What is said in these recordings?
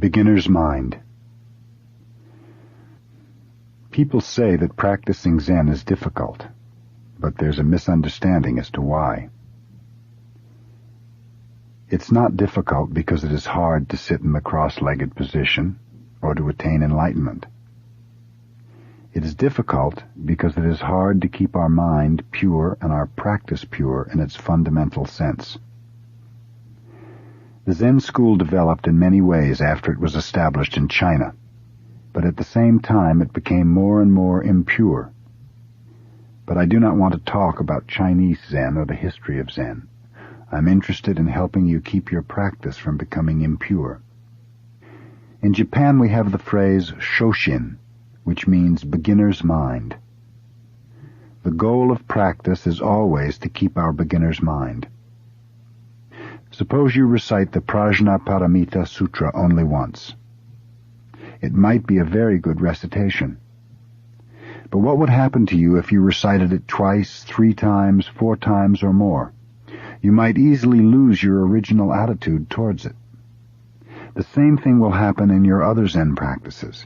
Beginner's Mind. People say that practicing Zen is difficult, but there's a misunderstanding as to why. It's not difficult because it is hard to sit in the cross-legged position or to attain enlightenment. It is difficult because it is hard to keep our mind pure and our practice pure in its fundamental sense. The Zen school developed in many ways after it was established in China, but at the same time it became more and more impure. But I do not want to talk about Chinese Zen or the history of Zen. I'm interested in helping you keep your practice from becoming impure. In Japan we have the phrase shoshin, which means beginner's mind. The goal of practice is always to keep our beginner's mind. Suppose you recite the Prajnaparamita Sutra only once. It might be a very good recitation. But what would happen to you if you recited it twice, 3 times, 4 times, or more? You might easily lose your original attitude towards it. The same thing will happen in your other Zen practices.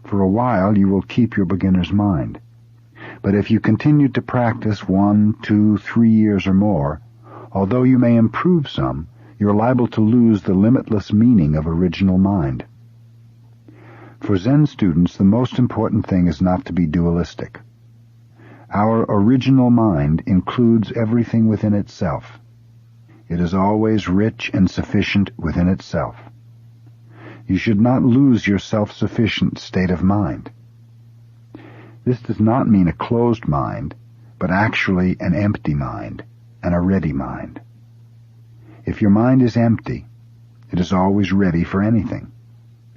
For a while you will keep your beginner's mind. But if you continue to practice 1, 2, 3 years or more, although you may improve some, you're liable to lose the limitless meaning of original mind. For Zen students, the most important thing is not to be dualistic. Our original mind includes everything within itself. It is always rich and sufficient within itself. You should not lose your self-sufficient state of mind. This does not mean a closed mind, but actually an empty mind and a ready mind. If your mind is empty, it is always ready for anything.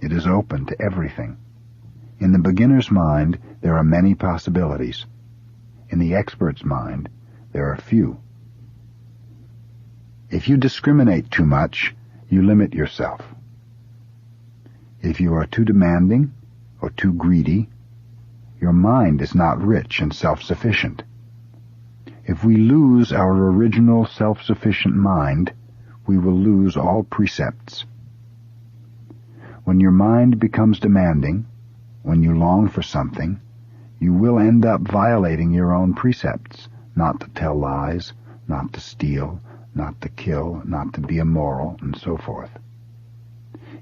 It is open to everything. In the beginner's mind, there are many possibilities. In the expert's mind, there are few. If you discriminate too much, you limit yourself. If you are too demanding or too greedy, your mind is not rich and self-sufficient. If we lose our original self-sufficient mind, we will lose all precepts. When your mind becomes demanding, when you long for something, you will end up violating your own precepts, not to tell lies, not to steal, not to kill, not to be immoral, and so forth.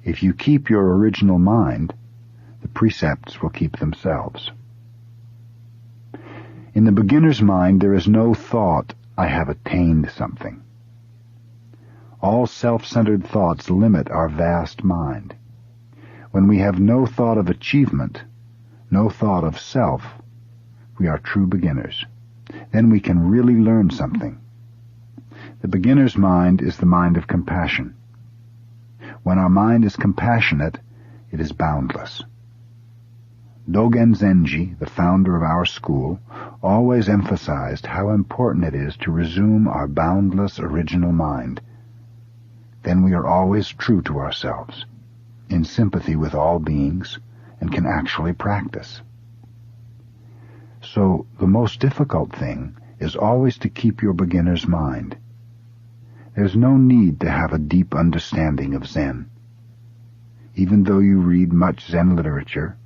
If you keep your original mind, the precepts will keep themselves. In the beginner's mind, there is no thought, I have attained something. All self-centered thoughts limit our vast mind. When we have no thought of achievement, no thought of self, we are true beginners. Then we can really learn something. The beginner's mind is the mind of compassion. When our mind is compassionate, it is boundless. Dogen Zenji, the founder of our school, always emphasized how important it is to resume our boundless original mind. Then we are always true to ourselves, in sympathy with all beings, and can actually practice. So the most difficult thing is always to keep your beginner's mind. There's no need to have a deep understanding of Zen. Even though you read much Zen literature,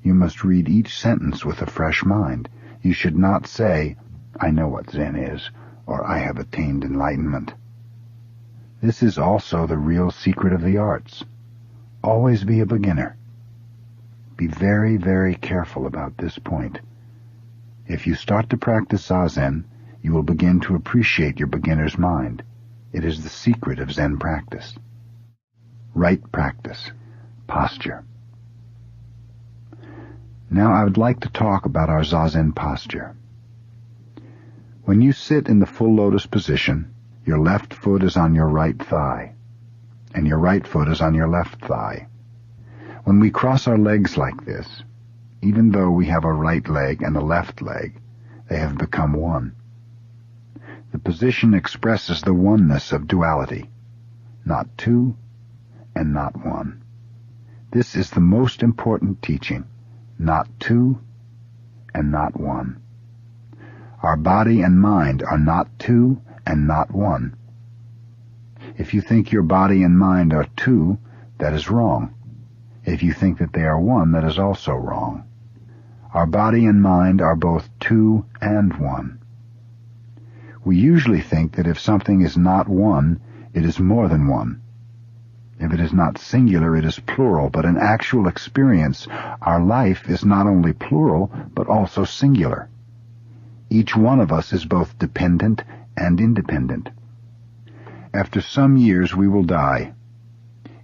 you must read each sentence with a fresh mind. You should not say, I know what Zen is, or I have attained enlightenment. This is also the real secret of the arts. Always be a beginner. Be very, very careful about this point. If you start to practice Zazen, you will begin to appreciate your beginner's mind. It is the secret of Zen practice. Right practice. Posture. Now I would like to talk about our Zazen posture. When you sit in the full lotus position, your left foot is on your right thigh, and your right foot is on your left thigh. When we cross our legs like this, even though we have a right leg and a left leg, they have become one. The position expresses the oneness of duality, not two and not one. This is the most important teaching, not two and not one. Our body and mind are not two and not one. If you think your body and mind are two, that is wrong. If you think that they are one, that is also wrong. Our body and mind are both two and one. We usually think that if something is not one, it is more than one. If it is not singular, it is plural, but in actual experience, our life is not only plural, but also singular. Each one of us is both dependent and independent. After some years, we will die.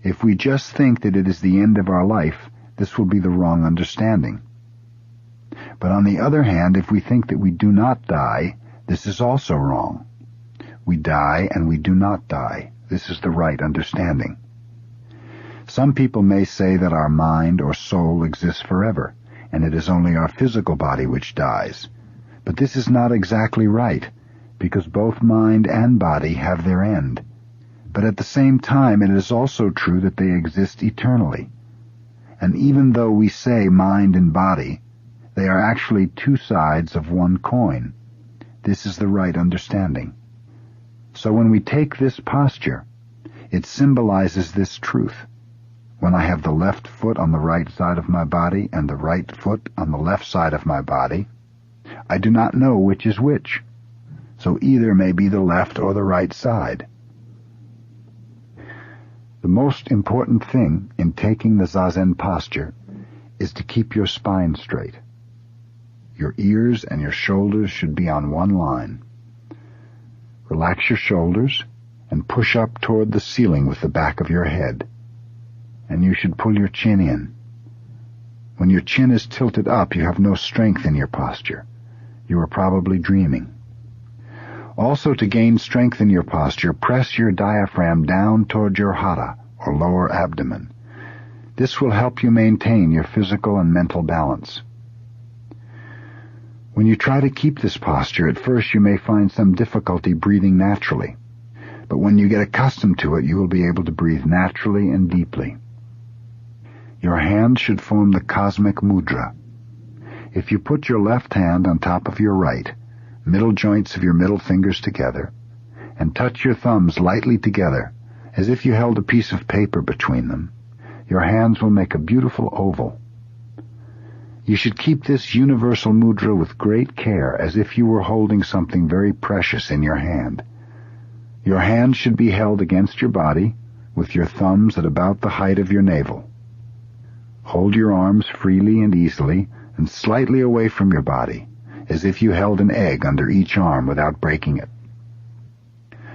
If we just think that it is the end of our life, this will be the wrong understanding. But on the other hand, if we think that we do not die, this is also wrong. We die and we do not die. This is the right understanding. Some people may say that our mind or soul exists forever, and it is only our physical body which dies. But this is not exactly right, because both mind and body have their end. But at the same time, it is also true that they exist eternally. And even though we say mind and body, they are actually two sides of one coin. This is the right understanding. So when we take this posture, it symbolizes this truth. When I have the left foot on the right side of my body and the right foot on the left side of my body, I do not know which is which. So either may be the left or the right side. The most important thing in taking the Zazen posture is to keep your spine straight. Your ears and your shoulders should be on one line. Relax your shoulders and push up toward the ceiling with the back of your head. And you should pull your chin in. When your chin is tilted up, you have no strength in your posture. You are probably dreaming. Also, to gain strength in your posture, press your diaphragm down toward your hara, or lower abdomen. This will help you maintain your physical and mental balance. When you try to keep this posture, at first you may find some difficulty breathing naturally. But when you get accustomed to it, you will be able to breathe naturally and deeply. Your hand should form the cosmic mudra. If you put your left hand on top of your right, middle joints of your middle fingers together, and touch your thumbs lightly together, as if you held a piece of paper between them, your hands will make a beautiful oval. You should keep this universal mudra with great care, as if you were holding something very precious in your hand. Your hand should be held against your body, with your thumbs at about the height of your navel. Hold your arms freely and easily, and slightly away from your body, as if you held an egg under each arm without breaking it.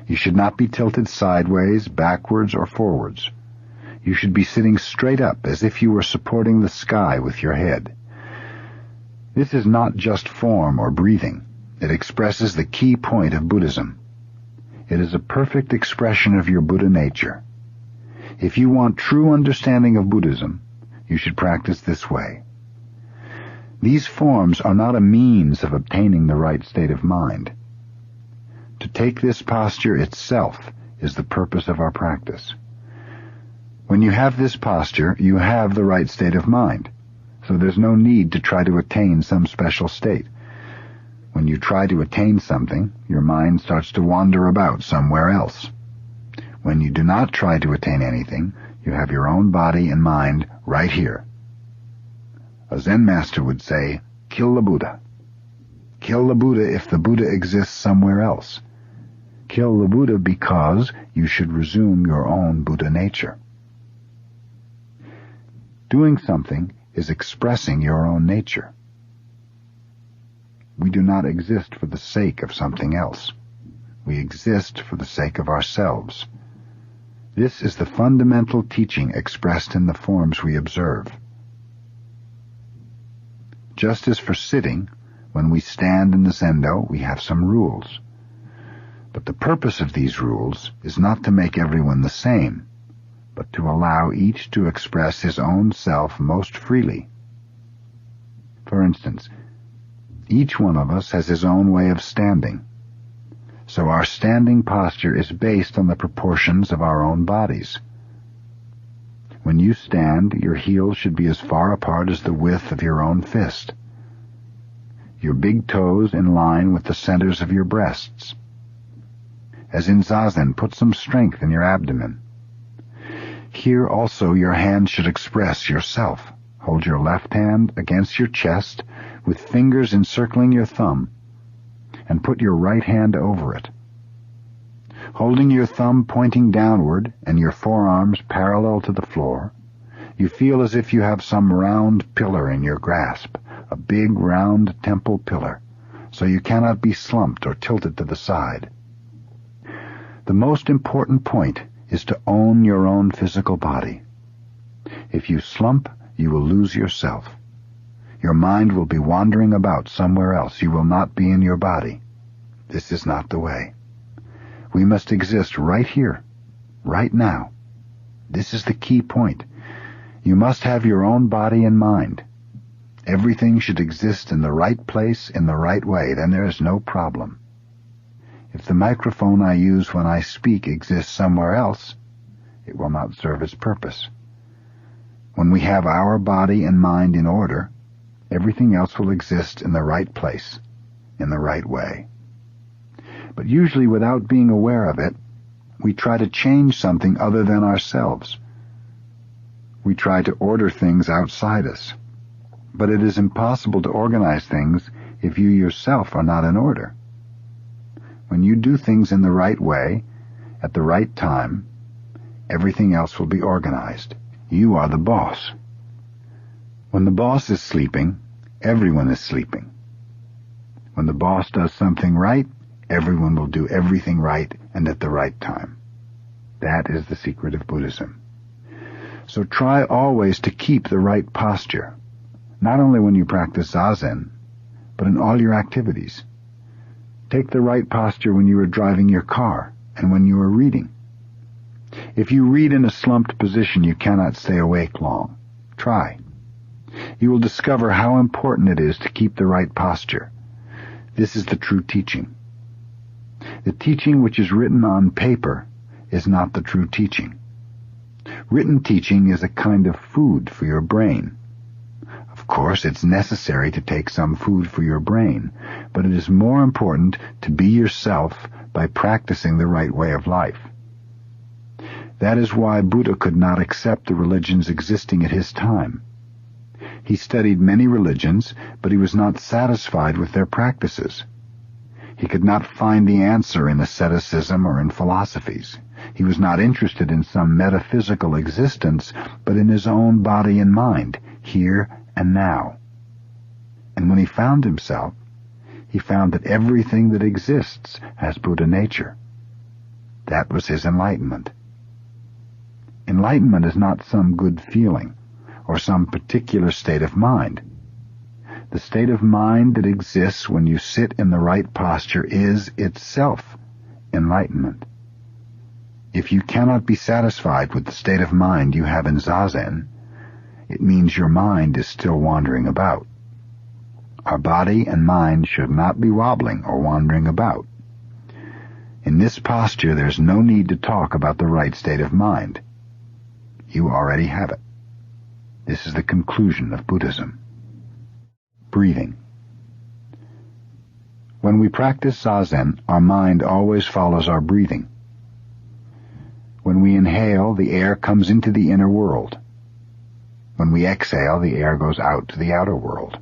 You should not be tilted sideways, backwards, or forwards. You should be sitting straight up, as if you were supporting the sky with your head. This is not just form or breathing. It expresses the key point of Buddhism. It is a perfect expression of your Buddha nature. If you want true understanding of Buddhism, you should practice this way. These forms are not a means of obtaining the right state of mind. To take this posture itself is the purpose of our practice. When you have this posture, you have the right state of mind, so there's no need to try to attain some special state. When you try to attain something, your mind starts to wander about somewhere else. When you do not try to attain anything, you have your own body and mind right here. A Zen master would say, kill the Buddha. Kill the Buddha if the Buddha exists somewhere else. Kill the Buddha because you should resume your own Buddha nature. Doing something is expressing your own nature. We do not exist for the sake of something else. We exist for the sake of ourselves. This is the fundamental teaching expressed in the forms we observe. Just as for sitting, when we stand in the zendo, we have some rules. But the purpose of these rules is not to make everyone the same, but to allow each to express his own self most freely. For instance, each one of us has his own way of standing, so our standing posture is based on the proportions of our own bodies. When you stand, your heels should be as far apart as the width of your own fist. Your big toes in line with the centers of your breasts. As in Zazen, put some strength in your abdomen. Here also your hand should express yourself. Hold your left hand against your chest with fingers encircling your thumb, and put your right hand over it. Holding your thumb pointing downward and your forearms parallel to the floor, you feel as if you have some round pillar in your grasp, a big round temple pillar, so you cannot be slumped or tilted to the side. The most important point is to own your own physical body. If you slump, you will lose yourself. Your mind will be wandering about somewhere else. You will not be in your body. This is not the way. We must exist right here, right now. This is the key point. You must have your own body and mind. Everything should exist in the right place in the right way. Then there is no problem. If the microphone I use when I speak exists somewhere else, it will not serve its purpose. When we have our body and mind in order, everything else will exist in the right place, in the right way. But usually without being aware of it, we try to change something other than ourselves. We try to order things outside us. But it is impossible to organize things if you yourself are not in order. When you do things in the right way, at the right time, everything else will be organized. You are the boss. When the boss is sleeping, everyone is sleeping. When the boss does something right, everyone will do everything right and at the right time. That is the secret of Buddhism. So try always to keep the right posture, not only when you practice Zazen, but in all your activities. Take the right posture when you are driving your car and when you are reading. If you read in a slumped position, you cannot stay awake long. Try. You will discover how important it is to keep the right posture. This is the true teaching. The teaching which is written on paper is not the true teaching. Written teaching is a kind of food for your brain. Of course, it's necessary to take some food for your brain, but it is more important to be yourself by practicing the right way of life. That is why Buddha could not accept the religions existing at his time. He studied many religions, but he was not satisfied with their practices. He could not find the answer in asceticism or in philosophies. He was not interested in some metaphysical existence, but in his own body and mind, here and now. And when he found himself, he found that everything that exists has Buddha nature. That was his enlightenment. Enlightenment is not some good feeling or some particular state of mind. The state of mind that exists when you sit in the right posture is itself enlightenment. If you cannot be satisfied with the state of mind you have in Zazen, it means your mind is still wandering about. Our body and mind should not be wobbling or wandering about. In this posture, there's no need to talk about the right state of mind. You already have it. This is the conclusion of Buddhism. Breathing. When we practice Zazen, our mind always follows our breathing. When we inhale, the air comes into the inner world. When we exhale, the air goes out to the outer world.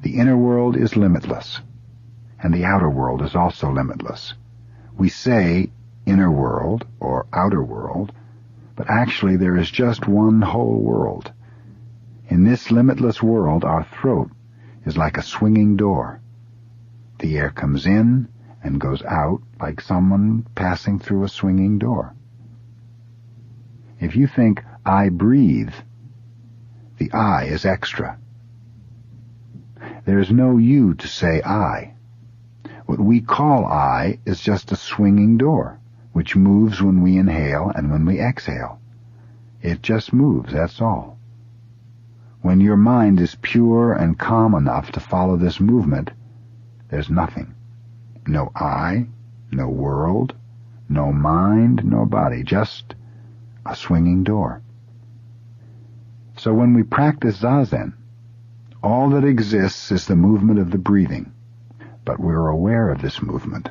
The inner world is limitless, and the outer world is also limitless. We say inner world or outer world, but actually there is just one whole world. In this limitless world, our throat is like a swinging door. The air comes in and goes out like someone passing through a swinging door. If you think, I breathe, the I is extra. There is no you to say I. What we call I is just a swinging door, which moves when we inhale and when we exhale. It just moves, that's all. When your mind is pure and calm enough to follow this movement, there's nothing. No I, no world, no mind, no body, just a swinging door. So when we practice Zazen, all that exists is the movement of the breathing, but we're aware of this movement.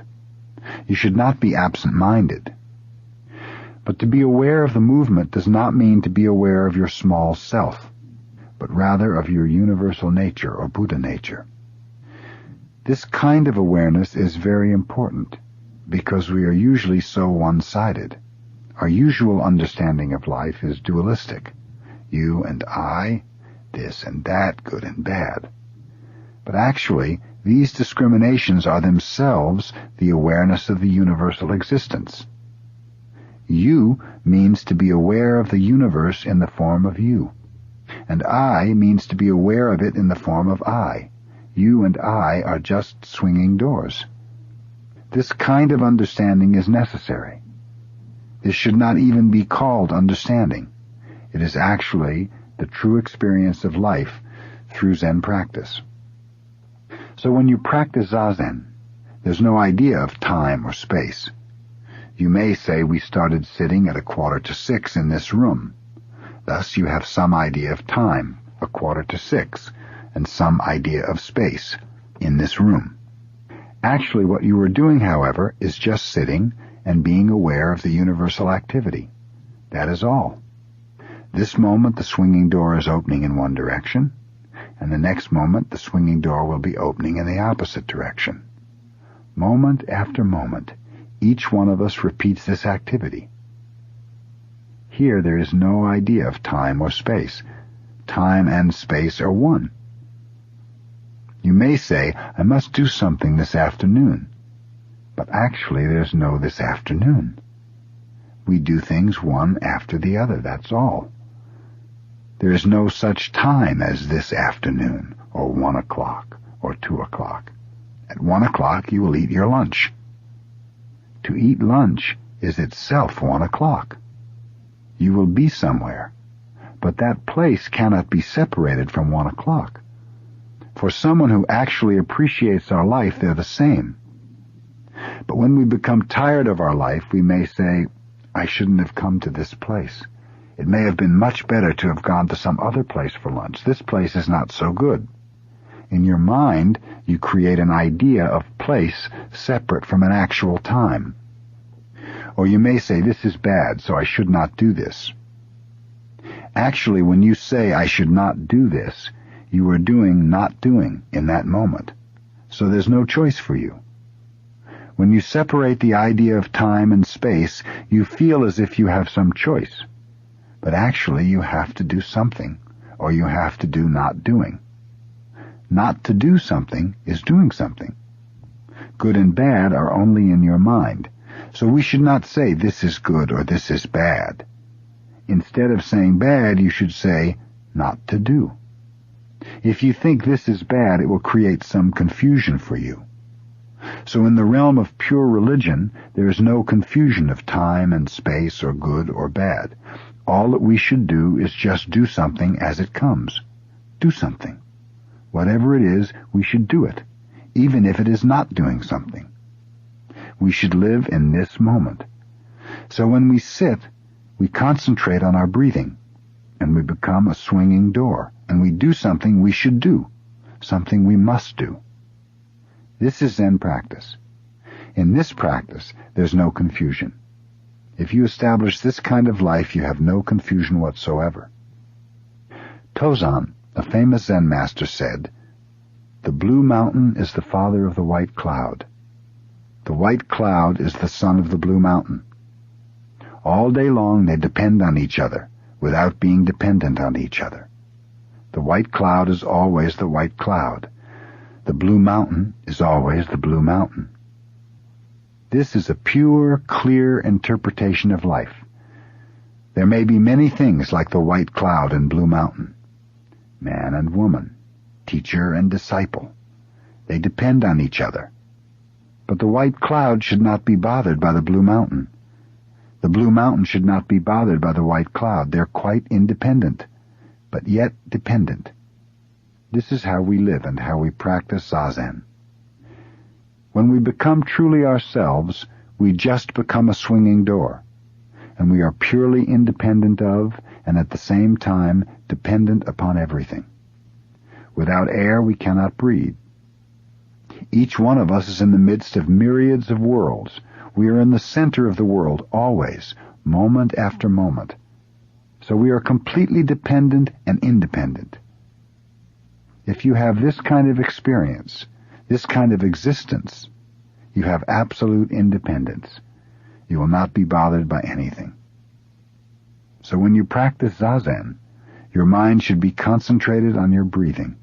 You should not be absent-minded. But to be aware of the movement does not mean to be aware of your small self, but rather of your universal nature or Buddha nature. This kind of awareness is very important because we are usually so one-sided. Our usual understanding of life is dualistic. You and I, this and that, good and bad. But actually, these discriminations are themselves the awareness of the universal existence. You means to be aware of the universe in the form of you, and I means to be aware of it in the form of I. You and I are just swinging doors. This kind of understanding is necessary. This should not even be called understanding. It is actually the true experience of life through Zen practice. So when you practice Zazen, there's no idea of time or space. You may say we started sitting at 5:45 in this room. Thus you have some idea of time, 5:45, and some idea of space in this room. Actually, what you are doing, however, is just sitting and being aware of the universal activity. That is all. This moment the swinging door is opening in one direction, and the next moment the swinging door will be opening in the opposite direction. Moment after moment, each one of us repeats this activity. Here there is no idea of time or space. Time and space are one. You may say, I must do something this afternoon. But actually there's no this afternoon. We do things one after the other, that's all. There is no such time as this afternoon, or 1 o'clock, or 2 o'clock. At 1 o'clock you will eat your lunch. To eat lunch is itself 1 o'clock. You will be somewhere, but that place cannot be separated from 1 o'clock. For someone who actually appreciates our life, they're the same. But when we become tired of our life, we may say, I shouldn't have come to this place. It may have been much better to have gone to some other place for lunch. This place is not so good. In your mind, you create an idea of place separate from an actual time. Or you may say, this is bad, so I should not do this. Actually, when you say, I should not do this, you are doing not doing in that moment. So there's no choice for you. When you separate the idea of time and space, you feel as if you have some choice. But actually, you have to do something, or you have to do not doing. Not to do something is doing something. Good and bad are only in your mind, so we should not say this is good or this is bad. Instead of saying bad, you should say not to do. If you think this is bad, it will create some confusion for you. So in the realm of pure religion, there is no confusion of time and space or good or bad. All that we should do is just do something as it comes. Do something. Whatever it is, we should do it, even if it is not doing something. We should live in this moment. So when we sit, we concentrate on our breathing, and we become a swinging door, and we do something we should do, something we must do. This is Zen practice. In this practice, there's no confusion. If you establish this kind of life, you have no confusion whatsoever. Tozan, a famous Zen master, said, "The blue mountain is the father of the white cloud. The white cloud is the son of the blue mountain. All day long they depend on each other, without being dependent on each other. The white cloud is always the white cloud. The blue mountain is always the blue mountain." This is a pure, clear interpretation of life. There may be many things like the white cloud and blue mountain. Man and woman, teacher and disciple. They depend on each other. But the white cloud should not be bothered by the blue mountain. The blue mountain should not be bothered by the white cloud. They're quite independent, but yet dependent. This is how we live and how we practice Zazen. When we become truly ourselves, we just become a swinging door, and we are purely independent of, and at the same time dependent upon everything. Without air, we cannot breathe. Each one of us is in the midst of myriads of worlds. We are in the center of the world, always, moment after moment. So we are completely dependent and independent. If you have this kind of experience, this kind of existence, you have absolute independence. You will not be bothered by anything. So when you practice Zazen, your mind should be concentrated on your breathing.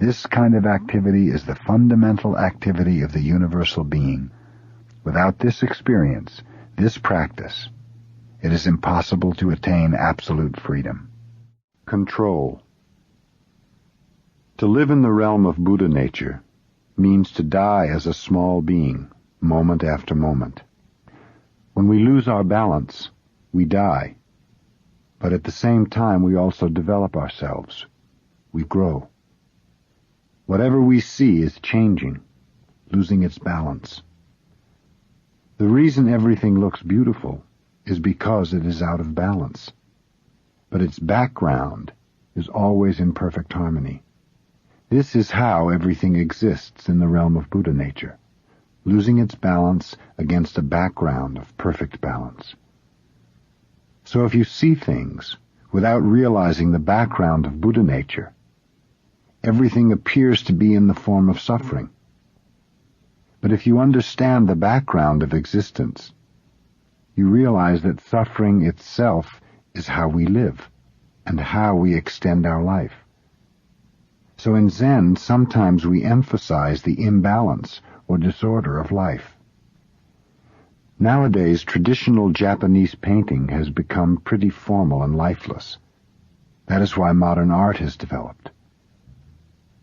This kind of activity is the fundamental activity of the universal being. Without this experience, this practice, it is impossible to attain absolute freedom. Control. To live in the realm of Buddha nature means to die as a small being, moment after moment. When we lose our balance, we die. But at the same time, we also develop ourselves. We grow. Whatever we see is changing, losing its balance. The reason everything looks beautiful is because it is out of balance. But its background is always in perfect harmony. This is how everything exists in the realm of Buddha nature, losing its balance against a background of perfect balance. So if you see things without realizing the background of Buddha nature, everything appears to be in the form of suffering. But if you understand the background of existence, you realize that suffering itself is how we live and how we extend our life. So in Zen, sometimes we emphasize the imbalance or disorder of life. Nowadays, traditional Japanese painting has become pretty formal and lifeless. That is why modern art has developed.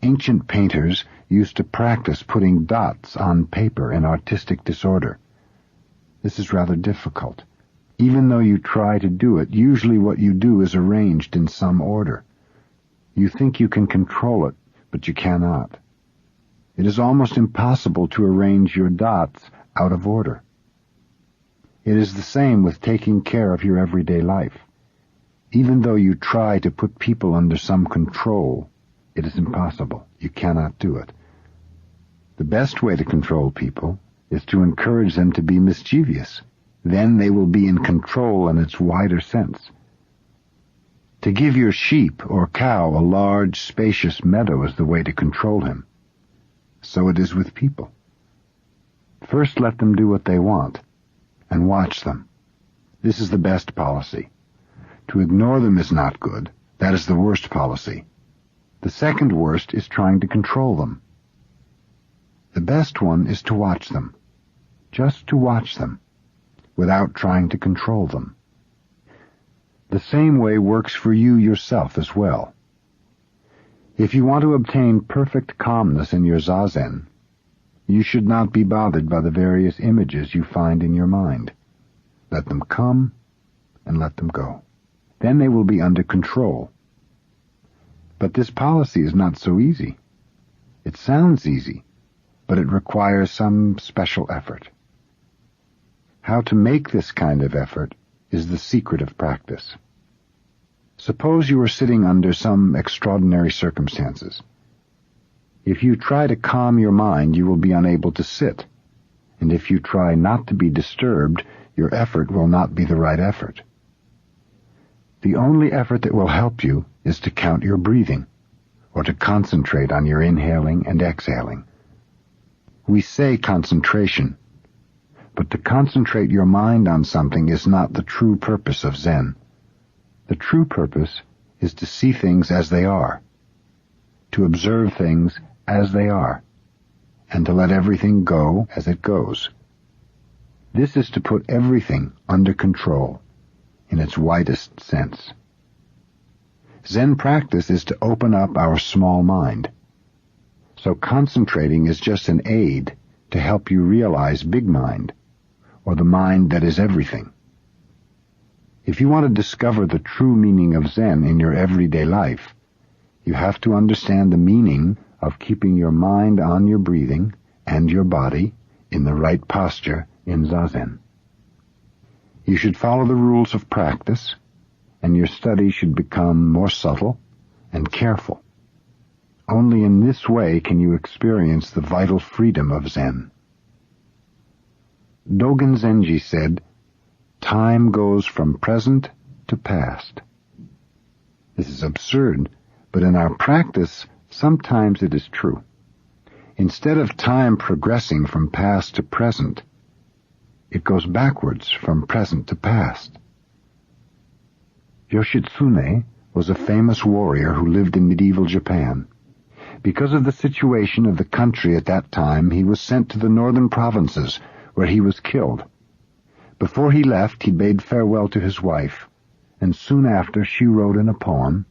Ancient painters used to practice putting dots on paper in artistic disorder. This is rather difficult. Even though you try to do it, usually what you do is arranged in some order. You think you can control it, but you cannot. It is almost impossible to arrange your dots out of order. It is the same with taking care of your everyday life. Even though you try to put people under some control, it is impossible. You cannot do it. The best way to control people is to encourage them to be mischievous. Then they will be in control in its wider sense. To give your sheep or cow a large, spacious meadow is the way to control him. So it is with people. First let them do what they want, and watch them. This is the best policy. To ignore them is not good. That is the worst policy. The second worst is trying to control them. The best one is to watch them. Just to watch them, without trying to control them. The same way works for you yourself as well. If you want to obtain perfect calmness in your Zazen, you should not be bothered by the various images you find in your mind. Let them come and let them go. Then they will be under control. But this policy is not so easy. It sounds easy, but it requires some special effort. How to make this kind of effort is the secret of practice. Suppose you are sitting under some extraordinary circumstances. If you try to calm your mind, you will be unable to sit, and if you try not to be disturbed, your effort will not be the right effort. The only effort that will help you is to count your breathing, or to concentrate on your inhaling and exhaling. We say concentration, but to concentrate your mind on something is not the true purpose of Zen. The true purpose is to see things as they are, to observe things as they are, and to let everything go as it goes. This is to put everything under control, in its widest sense. Zen practice is to open up our small mind. So concentrating is just an aid to help you realize big mind, or the mind that is everything. If you want to discover the true meaning of Zen in your everyday life, you have to understand the meaning of keeping your mind on your breathing and your body in the right posture in Zazen. You should follow the rules of practice, and your study should become more subtle and careful. Only in this way can you experience the vital freedom of Zen. Dogen Zenji said, time goes from present to past. This is absurd, but in our practice, sometimes it is true. Instead of time progressing from past to present, it goes backwards from present to past. Yoshitsune was a famous warrior who lived in medieval Japan. Because of the situation of the country at that time, he was sent to the northern provinces, where he was killed. Before he left, he bade farewell to his wife, and soon after she wrote in a poem,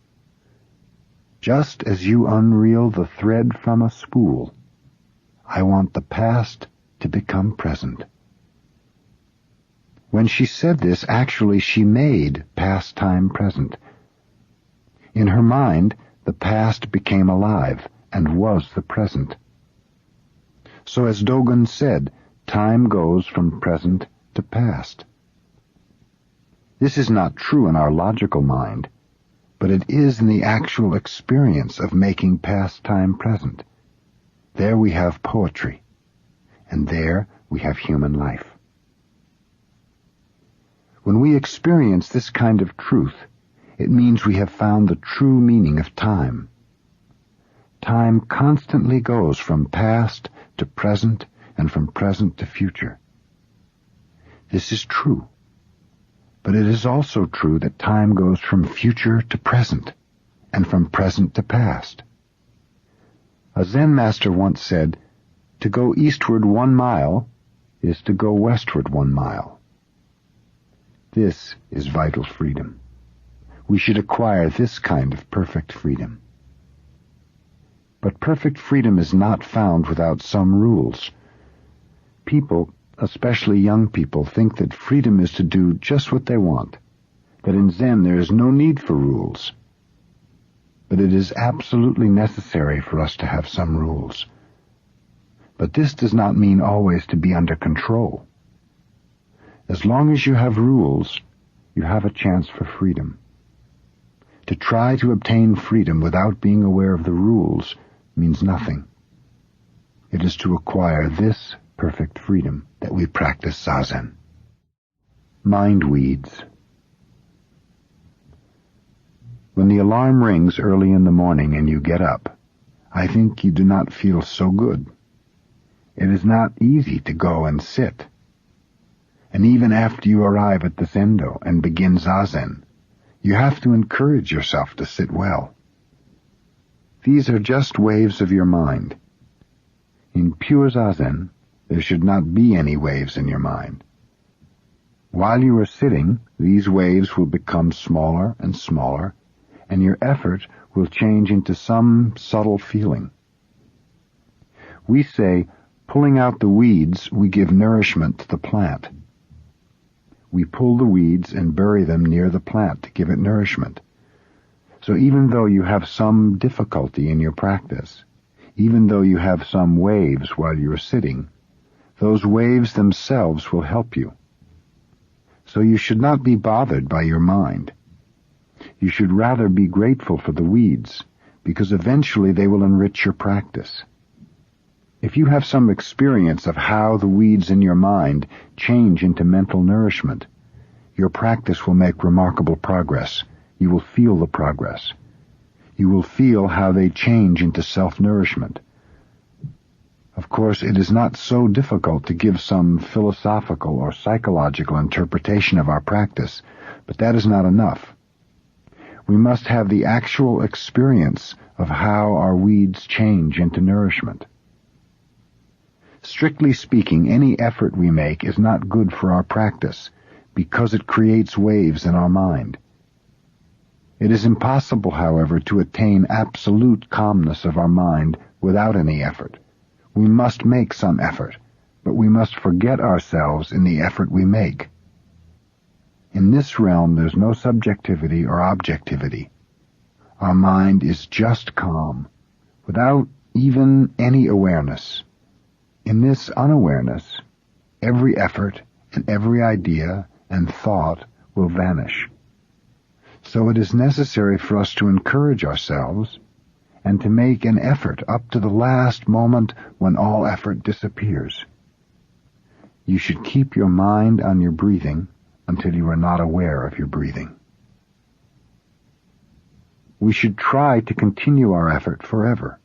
"Just as you unreel the thread from a spool, I want the past to become present." When she said this, actually she made past time present. In her mind, the past became alive and was the present. So as Dogen said, time goes from present to past. This is not true in our logical mind, but it is in the actual experience of making past time present. There we have poetry, and there we have human life. When we experience this kind of truth, it means we have found the true meaning of time. Time constantly goes from past to present and from present to future. This is true, but it is also true that time goes from future to present and from present to past. A Zen master once said, "To go eastward 1 mile is to go westward 1 mile." This is vital freedom. We should acquire this kind of perfect freedom. But perfect freedom is not found without some rules. People, especially young people, think that freedom is to do just what they want, that in Zen there is no need for rules. But it is absolutely necessary for us to have some rules. But this does not mean always to be under control. As long as you have rules, you have a chance for freedom. To try to obtain freedom without being aware of the rules means nothing. It is to acquire this perfect freedom that we practice Zazen. Mind weeds. When the alarm rings early in the morning and you get up, I think you do not feel so good. It is not easy to go and sit. And even after you arrive at the Zendo and begin Zazen, you have to encourage yourself to sit well. These are just waves of your mind. In pure Zazen, there should not be any waves in your mind. While you are sitting, these waves will become smaller and smaller, and your effort will change into some subtle feeling. We say, pulling out the weeds, we give nourishment to the plant. We pull the weeds and bury them near the plant to give it nourishment. So even though you have some difficulty in your practice, even though you have some waves while you are sitting, those waves themselves will help you. So you should not be bothered by your mind. You should rather be grateful for the weeds, because eventually they will enrich your practice. If you have some experience of how the weeds in your mind change into mental nourishment, your practice will make remarkable progress. You will feel the progress. You will feel how they change into self-nourishment. Of course, it is not so difficult to give some philosophical or psychological interpretation of our practice, but that is not enough. We must have the actual experience of how our weeds change into nourishment. Strictly speaking, any effort we make is not good for our practice, because it creates waves in our mind. It is impossible, however, to attain absolute calmness of our mind without any effort. We must make some effort, but we must forget ourselves in the effort we make. In this realm there's no subjectivity or objectivity. Our mind is just calm, without even any awareness. In this unawareness, every effort and every idea and thought will vanish. So it is necessary for us to encourage ourselves and to make an effort up to the last moment when all effort disappears. You should keep your mind on your breathing until you are not aware of your breathing. We should try to continue our effort forever,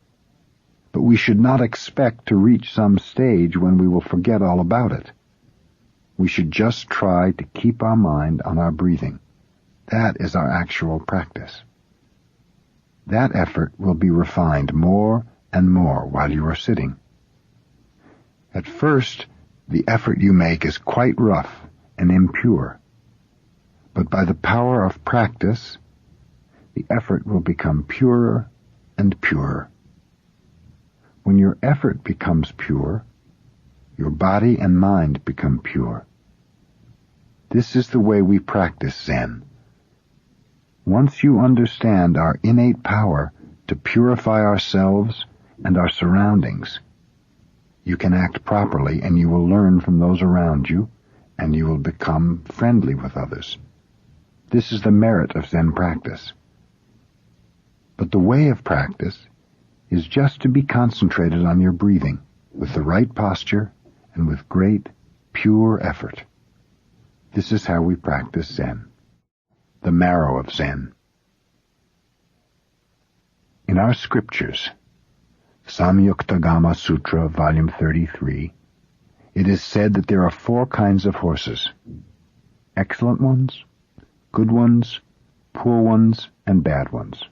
but we should not expect to reach some stage when we will forget all about it. We should just try to keep our mind on our breathing. That is our actual practice. That effort will be refined more and more while you are sitting. At first, the effort you make is quite rough and impure, but by the power of practice, the effort will become purer and purer. When your effort becomes pure, your body and mind become pure. This is the way we practice Zen. Once you understand our innate power to purify ourselves and our surroundings, you can act properly, and you will learn from those around you, and you will become friendly with others. This is the merit of Zen practice. But the way of practice is just to be concentrated on your breathing, with the right posture and with great, pure effort. This is how we practice Zen. The marrow of Zen. In our scriptures, Samyuktagama Sutra, Volume 33, it is said that there are 4 kinds of horses: excellent ones, good ones, poor ones, and bad ones.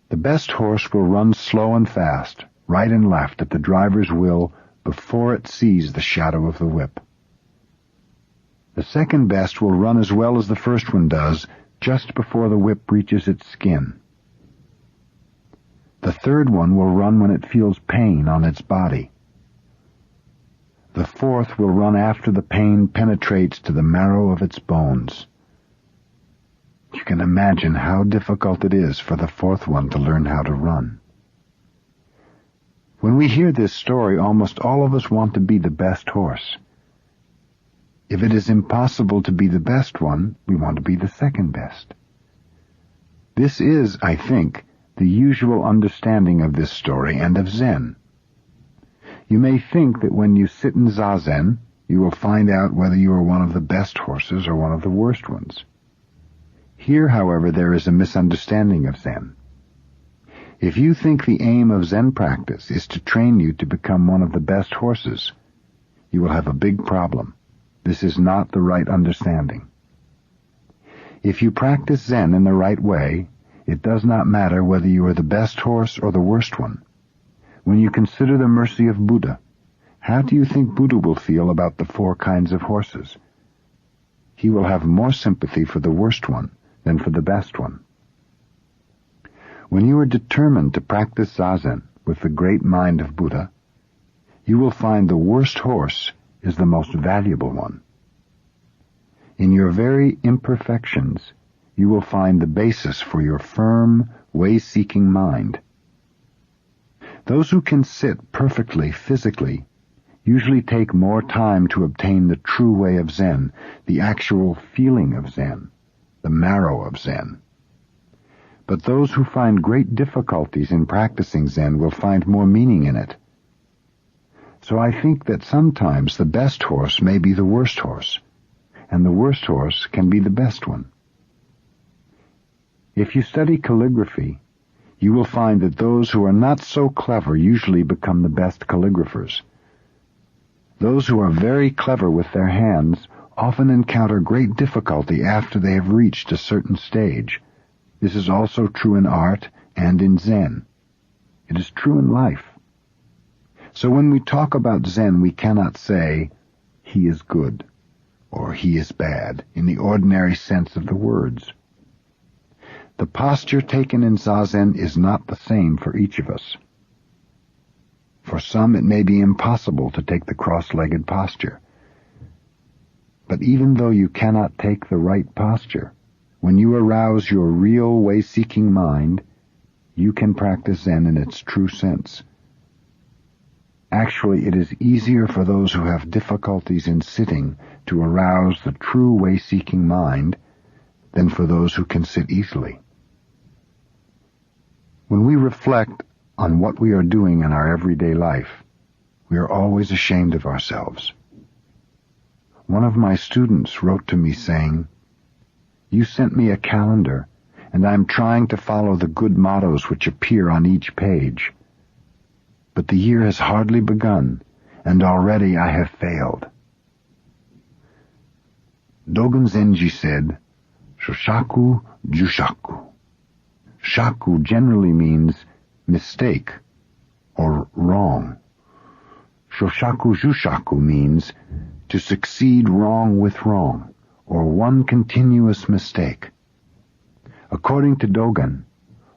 The best horse will run slow and fast, right and left, at the driver's will before it sees the shadow of the whip. The second best will run as well as the first one does, just before the whip reaches its skin. The third one will run when it feels pain on its body. The fourth will run after the pain penetrates to the marrow of its bones. You can imagine how difficult it is for the fourth one to learn how to run. When we hear this story, almost all of us want to be the best horse. If it is impossible to be the best one, we want to be the second best. This is, I think, the usual understanding of this story and of Zen. You may think that when you sit in Zazen, you will find out whether you are one of the best horses or one of the worst ones. Here, however, there is a misunderstanding of Zen. If you think the aim of Zen practice is to train you to become one of the best horses, you will have a big problem. This is not the right understanding. If you practice Zen in the right way, it does not matter whether you are the best horse or the worst one. When you consider the mercy of Buddha, how do you think Buddha will feel about the 4 kinds of horses? He will have more sympathy for the worst one than for the best one. When you are determined to practice Zazen with the great mind of Buddha, you will find the worst horse is the most valuable one. In your very imperfections, you will find the basis for your firm, way-seeking mind. Those who can sit perfectly physically usually take more time to obtain the true way of Zen, the actual feeling of Zen, the marrow of Zen. But those who find great difficulties in practicing Zen will find more meaning in it. So I think that sometimes the best horse may be the worst horse, and the worst horse can be the best one. If you study calligraphy, you will find that those who are not so clever usually become the best calligraphers. Those who are very clever with their hands often encounter great difficulty after they have reached a certain stage. This is also true in art and in Zen. It is true in life. So when we talk about Zen, we cannot say, he is good, or he is bad, in the ordinary sense of the words. The posture taken in Zazen is not the same for each of us. For some, it may be impossible to take the cross-legged posture. But even though you cannot take the right posture, when you arouse your real way-seeking mind, you can practice Zen in its true sense. Actually, it is easier for those who have difficulties in sitting to arouse the true way-seeking mind than for those who can sit easily. When we reflect on what we are doing in our everyday life, we are always ashamed of ourselves. One of my students wrote to me saying, "You sent me a calendar, and I am trying to follow the good mottos which appear on each page. But the year has hardly begun, and already I have failed." Dogen Zenji said, "Shoshaku Jushaku." Shaku generally means mistake or wrong. Shoshaku Jushaku means to succeed wrong with wrong, or one continuous mistake. According to Dogen,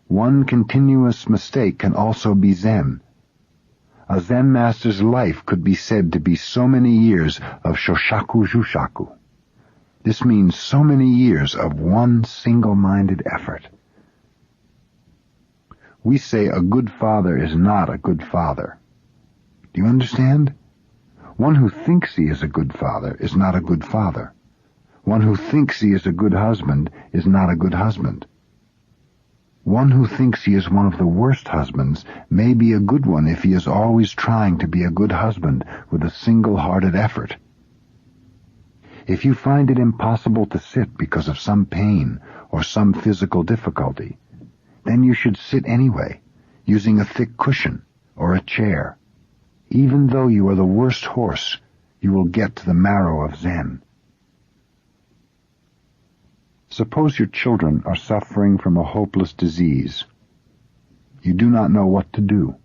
one continuous mistake can also be Zen. A Zen master's life could be said to be so many years of Shoshaku Jushaku. This means so many years of one single-minded effort. We say a good father is not a good father. Do you understand? One who thinks he is a good father is not a good father. One who thinks he is a good husband is not a good husband. One who thinks he is one of the worst husbands may be a good one if he is always trying to be a good husband with a single-hearted effort. If you find it impossible to sit because of some pain or some physical difficulty, then you should sit anyway, using a thick cushion or a chair. Even though you are the worst horse, you will get to the marrow of Zen. Suppose your children are suffering from a hopeless disease. You do not know what to do.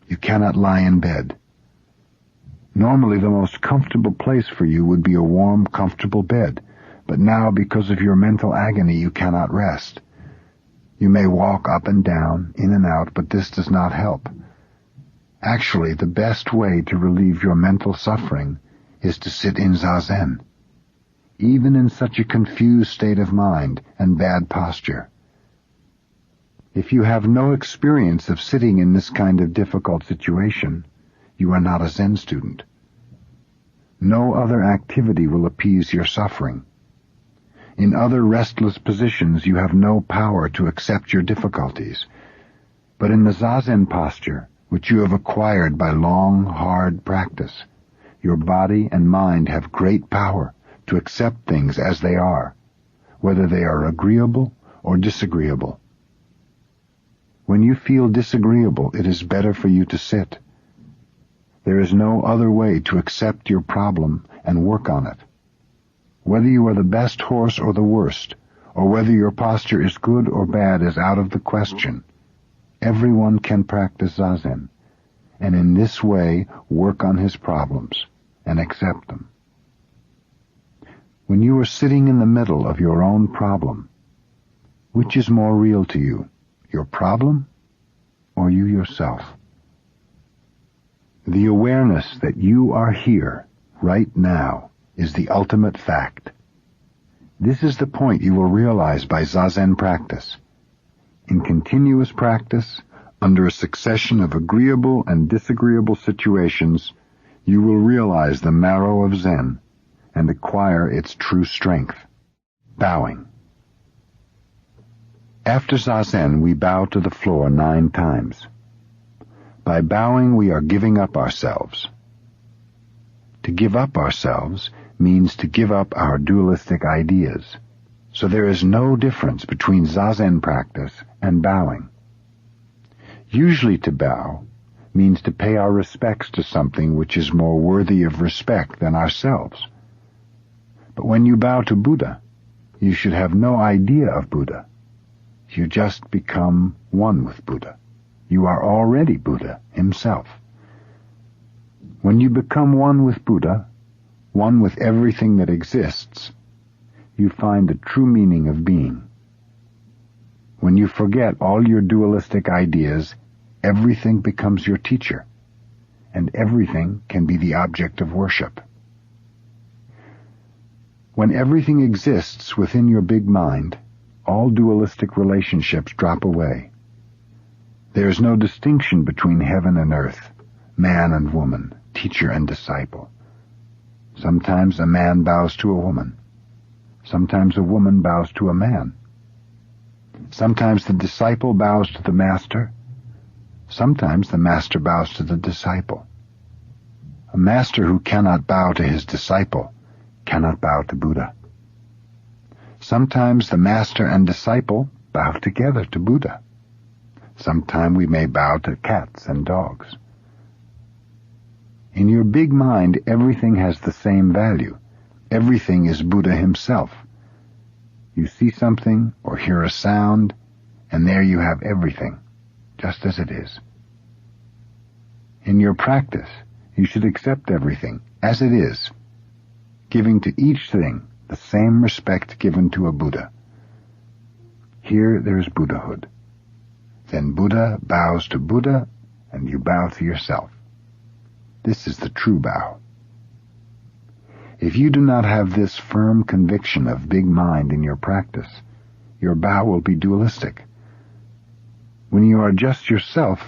You cannot lie in bed. Normally the most comfortable place for you would be a warm, comfortable bed, but now because of your mental agony you cannot rest. You may walk up and down, in and out, but this does not help. Actually, the best way to relieve your mental suffering is to sit in Zazen, even in such a confused state of mind and bad posture. If you have no experience of sitting in this kind of difficult situation, you are not a Zen student. No other activity will appease your suffering. In other restless positions you have no power to accept your difficulties, but in the Zazen posture, which you have acquired by long, hard practice, your body and mind have great power to accept things as they are, whether they are agreeable or disagreeable. When you feel disagreeable, it is better for you to sit. There is no other way to accept your problem and work on it. Whether you are the best horse or the worst, or whether your posture is good or bad is out of the question. Everyone can practice Zazen, and in this way work on his problems and accept them. When you are sitting in the middle of your own problem, which is more real to you, your problem or you yourself? The awareness that you are here, right now, is the ultimate fact. This is the point you will realize by Zazen practice. In continuous practice, under a succession of agreeable and disagreeable situations, you will realize the marrow of Zen and acquire its true strength. Bowing. After Zazen, we bow to the floor 9 times. By bowing, we are giving up ourselves. To give up ourselves means to give up our dualistic ideas. So there is no difference between Zazen practice and bowing. Usually to bow means to pay our respects to something which is more worthy of respect than ourselves. But when you bow to Buddha, you should have no idea of Buddha. You just become one with Buddha. You are already Buddha himself. When you become one with Buddha, one with everything that exists, you find the true meaning of being. When you forget all your dualistic ideas, everything becomes your teacher, and everything can be the object of worship. When everything exists within your big mind, all dualistic relationships drop away. There is no distinction between heaven and earth, man and woman, teacher and disciple. Sometimes a man bows to a woman. Sometimes a woman bows to a man. Sometimes the disciple bows to the master. Sometimes the master bows to the disciple. A master who cannot bow to his disciple cannot bow to Buddha. Sometimes the master and disciple bow together to Buddha. Sometimes we may bow to cats and dogs. In your big mind, everything has the same value. Everything is Buddha himself. You see something or hear a sound, and there you have everything, just as it is. In your practice, you should accept everything as it is, giving to each thing the same respect given to a Buddha. Here there is Buddhahood. Then Buddha bows to Buddha, and you bow to yourself. This is the true bow. If you do not have this firm conviction of big mind in your practice, your bow will be dualistic. When you are just yourself,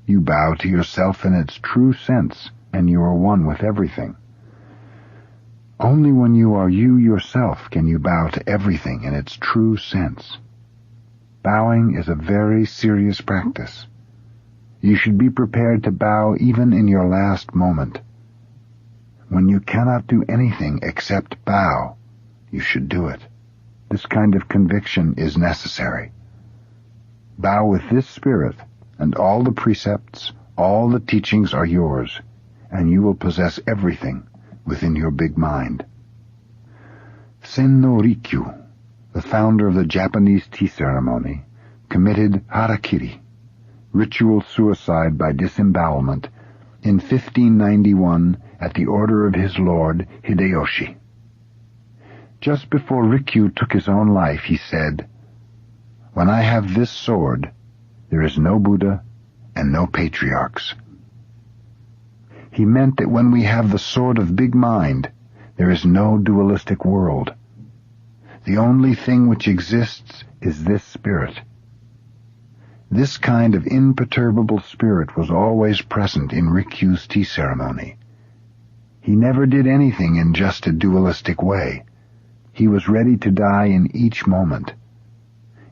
you bow to yourself in its true sense, and you are one with everything. Only when you are you yourself can you bow to everything in its true sense. Bowing is a very serious practice. You should be prepared to bow even in your last moment. When you cannot do anything except bow, you should do it. This kind of conviction is necessary. Bow with this spirit, and all the precepts, all the teachings are yours, and you will possess everything within your big mind. Sen no Rikyu, the founder of the Japanese tea ceremony, committed harakiri, ritual suicide by disembowelment, in 1591 at the order of his lord Hideyoshi. Just before Rikyu took his own life, he said, "When I have this sword, there is no Buddha and no patriarchs." He meant that when we have the sword of big mind, there is no dualistic world. The only thing which exists is this spirit. This kind of imperturbable spirit was always present in Rikyu's tea ceremony. He never did anything in just a dualistic way. He was ready to die in each moment.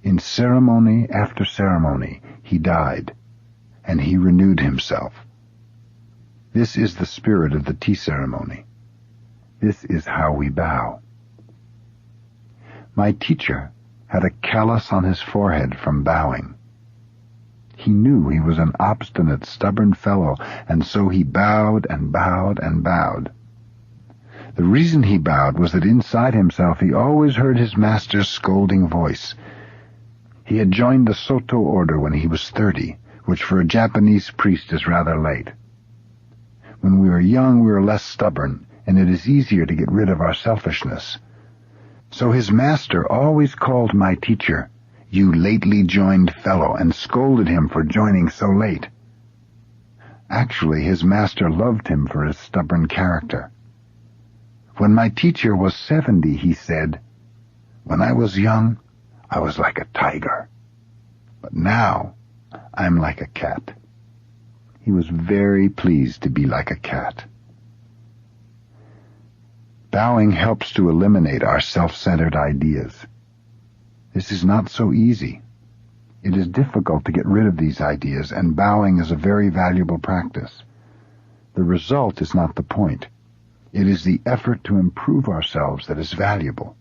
In ceremony after ceremony, he died, and he renewed himself. This is the spirit of the tea ceremony. This is how we bow. My teacher had a callus on his forehead from bowing. He knew he was an obstinate, stubborn fellow, and so he bowed and bowed and bowed. The reason he bowed was that inside himself he always heard his master's scolding voice. He had joined the Soto order when he was 30, which for a Japanese priest is rather late. When we are young, we are less stubborn, and it is easier to get rid of our selfishness. So his master always called my teacher, "You lately joined fellow," and scolded him for joining so late. Actually, his master loved him for his stubborn character. When my teacher was 70, he said, "When I was young, I was like a tiger. But now, I'm like a cat." He was very pleased to be like a cat. Bowing helps to eliminate our self-centered ideas. This is not so easy. It is difficult to get rid of these ideas, and bowing is a very valuable practice. The result is not the point. It is the effort to improve ourselves that is valuable.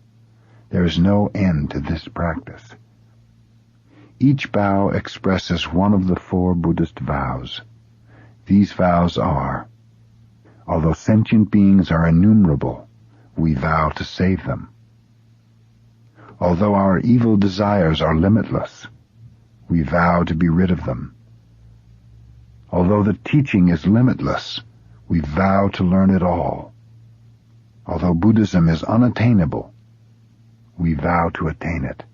There is no end to this practice. Each bow expresses one of the 4 Buddhist vows. These vows are, although sentient beings are innumerable, we vow to save them. Although our evil desires are limitless, we vow to be rid of them. Although the teaching is limitless, we vow to learn it all. Although Buddhism is unattainable, we vow to attain it.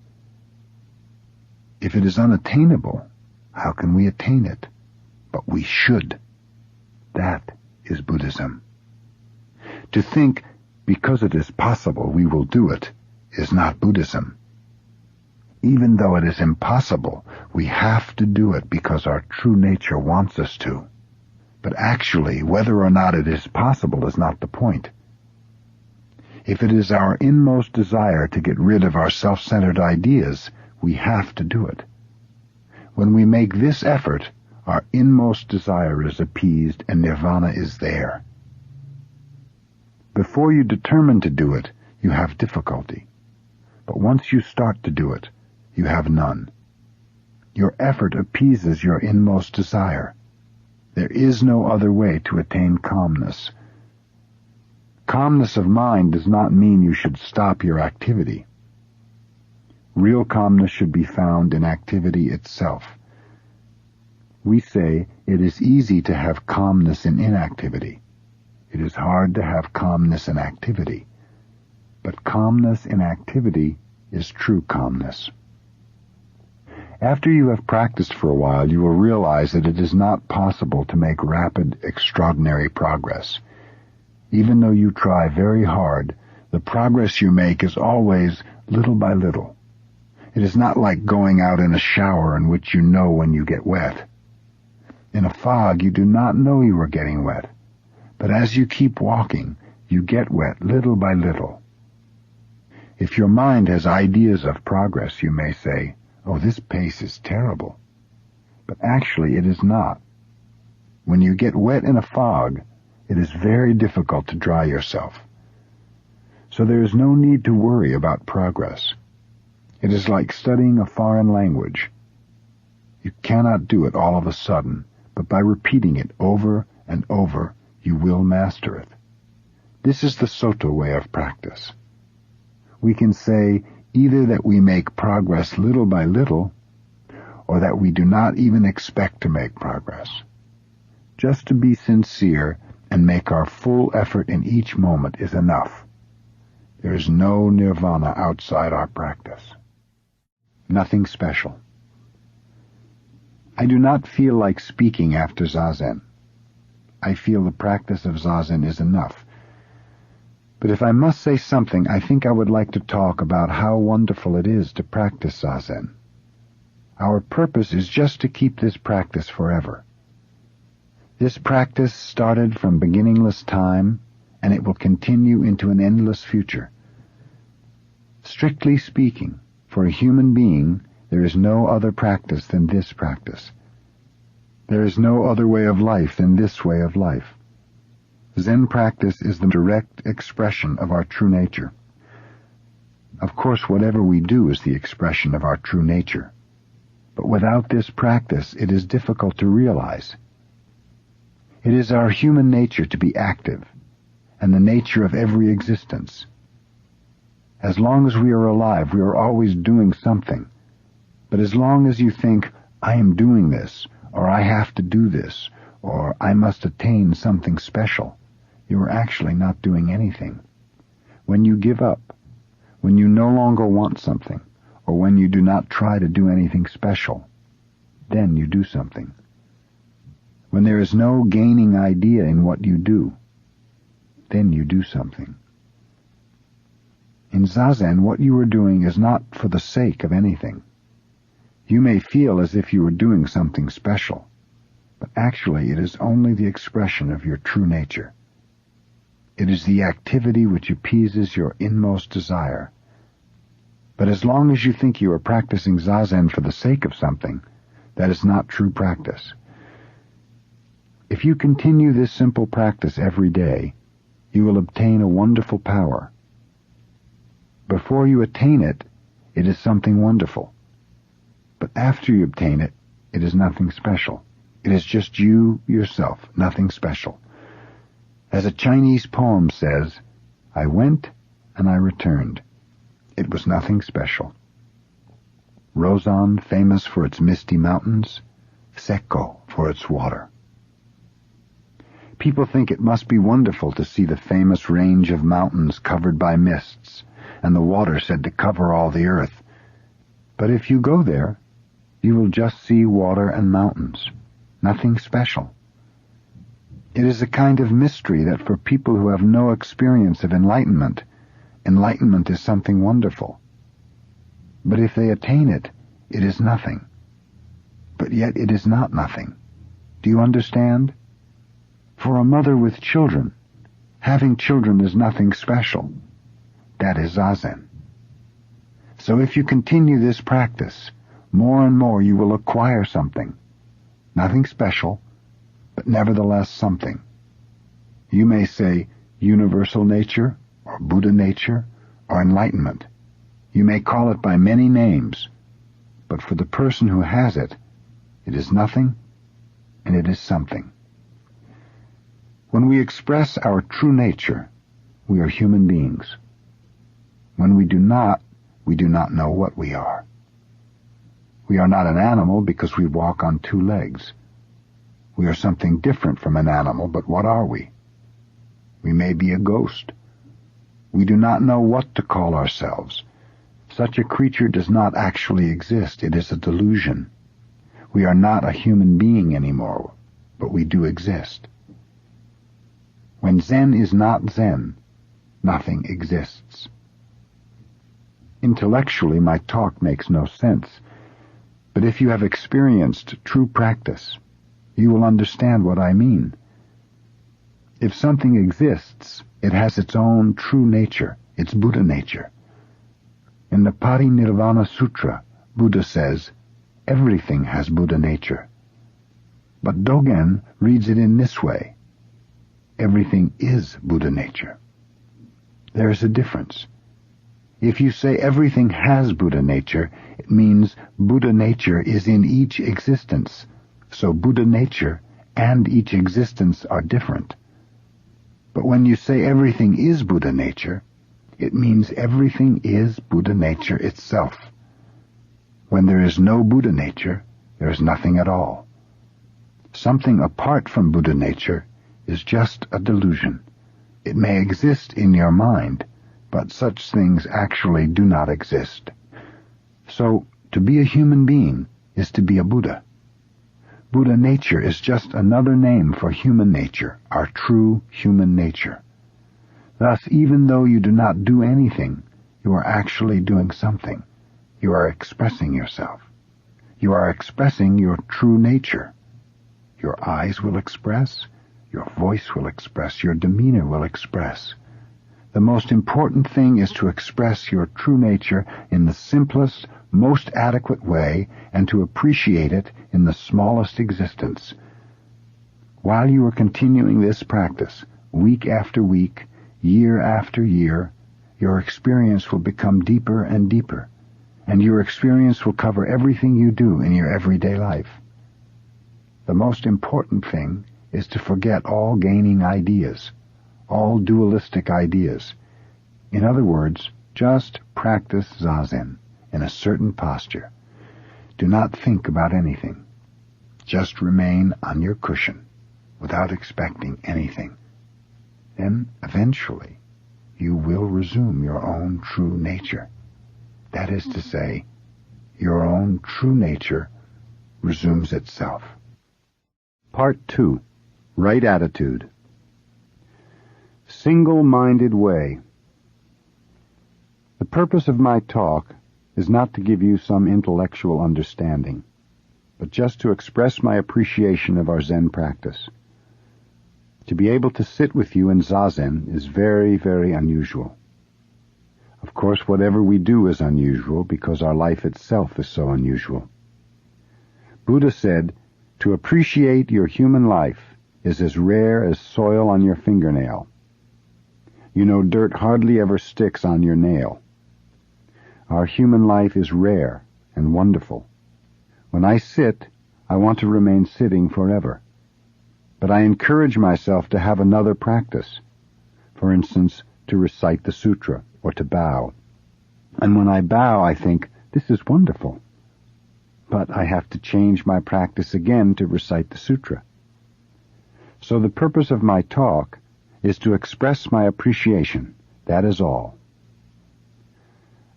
If it is unattainable, how can we attain it? But we should. That is Buddhism. To think, because it is possible we will do it, is not Buddhism. Even though it is impossible, we have to do it because our true nature wants us to. But actually, whether or not it is possible is not the point. If it is our inmost desire to get rid of our self-centered ideas, we have to do it. When we make this effort, our inmost desire is appeased and nirvana is there. Before you determine to do it, you have difficulty. But once you start to do it, you have none. Your effort appeases your inmost desire. There is no other way to attain calmness. Calmness of mind does not mean you should stop your activity. Real calmness should be found in activity itself. We say it is easy to have calmness in inactivity. It is hard to have calmness in activity. But calmness in activity is true calmness. After you have practiced for a while, you will realize that it is not possible to make rapid, extraordinary progress. Even though you try very hard, the progress you make is always little by little. It is not like going out in a shower in which you know when you get wet. In a fog, you do not know you are getting wet. But as you keep walking, you get wet little by little. If your mind has ideas of progress, you may say, "Oh, this pace is terrible." But actually it is not. When you get wet in a fog, it is very difficult to dry yourself. So there is no need to worry about progress. It is like studying a foreign language. You cannot do it all of a sudden, but by repeating it over and over, you will master it. This is the Soto way of practice. We can say either that we make progress little by little, or that we do not even expect to make progress. Just to be sincere and make our full effort in each moment is enough. There is no nirvana outside our practice. Nothing special. I do not feel like speaking after Zazen. I feel the practice of Zazen is enough. But if I must say something, I think I would like to talk about how wonderful it is to practice Zazen. Our purpose is just to keep this practice forever. This practice started from beginningless time, and it will continue into an endless future. Strictly speaking, for a human being, there is no other practice than this practice. There is no other way of life than this way of life. Zen practice is the direct expression of our true nature. Of course, whatever we do is the expression of our true nature. But without this practice, it is difficult to realize. It is our human nature to be active, and the nature of every existence. As long as we are alive, we are always doing something. But as long as you think, "I am doing this," or "I have to do this," or "I must attain something special," you are actually not doing anything. When you give up, when you no longer want something, or when you do not try to do anything special, then you do something. When there is no gaining idea in what you do, then you do something. In Zazen, what you are doing is not for the sake of anything. You may feel as if you were doing something special, but actually it is only the expression of your true nature. It is the activity which appeases your inmost desire. But as long as you think you are practicing Zazen for the sake of something, that is not true practice. If you continue this simple practice every day, you will obtain a wonderful power. Before you attain it, it is something wonderful. But after you obtain it, it is nothing special. It is just you, yourself, nothing special. As a Chinese poem says, "I went and I returned. It was nothing special." Rozan, famous for its misty mountains, Secco for its water. People think it must be wonderful to see the famous range of mountains covered by mists, and the water said to cover all the earth. But if you go there, you will just see water and mountains, nothing special. It is a kind of mystery that for people who have no experience of enlightenment, enlightenment is something wonderful. But if they attain it, it is nothing. But yet it is not nothing. Do you understand? For a mother with children, having children is nothing special. That is Zazen. So if you continue this practice, more and more you will acquire something. Nothing special, but nevertheless something. You may say, universal nature, or Buddha nature, or enlightenment. You may call it by many names, but for the person who has it, it is nothing and it is something. When we express our true nature, we are human beings. When we do not know what we are. We are not an animal because we walk on two legs. We are something different from an animal, but what are we? We may be a ghost. We do not know what to call ourselves. Such a creature does not actually exist. It is a delusion. We are not a human being anymore, but we do exist. When Zen is not Zen, nothing exists. Intellectually, my talk makes no sense, but if you have experienced true practice, you will understand what I mean. If something exists, it has its own true nature, its Buddha nature. In the Parinirvana Sutra, Buddha says, everything has Buddha nature. But Dogen reads it in this way, everything is Buddha nature. There is a difference. If you say everything has Buddha nature, it means Buddha nature is in each existence, so Buddha nature and each existence are different. But when you say everything is Buddha nature, it means everything is Buddha nature itself. When there is no Buddha nature, there is nothing at all. Something apart from Buddha nature is just a delusion. It may exist in your mind, but such things actually do not exist. So, to be a human being is to be a Buddha. Buddha nature is just another name for human nature, our true human nature. Thus, even though you do not do anything, you are actually doing something. You are expressing yourself. You are expressing your true nature. Your eyes will express, your voice will express, your demeanor will express. The most important thing is to express your true nature in the simplest, most adequate way and to appreciate it in the smallest existence. While you are continuing this practice, week after week, year after year, your experience will become deeper and deeper, and your experience will cover everything you do in your everyday life. The most important thing is to forget all gaining ideas, all dualistic ideas. In other words, just practice Zazen in a certain posture. Do not think about anything. Just remain on your cushion without expecting anything. Then, eventually, you will resume your own true nature. That is to say, your own true nature resumes itself. Part 2. Right Attitude. Single-minded way. The purpose of my talk is not to give you some intellectual understanding, but just to express my appreciation of our Zen practice. To be able to sit with you in Zazen is very, very unusual. Of course, whatever we do is unusual because our life itself is so unusual. Buddha said, to appreciate your human life is as rare as soil on your fingernail. You know, dirt hardly ever sticks on your nail. Our human life is rare and wonderful. When I sit, I want to remain sitting forever. But I encourage myself to have another practice. For instance, to recite the sutra or to bow. And when I bow, I think, this is wonderful. But I have to change my practice again to recite the sutra. So the purpose of my talk is to express my appreciation. That is all.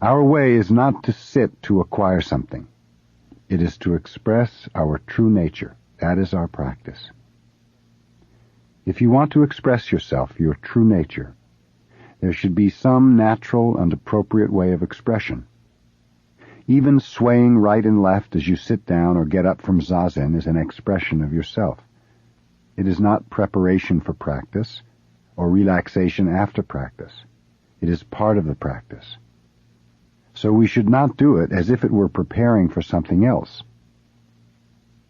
Our way is not to sit to acquire something. It is to express our true nature. That is our practice. If you want to express yourself, your true nature, there should be some natural and appropriate way of expression. Even swaying right and left as you sit down or get up from Zazen is an expression of yourself. It is not preparation for practice or relaxation after practice. It is part of the practice. So we should not do it as if it were preparing for something else.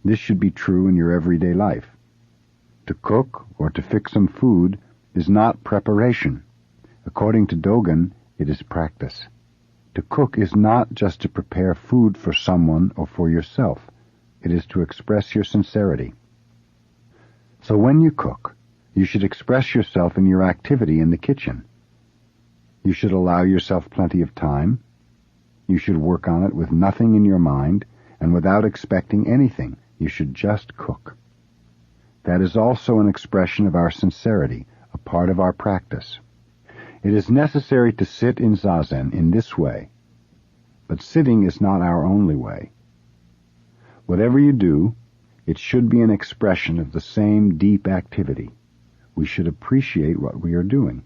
This should be true in your everyday life. To cook or to fix some food is not preparation. According to Dogen, it is practice. To cook is not just to prepare food for someone or for yourself. It is to express your sincerity. So when you cook, you should express yourself in your activity in the kitchen. You should allow yourself plenty of time. You should work on it with nothing in your mind and without expecting anything. You should just cook. That is also an expression of our sincerity, a part of our practice. It is necessary to sit in zazen in this way, but sitting is not our only way. Whatever you do, it should be an expression of the same deep activity. We should appreciate what we are doing.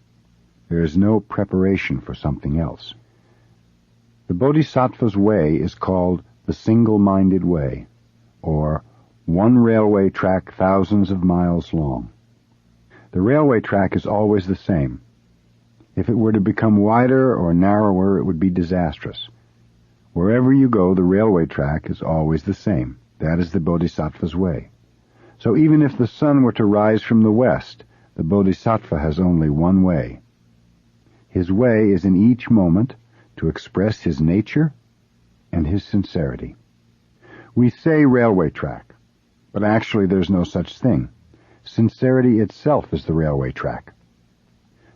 There is no preparation for something else. The Bodhisattva's way is called the single-minded way, or one railway track thousands of miles long. The railway track is always the same. If it were to become wider or narrower, it would be disastrous. Wherever you go, the railway track is always the same. That is the Bodhisattva's way. So even if the sun were to rise from the west, the Bodhisattva has only one way. His way is in each moment to express his nature and his sincerity. We say railway track, but actually there's no such thing. Sincerity itself is the railway track.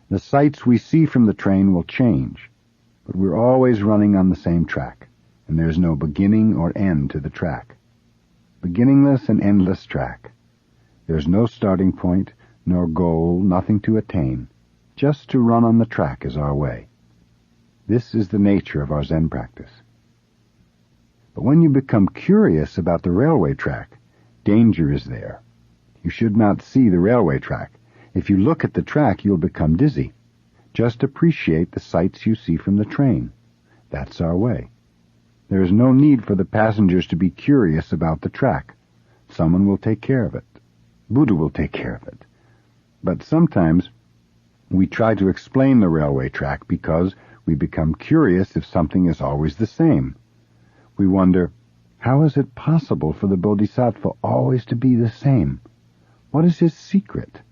The sights we see from the train will change, but we're always running on the same track, and there's no beginning or end to the track. Beginningless and endless track. There's no starting point, nor goal, nothing to attain. Just to run on the track is our way. This is the nature of our Zen practice. But when you become curious about the railway track, danger is there. You should not see the railway track. If you look at the track, you'll become dizzy. Just appreciate the sights you see from the train. That's our way. There is no need for the passengers to be curious about the track. Someone will take care of it. Buddha will take care of it. But sometimes we try to explain the railway track because we become curious if something is always the same. We wonder, how is it possible for the Bodhisattva always to be the same? What is his secret?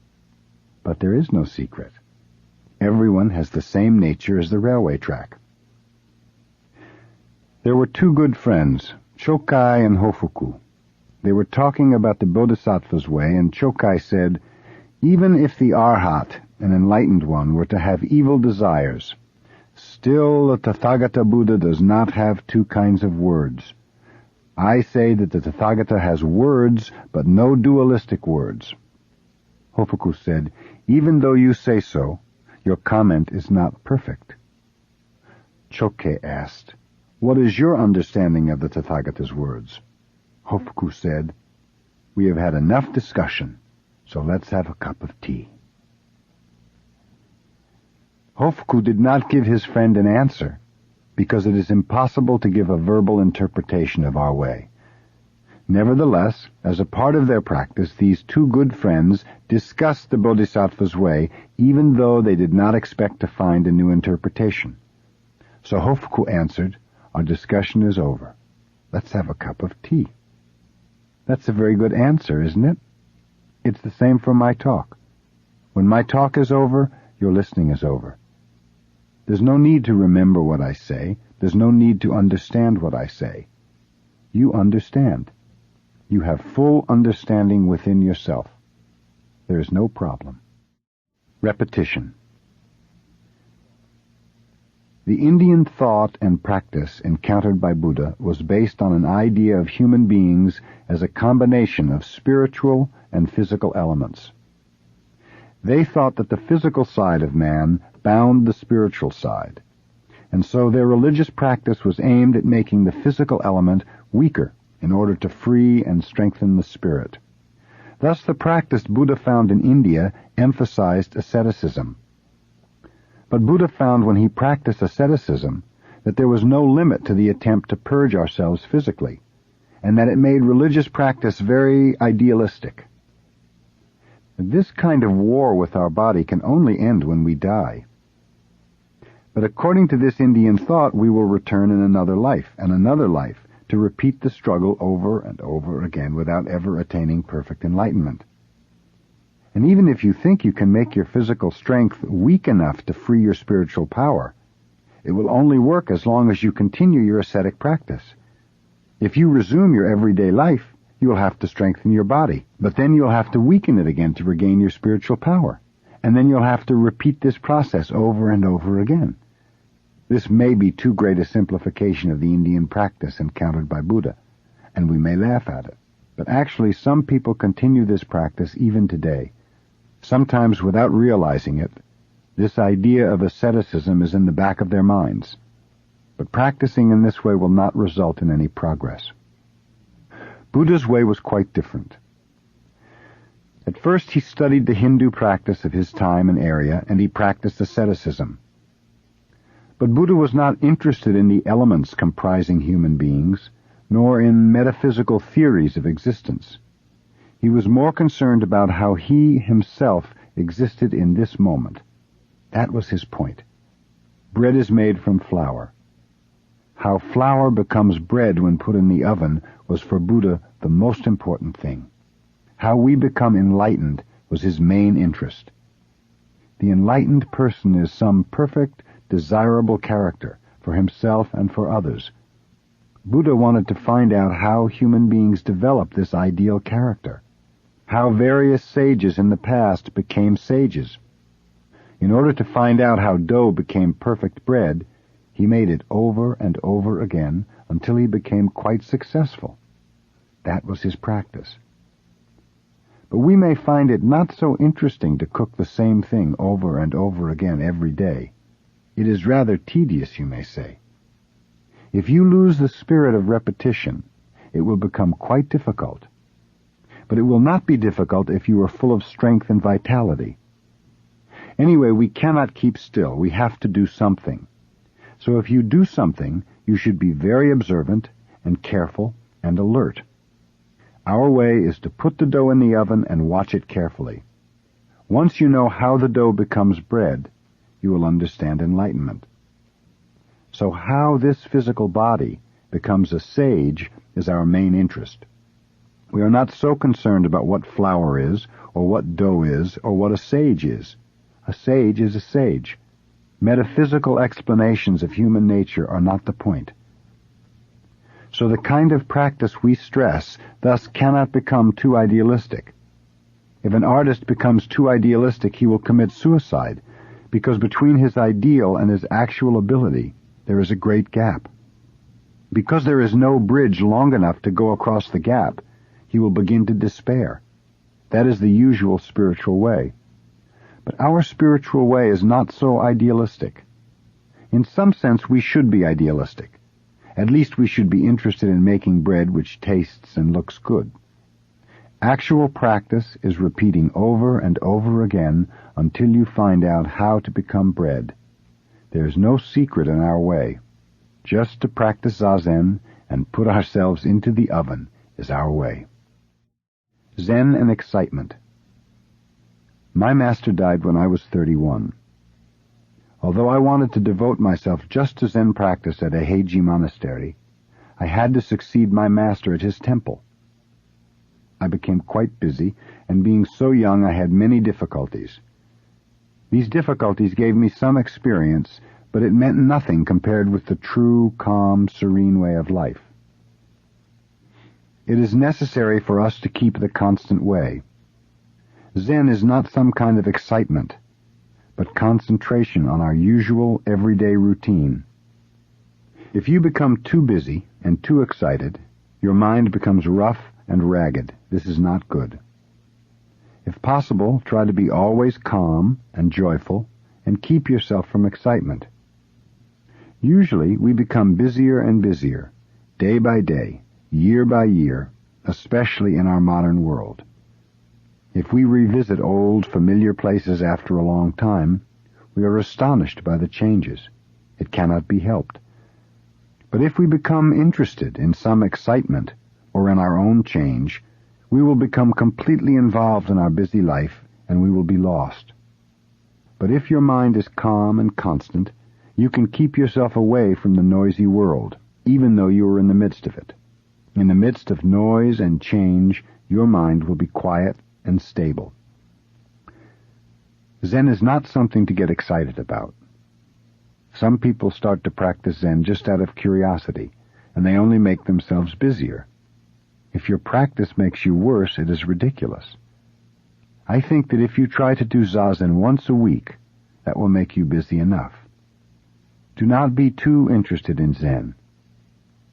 But there is no secret. Everyone has the same nature as the railway track. There were two good friends, Chokai and Hofuku. They were talking about the Bodhisattva's way, and Chokai said, "Even if the Arhat, an enlightened one, were to have evil desires, still the Tathagata Buddha does not have two kinds of words. I say that the Tathagata has words, but no dualistic words." Hofuku said, "Even though you say so, your comment is not perfect." Chokai asked, "What is your understanding of the Tathagata's words?" Hofuku said, "We have had enough discussion, so let's have a cup of tea." Hofuku did not give his friend an answer, because it is impossible to give a verbal interpretation of our way. Nevertheless, as a part of their practice, these two good friends discussed the Bodhisattva's way, even though they did not expect to find a new interpretation. So Hofuku answered, "Our discussion is over. Let's have a cup of tea." That's a very good answer, isn't it? It's the same for my talk. When my talk is over, your listening is over. There's no need to remember what I say. There's no need to understand what I say. You understand. You have full understanding within yourself. There is no problem. Repetition. The Indian thought and practice encountered by Buddha was based on an idea of human beings as a combination of spiritual and physical elements. They thought that the physical side of man bound the spiritual side, and so their religious practice was aimed at making the physical element weaker in order to free and strengthen the spirit. Thus the practice Buddha found in India emphasized asceticism. But Buddha found when he practiced asceticism that there was no limit to the attempt to purge ourselves physically, and that it made religious practice very idealistic. This kind of war with our body can only end when we die. But according to this Indian thought, we will return in another life, and another life, to repeat the struggle over and over again without ever attaining perfect enlightenment. And even if you think you can make your physical strength weak enough to free your spiritual power, it will only work as long as you continue your ascetic practice. If you resume your everyday life, you will have to strengthen your body, but then you'll have to weaken it again to regain your spiritual power. And then you'll have to repeat this process over and over again. This may be too great a simplification of the Indian practice encountered by Buddha, and we may laugh at it. But actually, some people continue this practice even today. Sometimes without realizing it, this idea of asceticism is in the back of their minds. But practicing in this way will not result in any progress. Buddha's way was quite different. At first he studied the Hindu practice of his time and area, and he practiced asceticism. But Buddha was not interested in the elements comprising human beings, nor in metaphysical theories of existence. He was more concerned about how he himself existed in this moment. That was his point. Bread is made from flour. How flour becomes bread when put in the oven was for Buddha the most important thing. How we become enlightened was his main interest. The enlightened person is some perfect, desirable character for himself and for others. Buddha wanted to find out how human beings develop this ideal character, how various sages in the past became sages. In order to find out how dough became perfect bread, he made it over and over again until he became quite successful. That was his practice. But we may find it not so interesting to cook the same thing over and over again every day. It is rather tedious, you may say. If you lose the spirit of repetition, it will become quite difficult. But it will not be difficult if you are full of strength and vitality. Anyway, we cannot keep still. We have to do something. So if you do something, you should be very observant and careful and alert. Our way is to put the dough in the oven and watch it carefully. Once you know how the dough becomes bread, you will understand enlightenment. So how this physical body becomes a sage is our main interest. We are not so concerned about what flour is, or what dough is, or what a sage is. A sage is a sage. Metaphysical explanations of human nature are not the point. So the kind of practice we stress thus cannot become too idealistic. If an artist becomes too idealistic, he will commit suicide, because between his ideal and his actual ability there is a great gap. Because there is no bridge long enough to go across the gap, he will begin to despair. That is the usual spiritual way. But our spiritual way is not so idealistic. In some sense we should be idealistic. At least we should be interested in making bread which tastes and looks good. Actual practice is repeating over and over again until you find out how to become bread. There is no secret in our way. Just to practice Zazen and put ourselves into the oven is our way. Zen and excitement. My master died when I was 31. Although I wanted to devote myself just to Zen practice at a Heiji monastery, I had to succeed my master at his temple. I became quite busy, and being so young I had many difficulties. These difficulties gave me some experience, but it meant nothing compared with the true, calm, serene way of life. It is necessary for us to keep the constant way. Zen is not some kind of excitement, but concentration on our usual everyday routine. If you become too busy and too excited, your mind becomes rough and ragged. This is not good. If possible, try to be always calm and joyful and keep yourself from excitement. Usually we become busier and busier, day by day, year by year, especially in our modern world. If we revisit old, familiar places after a long time, we are astonished by the changes. It cannot be helped. But if we become interested in some excitement or in our own change, we will become completely involved in our busy life and we will be lost. But if your mind is calm and constant, you can keep yourself away from the noisy world, even though you are in the midst of it. In the midst of noise and change, your mind will be quiet and stable. Zen is not something to get excited about. Some people start to practice Zen just out of curiosity, and they only make themselves busier. If your practice makes you worse, it is ridiculous. I think that if you try to do Zazen once a week, that will make you busy enough. Do not be too interested in Zen.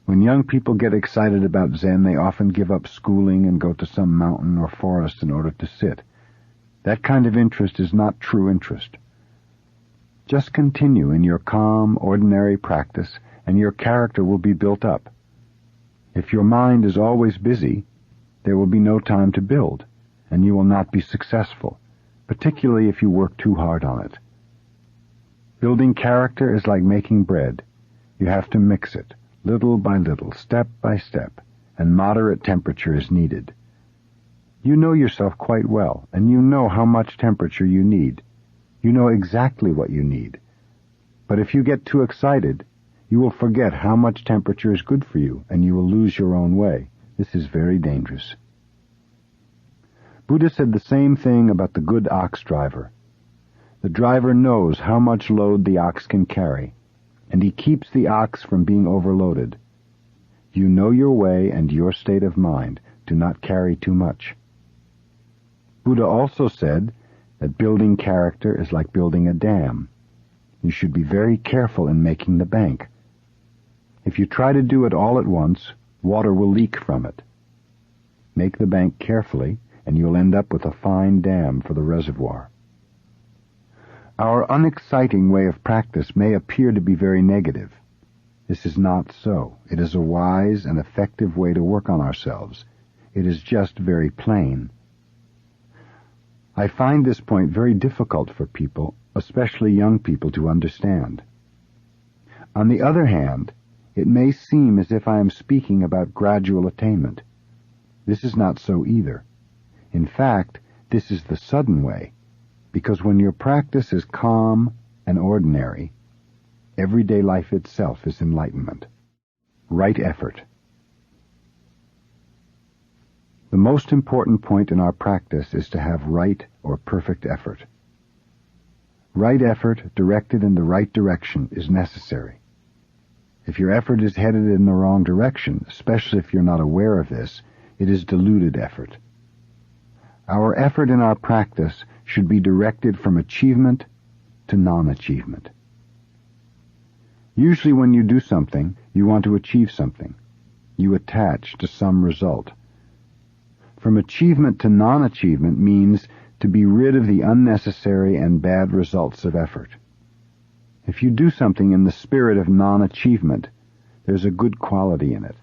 When young people get excited about Zen, they often give up schooling and go to some mountain or forest in order to sit. That kind of interest is not true interest. Just continue in your calm, ordinary practice, and your character will be built up. If your mind is always busy, there will be no time to build, and you will not be successful, particularly if you work too hard on it. Building character is like making bread. You have to mix it, little by little, step by step, and moderate temperature is needed. You know yourself quite well, and you know how much temperature you need. You know exactly what you need. But if you get too excited, you will forget how much temperature is good for you, and you will lose your own way. This is very dangerous. Buddha said the same thing about the good ox driver. The driver knows how much load the ox can carry, and he keeps the ox from being overloaded. You know your way and your state of mind. Do not carry too much. Buddha also said that building character is like building a dam. You should be very careful in making the bank. If you try to do it all at once, water will leak from it. Make the bank carefully, and you'll end up with a fine dam for the reservoir. Our unexciting way of practice may appear to be very negative. This is not so. It is a wise and effective way to work on ourselves. It is just very plain. I find this point very difficult for people, especially young people, to understand. On the other hand, it may seem as if I am speaking about gradual attainment. This is not so either. In fact, this is the sudden way, because when your practice is calm and ordinary, everyday life itself is enlightenment. Right effort. The most important point in our practice is to have right or perfect effort. Right effort directed in the right direction is necessary. If your effort is headed in the wrong direction, especially if you're not aware of this, it is diluted effort. Our effort in our practice should be directed from achievement to non-achievement. Usually when you do something, you want to achieve something. You attach to some result. From achievement to non-achievement means to be rid of the unnecessary and bad results of effort. If you do something in the spirit of non-achievement, there's a good quality in it.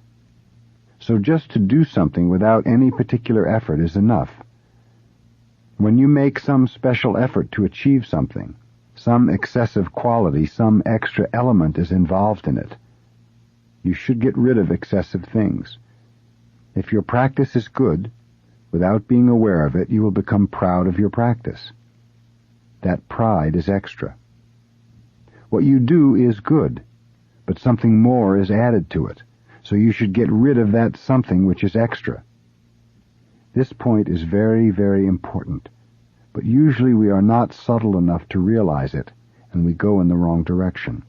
So just to do something without any particular effort is enough. When you make some special effort to achieve something, some excessive quality, some extra element is involved in it. You should get rid of excessive things. If your practice is good, without being aware of it, you will become proud of your practice. That pride is extra. What you do is good, but something more is added to it, so you should get rid of that something which is extra. This point is very, very important, but usually we are not subtle enough to realize it, and we go in the wrong direction.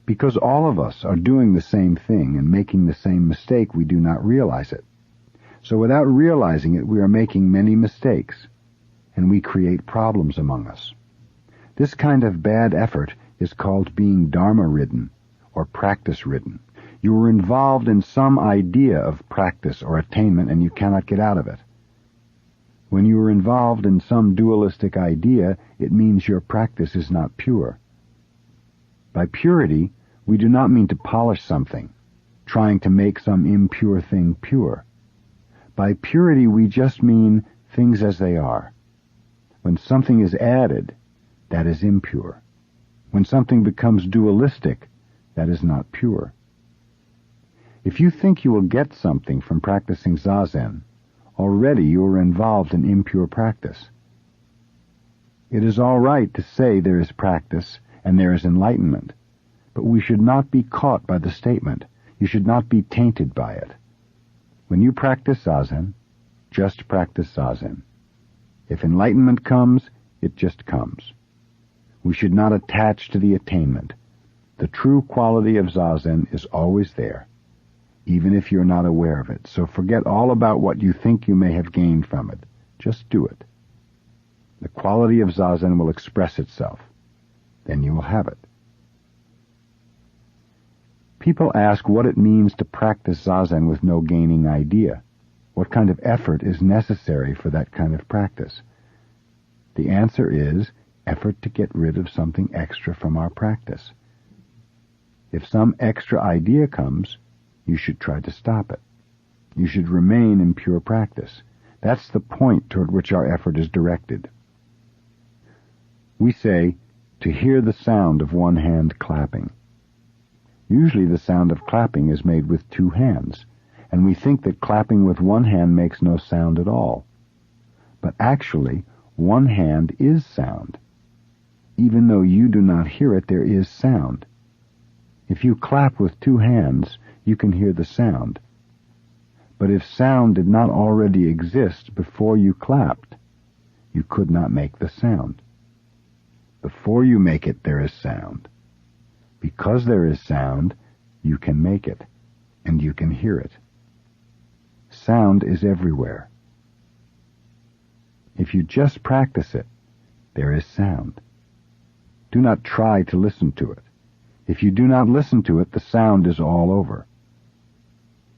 Because all of us are doing the same thing and making the same mistake, we do not realize it. So without realizing it, we are making many mistakes, and we create problems among us. This kind of bad effort is called being dharma-ridden, or practice-ridden. You are involved in some idea of practice or attainment, and you cannot get out of it. When you are involved in some dualistic idea, it means your practice is not pure. By purity, we do not mean to polish something, trying to make some impure thing pure. By purity, we just mean things as they are. When something is added, that is impure. When something becomes dualistic, that is not pure. If you think you will get something from practicing Zazen, already you are involved in impure practice. It is all right to say there is practice and there is enlightenment, but we should not be caught by the statement. You should not be tainted by it. When you practice Zazen, just practice Zazen. If enlightenment comes, it just comes. We should not attach to the attainment. The true quality of Zazen is always there, even if you're not aware of it. So forget all about what you think you may have gained from it. Just do it. The quality of Zazen will express itself. Then you will have it. People ask what it means to practice Zazen with no gaining idea. What kind of effort is necessary for that kind of practice? The answer is effort to get rid of something extra from our practice. If some extra idea comes, you should try to stop it. You should remain in pure practice. That's the point toward which our effort is directed. We say, to hear the sound of one hand clapping. Usually the sound of clapping is made with two hands, and we think that clapping with one hand makes no sound at all. But actually, one hand is sound. Even though you do not hear it, there is sound. If you clap with two hands, you can hear the sound. But if sound did not already exist before you clapped, you could not make the sound. Before you make it, there is sound. Because there is sound, you can make it, and you can hear it. Sound is everywhere. If you just practice it, there is sound. Do not try to listen to it. If you do not listen to it, the sound is all over.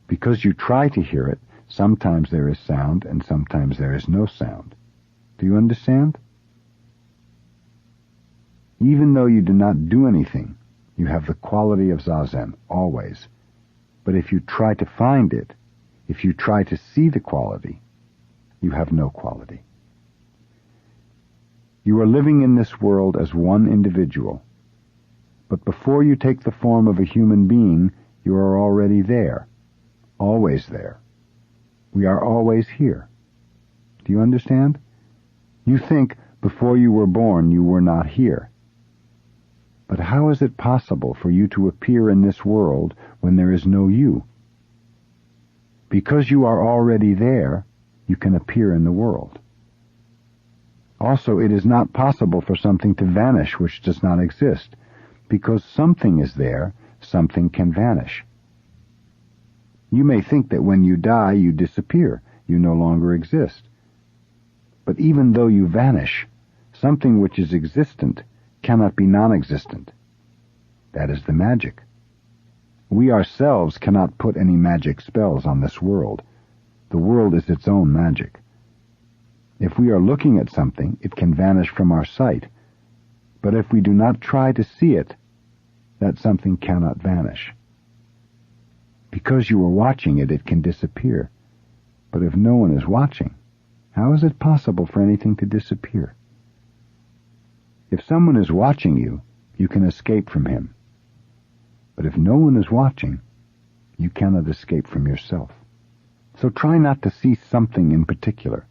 Because you try to hear it, sometimes there is sound and sometimes there is no sound. Do you understand? Even though you do not do anything, you have the quality of Zazen, always. But if you try to find it, if you try to see the quality, you have no quality. You are living in this world as one individual. But before you take the form of a human being, you are already there, always there. We are always here. Do you understand? You think before you were born you were not here. But how is it possible for you to appear in this world when there is no you? Because you are already there, you can appear in the world. Also, it is not possible for something to vanish which does not exist. Because something is there, something can vanish. You may think that when you die, you disappear, you no longer exist. But even though you vanish, something which is existent cannot be non-existent. That is the magic. We ourselves cannot put any magic spells on this world. The world is its own magic. If we are looking at something, it can vanish from our sight. But if we do not try to see it, that something cannot vanish. Because you are watching it, it can disappear. But if no one is watching, how is it possible for anything to disappear? If someone is watching you, you can escape from him. But if no one is watching, you cannot escape from yourself. So try not to see something in particular.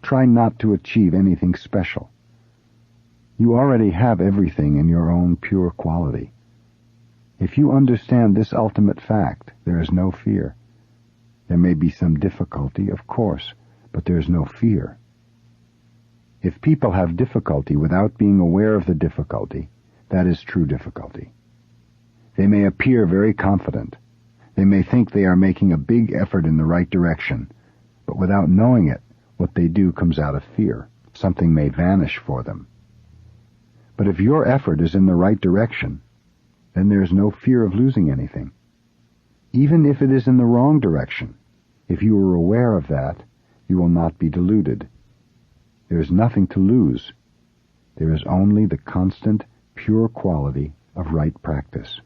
Try not to achieve anything special. You already have everything in your own pure quality. If you understand this ultimate fact, there is no fear. There may be some difficulty, of course, but there is no fear. If people have difficulty without being aware of the difficulty, that is true difficulty. They may appear very confident. They may think they are making a big effort in the right direction, but without knowing it, what they do comes out of fear. Something may vanish for them. But if your effort is in the right direction, then there is no fear of losing anything. Even if it is in the wrong direction, if you are aware of that, you will not be deluded. There is nothing to lose. There is only the constant, pure quality of right practice.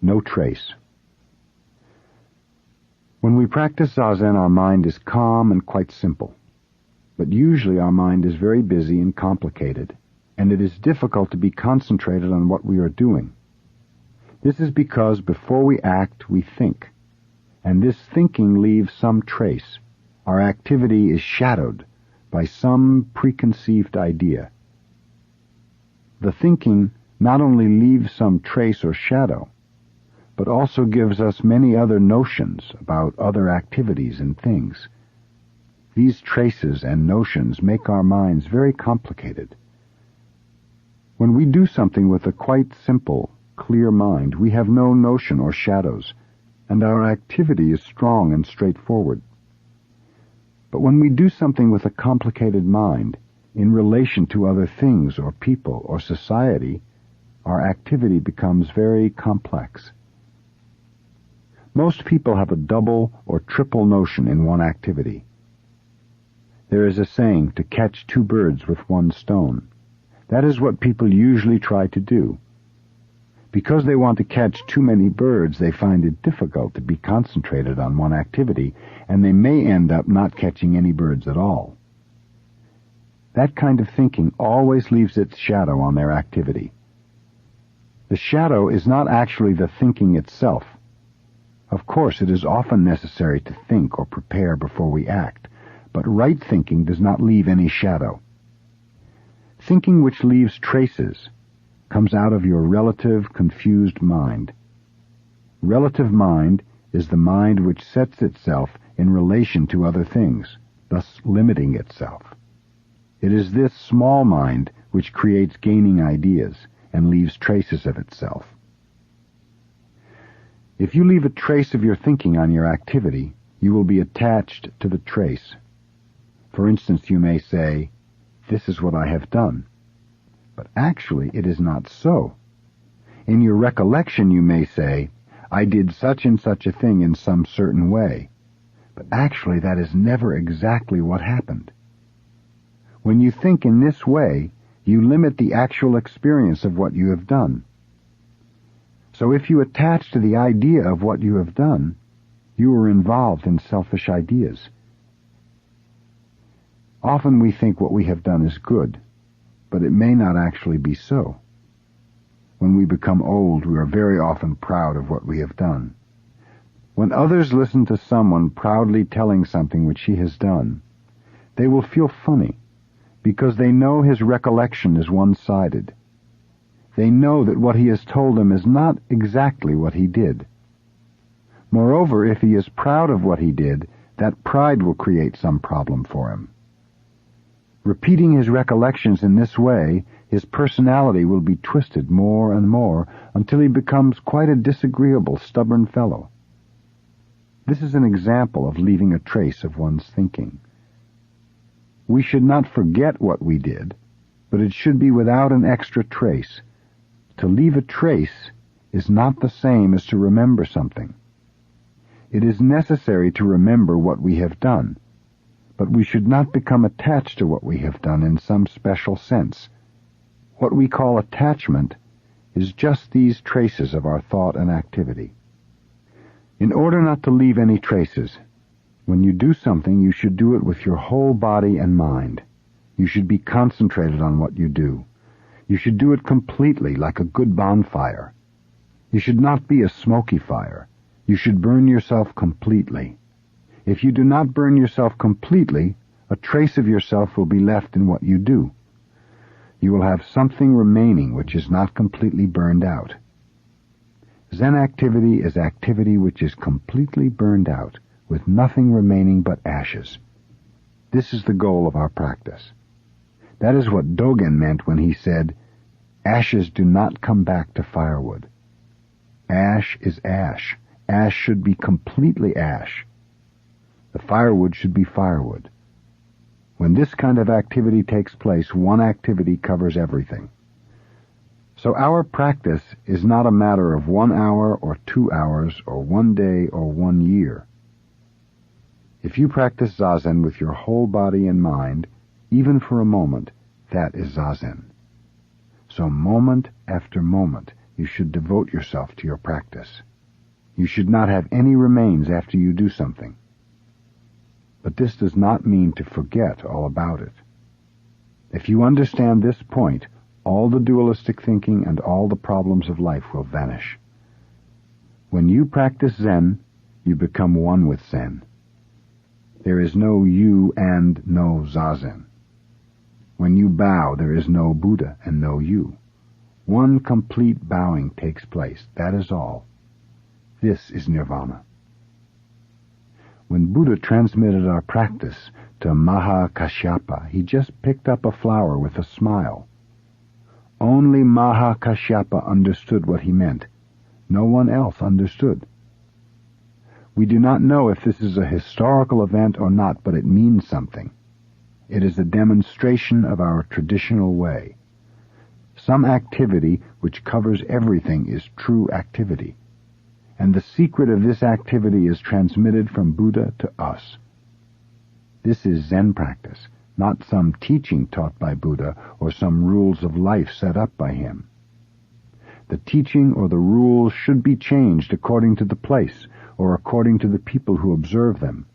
No trace. When we practice Zazen, our mind is calm and quite simple. But usually our mind is very busy and complicated, and it is difficult to be concentrated on what we are doing. This is because before we act, we think, and this thinking leaves some trace. Our activity is shadowed by some preconceived idea. The thinking not only leaves some trace or shadow, but also gives us many other notions about other activities and things. These traces and notions make our minds very complicated. When we do something with a quite simple, clear mind, we have no notion or shadows, and our activity is strong and straightforward. But when we do something with a complicated mind, in relation to other things or people or society, our activity becomes very complex. Most people have a double or triple notion in one activity. There is a saying, to catch two birds with one stone. That is what people usually try to do. Because they want to catch too many birds, they find it difficult to be concentrated on one activity, and they may end up not catching any birds at all. That kind of thinking always leaves its shadow on their activity. The shadow is not actually the thinking itself. Of course, it is often necessary to think or prepare before we act, but right thinking does not leave any shadow. Thinking which leaves traces comes out of your relative, confused mind. Relative mind is the mind which sets itself in relation to other things, thus limiting itself. It is this small mind which creates gaining ideas and leaves traces of itself. If you leave a trace of your thinking on your activity, you will be attached to the trace. For instance, you may say, "This is what I have done." But actually it is not so. In your recollection you may say, "I did such and such a thing in some certain way." But actually that is never exactly what happened. When you think in this way, you limit the actual experience of what you have done. So if you attach to the idea of what you have done, you are involved in selfish ideas. Often we think what we have done is good, but it may not actually be so. When we become old, we are very often proud of what we have done. When others listen to someone proudly telling something which he has done, they will feel funny, because they know his recollection is one-sided. They know that what he has told them is not exactly what he did. Moreover, if he is proud of what he did, that pride will create some problem for him. Repeating his recollections in this way, his personality will be twisted more and more until he becomes quite a disagreeable, stubborn fellow. This is an example of leaving a trace of one's thinking. We should not forget what we did, but it should be without an extra trace. To leave a trace is not the same as to remember something. It is necessary to remember what we have done, but we should not become attached to what we have done in some special sense. What we call attachment is just these traces of our thought and activity. In order not to leave any traces, when you do something, you should do it with your whole body and mind. You should be concentrated on what you do. You should do it completely, like a good bonfire. You should not be a smoky fire. You should burn yourself completely. If you do not burn yourself completely, a trace of yourself will be left in what you do. You will have something remaining which is not completely burned out. Zen activity is activity which is completely burned out, with nothing remaining but ashes. This is the goal of our practice. That is what Dogen meant when he said, "Ashes do not come back to firewood." Ash is ash. Ash should be completely ash. The firewood should be firewood. When this kind of activity takes place, one activity covers everything. So our practice is not a matter of 1 hour or 2 hours or 1 day or 1 year. If you practice Zazen with your whole body and mind, even for a moment, that is Zazen. So moment after moment, you should devote yourself to your practice. You should not have any remains after you do something. But this does not mean to forget all about it. If you understand this point, all the dualistic thinking and all the problems of life will vanish. When you practice Zen, you become one with Zen. There is no you and no Zazen. When you bow, there is no Buddha and no you. One complete bowing takes place, that is all. This is nirvana. When Buddha transmitted our practice to Maha Kashyapa. He just picked up a flower with a smile. Only Maha Kashyapa understood what he meant. No one else understood. We do not know if this is a historical event or not, but it means something. It is a demonstration of our traditional way. Some activity which covers everything is true activity, and the secret of this activity is transmitted from Buddha to us. This is Zen practice, not some teaching taught by Buddha or some rules of life set up by him. The teaching or the rules should be changed according to the place or according to the people who observe them,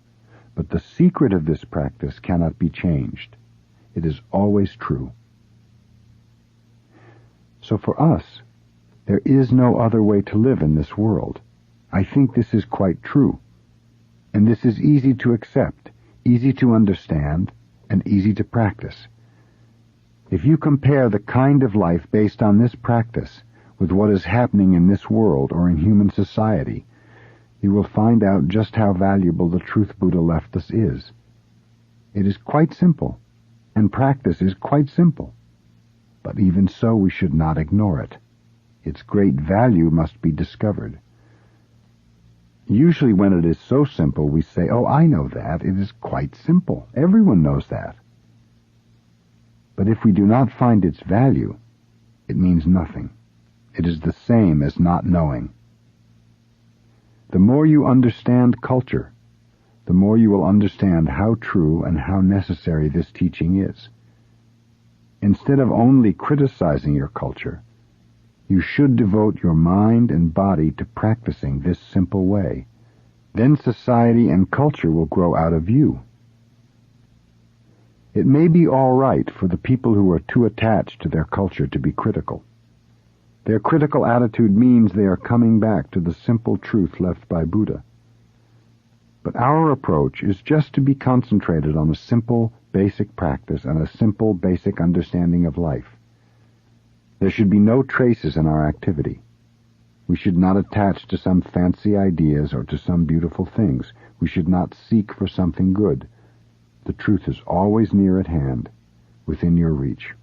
but the secret of this practice cannot be changed. It is always true. So for us, there is no other way to live in this world. I think this is quite true. And this is easy to accept, easy to understand, and easy to practice. If you compare the kind of life based on this practice with what is happening in this world or in human society, you will find out just how valuable the truth Buddha left us is. It is quite simple, and practice is quite simple. But even so, we should not ignore it. Its great value must be discovered. Usually when it is so simple, we say, "Oh, I know that. It is quite simple. Everyone knows that." But if we do not find its value, it means nothing. It is the same as not knowing. The more you understand culture, the more you will understand how true and how necessary this teaching is. Instead of only criticizing your culture, you should devote your mind and body to practicing this simple way. Then society and culture will grow out of you. It may be all right for the people who are too attached to their culture to be critical. Their critical attitude means they are coming back to the simple truth left by Buddha. But our approach is just to be concentrated on a simple, basic practice and a simple, basic understanding of life. There should be no traces in our activity. We should not attach to some fancy ideas or to some beautiful things. We should not seek for something good. The truth is always near at hand, within your reach.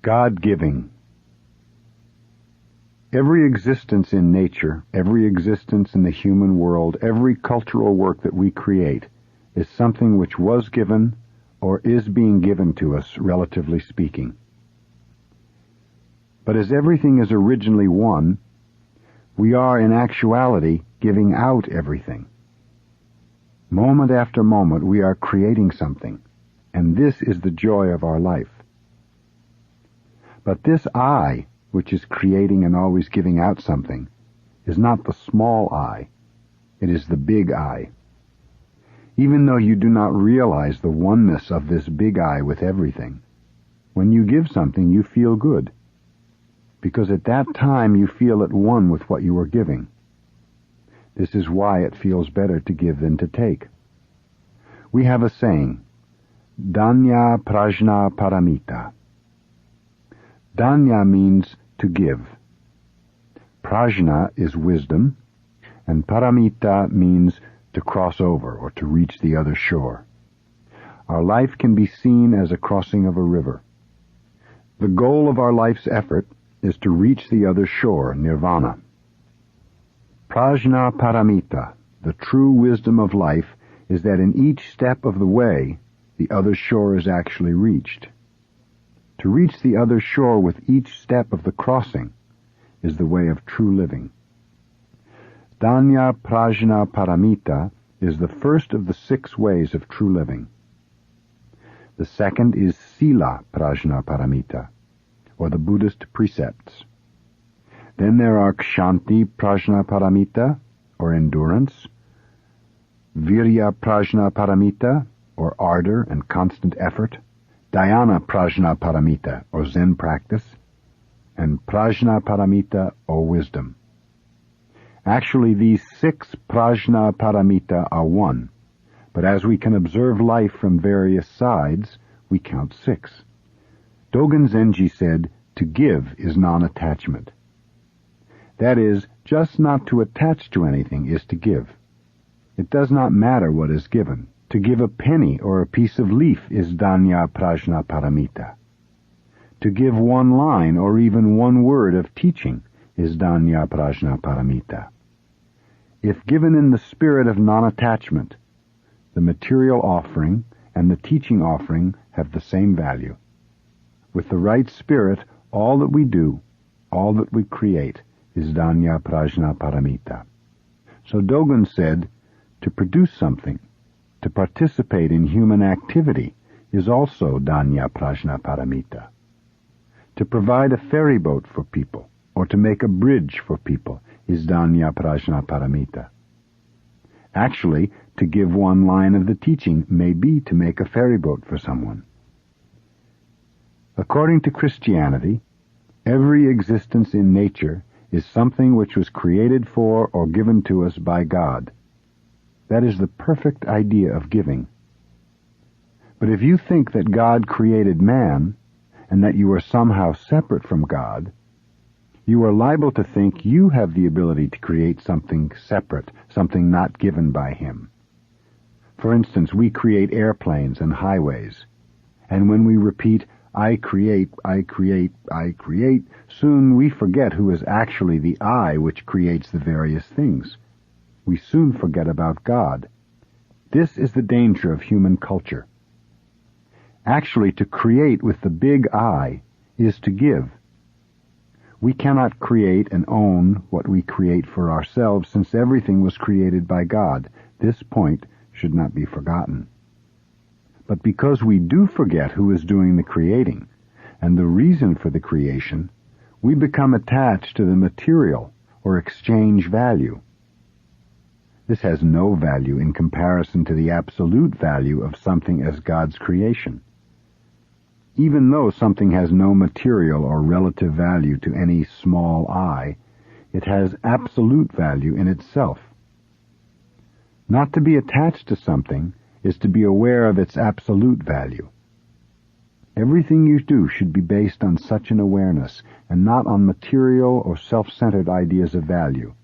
God-giving. Every existence in nature, every existence in the human world, every cultural work that we create is something which was given or is being given to us, relatively speaking. But as everything is originally one, we are in actuality giving out everything. Moment after moment we are creating something, and this is the joy of our life. But this I, which is creating and always giving out something, is not the small I. It is the big I. Even though you do not realize the oneness of this big I with everything, when you give something you feel good, because at that time you feel at one with what you are giving. This is why it feels better to give than to take. We have a saying, Danya Prajna Paramita. Danya means to give. Prajna is wisdom, and Paramita means to cross over or to reach the other shore. Our life can be seen as a crossing of a river. The goal of our life's effort is to reach the other shore, nirvana. Prajna Paramita, the true wisdom of life, is that in each step of the way, the other shore is actually reached. To reach the other shore with each step of the crossing is the way of true living. Danya Prajna Paramita is the first of the 6 ways of true living. The second is Sila Prajna Paramita, or the Buddhist precepts. Then there are Kshanti Prajna Paramita, or endurance, Virya Prajna Paramita, or ardor and constant effort, Dhyana Prajna Paramita, or Zen practice, and Prajna Paramita, or wisdom. Actually, these 6 Prajna Paramita are one, but as we can observe life from various sides, we count 6. Dogen Zenji said, to give is non-attachment. That is, just not to attach to anything is to give. It does not matter what is given. To give a penny or a piece of leaf is Danya Prajna Paramita. To give one line or even one word of teaching is Danya Prajna Paramita. If given in the spirit of non-attachment, the material offering and the teaching offering have the same value. With the right spirit, all that we do, all that we create, is Danya Prajna Paramita. So Dogen said, to produce something, to participate in human activity, is also Danya Prajna Paramita. To provide a ferry boat for people, or to make a bridge for people, is Danya Prajna Paramita. Actually, to give one line of the teaching may be to make a ferry boat for someone. According to Christianity, every existence in nature is something which was created for or given to us by God. That is the perfect idea of giving. But if you think that God created man, and that you are somehow separate from God, you are liable to think you have the ability to create something separate, something not given by Him. For instance, we create airplanes and highways, and when we repeat, I create, I create, I create, soon we forget who is actually the I which creates the various things. We soon forget about God. This is the danger of human culture. Actually, to create with the big I is to give. We cannot create and own what we create for ourselves, since everything was created by God. This point should not be forgotten. But because we do forget who is doing the creating and the reason for the creation, we become attached to the material or exchange value. This has no value in comparison to the absolute value of something as God's creation. Even though something has no material or relative value to any small I, it has absolute value in itself. Not to be attached to something is to be aware of its absolute value. Everything you do should be based on such an awareness, and not on material or self-centered ideas of value.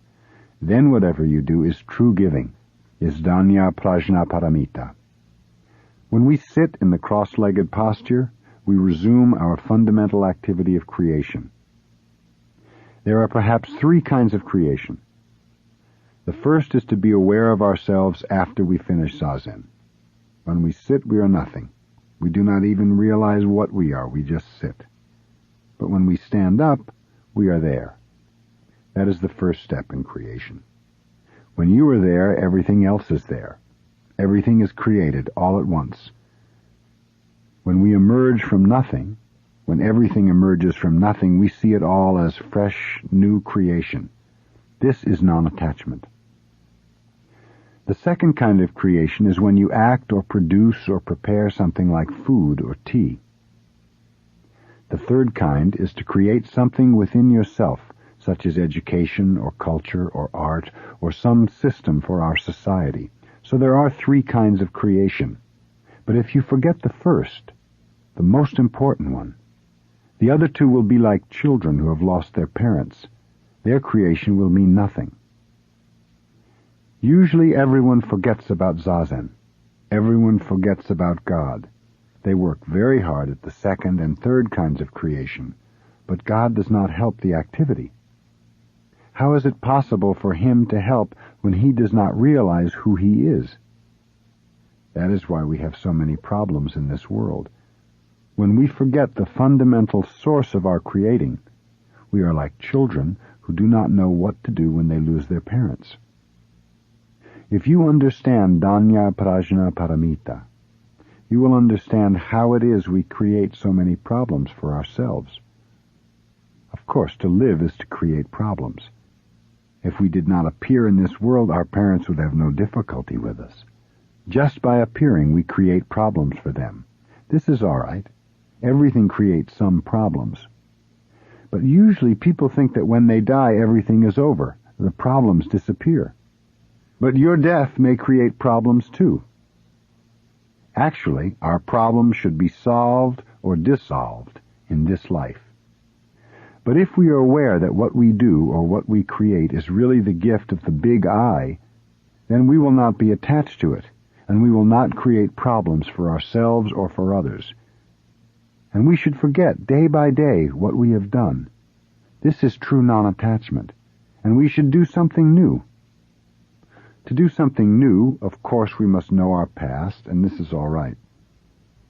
Then whatever you do is true giving, is Danya Prajna Paramita. When we sit in the cross-legged posture, we resume our fundamental activity of creation. There are perhaps three kinds of creation. The first is to be aware of ourselves after we finish Zazen. When we sit, we are nothing. We do not even realize what we are, we just sit. But when we stand up, we are there. That is the first step in creation. When you are there, everything else is there. Everything is created all at once. When we emerge from nothing, when everything emerges from nothing, we see it all as fresh, new creation. This is non-attachment. The second kind of creation is when you act or produce or prepare something like food or tea. The third kind is to create something within yourself, such as education or culture or art or some system for our society. So there are three kinds of creation. But if you forget the first, the most important one, the other two will be like children who have lost their parents. Their creation will mean nothing. Usually everyone forgets about Zazen. Everyone forgets about God. They work very hard at the second and third kinds of creation, but God does not help the activity. How is it possible for Him to help when He does not realize who He is? That is why we have so many problems in this world. When we forget the fundamental source of our creating, we are like children who do not know what to do when they lose their parents. If you understand Danya Prajna Paramita, you will understand how it is we create so many problems for ourselves. Of course, to live is to create problems. If we did not appear in this world, our parents would have no difficulty with us. Just by appearing, we create problems for them. This is all right. Everything creates some problems. But usually people think that when they die, everything is over. The problems disappear. But your death may create problems too. Actually, our problems should be solved or dissolved in this life. But if we are aware that what we do or what we create is really the gift of the big I, then we will not be attached to it, and we will not create problems for ourselves or for others. And we should forget day by day what we have done. This is true non-attachment, and we should do something new. To do something new, of course we must know our past, and this is all right.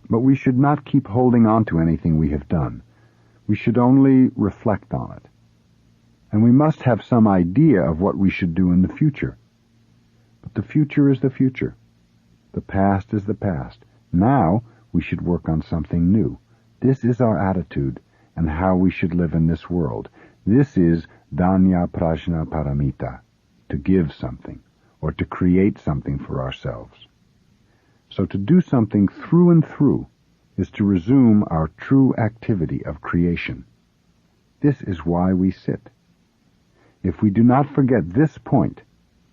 But we should not keep holding on to anything we have done. We should only reflect on it. And we must have some idea of what we should do in the future. But the future is the future. The past is the past. Now we should work on something new. This is our attitude and how we should live in this world. This is danya prajna paramita, to give something, or to create something for ourselves. So to do something through and through is to resume our true activity of creation. This is why we sit. If we do not forget this point,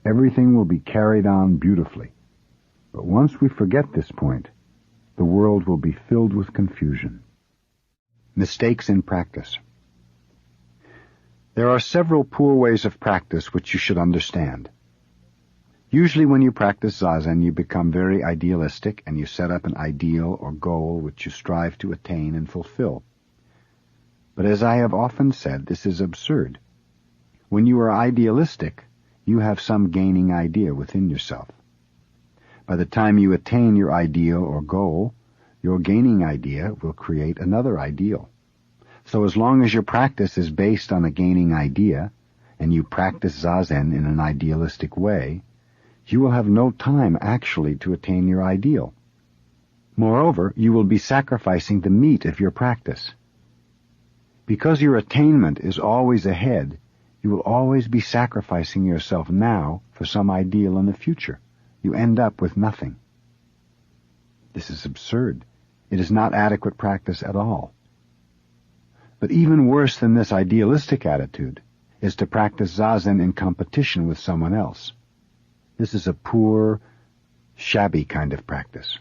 everything will be carried on beautifully. But once we forget this point, the world will be filled with confusion. Mistakes in practice. There are several poor ways of practice which you should understand. Usually when you practice Zazen, you become very idealistic and you set up an ideal or goal which you strive to attain and fulfill. But as I have often said, this is absurd. When you are idealistic, you have some gaining idea within yourself. By the time you attain your ideal or goal, your gaining idea will create another ideal. So as long as your practice is based on a gaining idea, and you practice Zazen in an idealistic way, you will have no time actually to attain your ideal. Moreover, you will be sacrificing the meat of your practice. Because your attainment is always ahead, you will always be sacrificing yourself now for some ideal in the future. You end up with nothing. This is absurd. It is not adequate practice at all. But even worse than this idealistic attitude is to practice Zazen in competition with someone else. This is a poor, shabby kind of practice.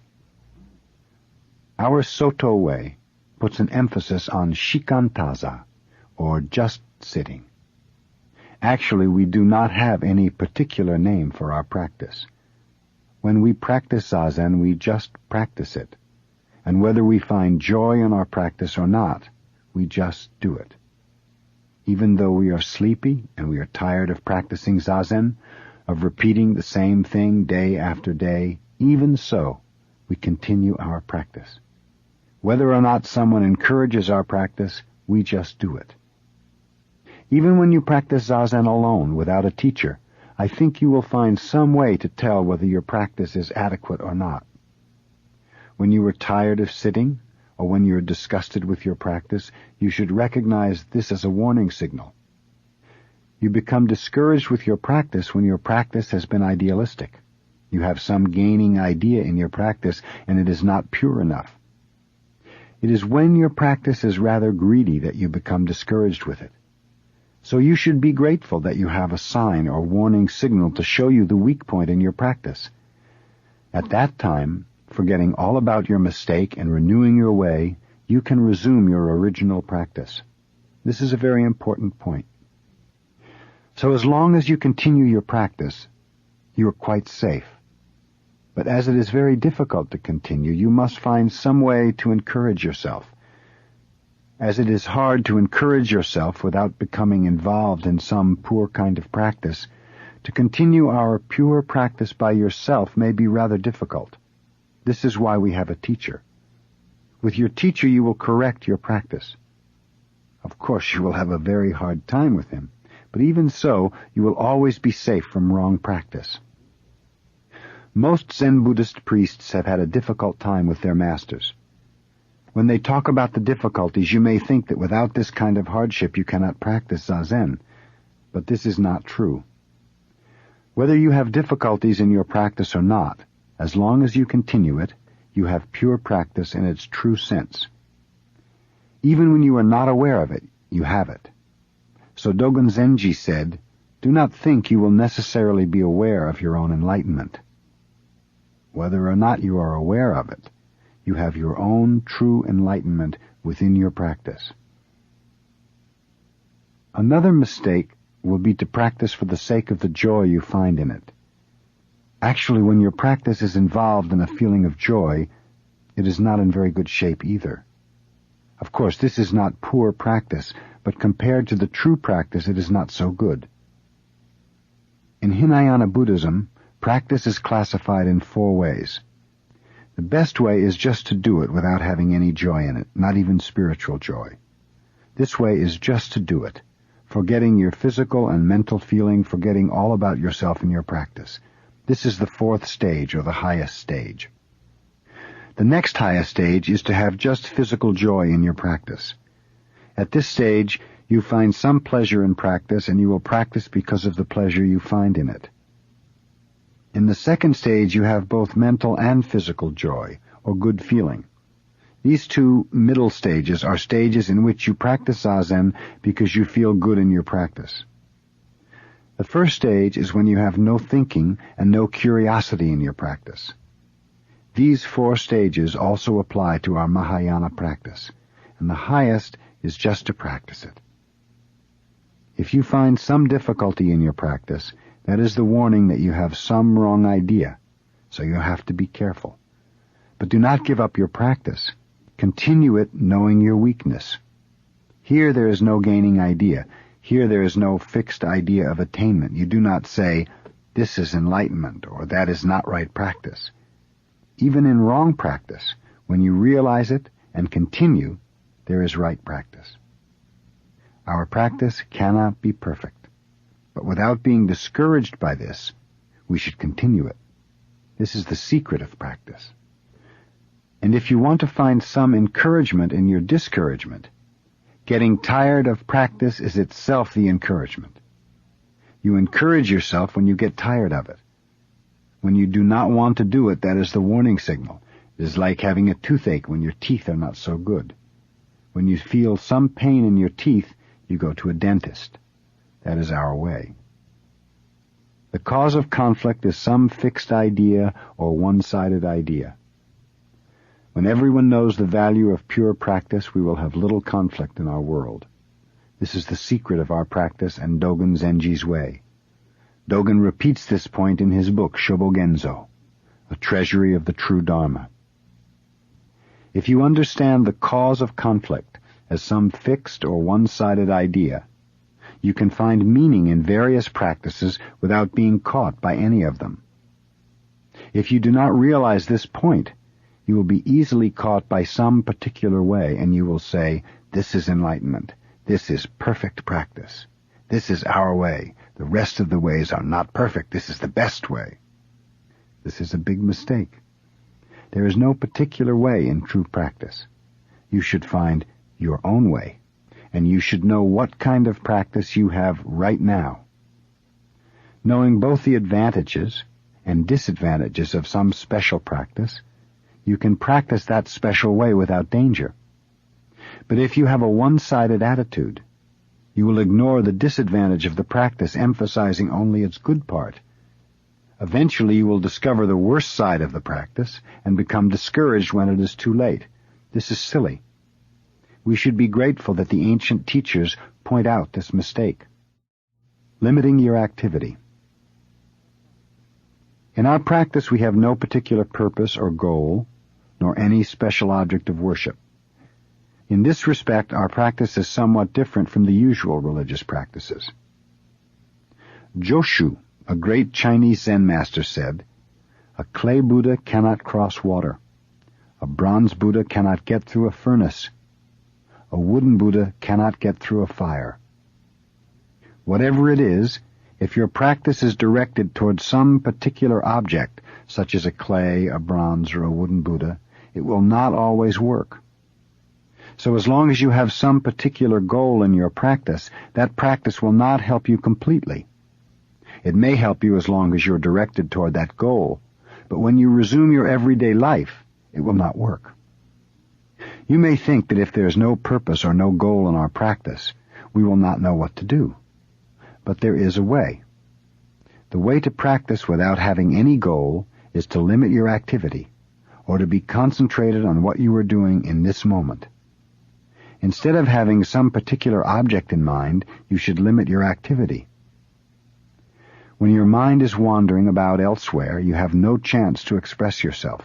Our Soto way puts an emphasis on shikantaza, or just sitting. Actually, we do not have any particular name for our practice. When we practice Zazen, we just practice it. And whether we find joy in our practice or not, we just do it. Even though we are sleepy and we are tired of practicing Zazen, of repeating the same thing day after day, even so, we continue our practice. Whether or not someone encourages our practice, we just do it. Even when you practice Zazen alone, without a teacher, I think you will find some way to tell whether your practice is adequate or not. When you are tired of sitting, or when you are disgusted with your practice, you should recognize this as a warning signal. You become discouraged with your practice when your practice has been idealistic. You have some gaining idea in your practice, and it is not pure enough. It is when your practice is rather greedy that you become discouraged with it. So you should be grateful that you have a sign or warning signal to show you the weak point in your practice. At that time, forgetting all about your mistake and renewing your way, you can resume your original practice. This is a very important point. So as long as you continue your practice, you are quite safe. But as it is very difficult to continue, you must find some way to encourage yourself. As it is hard to encourage yourself without becoming involved in some poor kind of practice, to continue our pure practice by yourself may be rather difficult. This is why we have a teacher. With your teacher you will correct your practice. Of course you will have a very hard time with him, but even so you will always be safe from wrong practice. Most Zen Buddhist priests have had a difficult time with their masters. When they talk about the difficulties, you may think that without this kind of hardship you cannot practice Zazen, but this is not true. Whether you have difficulties in your practice or not, as long as you continue it, you have pure practice in its true sense. Even when you are not aware of it, you have it. So Dogen Zenji said, "Do not think you will necessarily be aware of your own enlightenment. Whether or not you are aware of it, you have your own true enlightenment within your practice." Another mistake will be to practice for the sake of the joy you find in it. Actually, when your practice is involved in a feeling of joy, it is not in very good shape either. Of course, this is not poor practice, but compared to the true practice, it is not so good. In Hinayana Buddhism, practice is classified in 4 ways. The best way is just to do it without having any joy in it, not even spiritual joy. This way is just to do it, forgetting your physical and mental feeling, forgetting all about yourself in your practice. This is the 4th stage, or the highest stage. The next highest stage is to have just physical joy in your practice. At this stage, you find some pleasure in practice, and you will practice because of the pleasure you find in it. In the 2nd stage, you have both mental and physical joy, or good feeling. These 2 middle stages are stages in which you practice Zazen because you feel good in your practice. The first stage is when you have no thinking and no curiosity in your practice. These 4 stages also apply to our Mahayana practice, and the highest is just to practice it. If you find some difficulty in your practice, that is the warning that you have some wrong idea, so you have to be careful. But do not give up your practice. Continue it knowing your weakness. Here there is no gaining idea. Here there is no fixed idea of attainment. You do not say, this is enlightenment, or that is not right practice. Even in wrong practice, when you realize it and continue, there is right practice. Our practice cannot be perfect, but without being discouraged by this, we should continue it. This is the secret of practice. And if you want to find some encouragement in your discouragement, getting tired of practice is itself the encouragement. You encourage yourself when you get tired of it. When you do not want to do it, that is the warning signal. It is like having a toothache when your teeth are not so good. When you feel some pain in your teeth, you go to a dentist. That is our way. The cause of conflict is some fixed idea or one-sided idea. When everyone knows the value of pure practice, we will have little conflict in our world. This is the secret of our practice and Dogen Zenji's way. Dogen repeats this point in his book, Shobogenzo, a treasury of the true Dharma. If you understand the cause of conflict as some fixed or one-sided idea, you can find meaning in various practices without being caught by any of them. If you do not realize this point, you will be easily caught by some particular way, and you will say, this is enlightenment. This is perfect practice. This is our way. The rest of the ways are not perfect. This is the best way. This is a big mistake. There is no particular way in true practice. You should find your own way, and you should know what kind of practice you have right now. Knowing both the advantages and disadvantages of some special practice, you can practice that special way without danger. But if you have a one-sided attitude, you will ignore the disadvantage of the practice, emphasizing only its good part. Eventually you will discover the worst side of the practice and become discouraged when it is too late. This is silly. We should be grateful that the ancient teachers point out this mistake. Limiting your activity. In our practice we have no particular purpose or goal, nor any special object of worship. In this respect, our practice is somewhat different from the usual religious practices. Joshu, a great Chinese Zen master, said, "A clay Buddha cannot cross water. A bronze Buddha cannot get through a furnace. A wooden Buddha cannot get through a fire." Whatever it is, if your practice is directed toward some particular object, such as a clay, a bronze, or a wooden Buddha, it will not always work. So as long as you have some particular goal in your practice, that practice will not help you completely. It may help you as long as you're directed toward that goal, but when you resume your everyday life, it will not work. You may think that if there is no purpose or no goal in our practice, we will not know what to do. But there is a way. The way to practice without having any goal is to limit your activity, or to be concentrated on what you are doing in this moment. Instead of having some particular object in mind, you should limit your activity. When your mind is wandering about elsewhere, you have no chance to express yourself.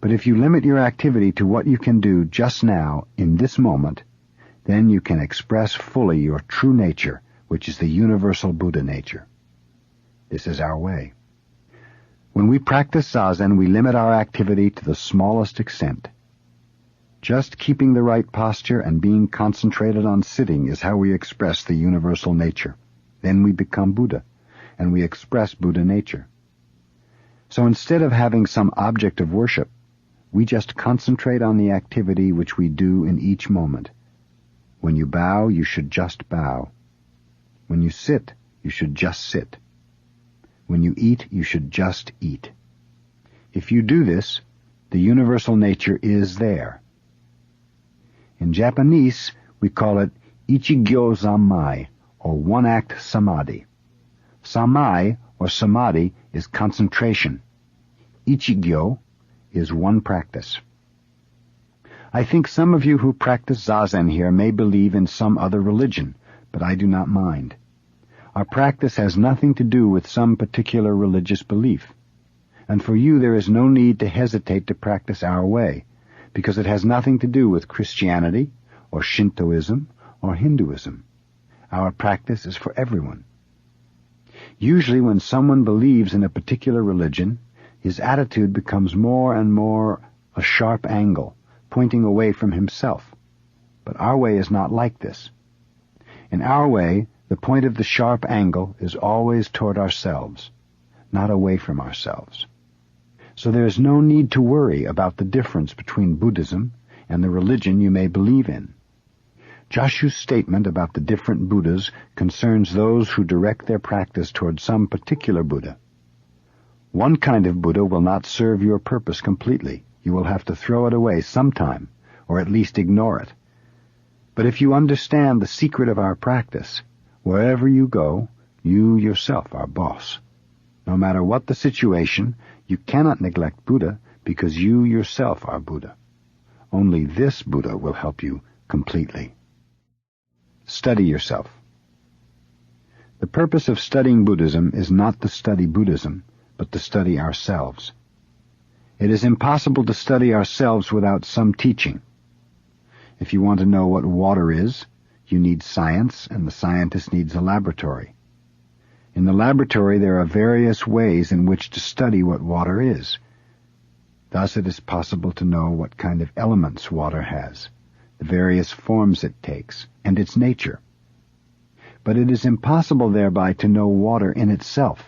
But if you limit your activity to what you can do just now, in this moment, then you can express fully your true nature, which is the universal Buddha nature. This is our way. When we practice Zazen, we limit our activity to the smallest extent. Just keeping the right posture and being concentrated on sitting is how we express the universal nature. Then we become Buddha, and we express Buddha nature. So instead of having some object of worship, we just concentrate on the activity which we do in each moment. When you bow, you should just bow. When you sit, you should just sit. When you eat, you should just eat. If you do this, the universal nature is there. In Japanese, we call it Ichigyo Zammai, or one-act samadhi. Sammai, or samadhi, is concentration. Ichigyo is one practice. I think some of you who practice Zazen here may believe in some other religion, but I do not mind. Our practice has nothing to do with some particular religious belief, and for you there is no need to hesitate to practice our way, because it has nothing to do with Christianity, or Shintoism, or Hinduism. Our practice is for everyone. Usually when someone believes in a particular religion, his attitude becomes more and more a sharp angle, pointing away from himself. But our way is not like this. In our way, the point of the sharp angle is always toward ourselves, not away from ourselves. So there is no need to worry about the difference between Buddhism and the religion you may believe in. Joshu's statement about the different Buddhas concerns those who direct their practice toward some particular Buddha. One kind of Buddha will not serve your purpose completely. You will have to throw it away sometime, or at least ignore it. But if you understand the secret of our practice, wherever you go, you yourself are boss. No matter what the situation, you cannot neglect Buddha because you yourself are Buddha. Only this Buddha will help you completely. Study yourself. The purpose of studying Buddhism is not to study Buddhism, but to study ourselves. It is impossible to study ourselves without some teaching. If you want to know what water is, you need science, and the scientist needs a laboratory. In the laboratory there are various ways in which to study what water is. Thus it is possible to know what kind of elements water has, the various forms it takes, and its nature. But it is impossible thereby to know water in itself.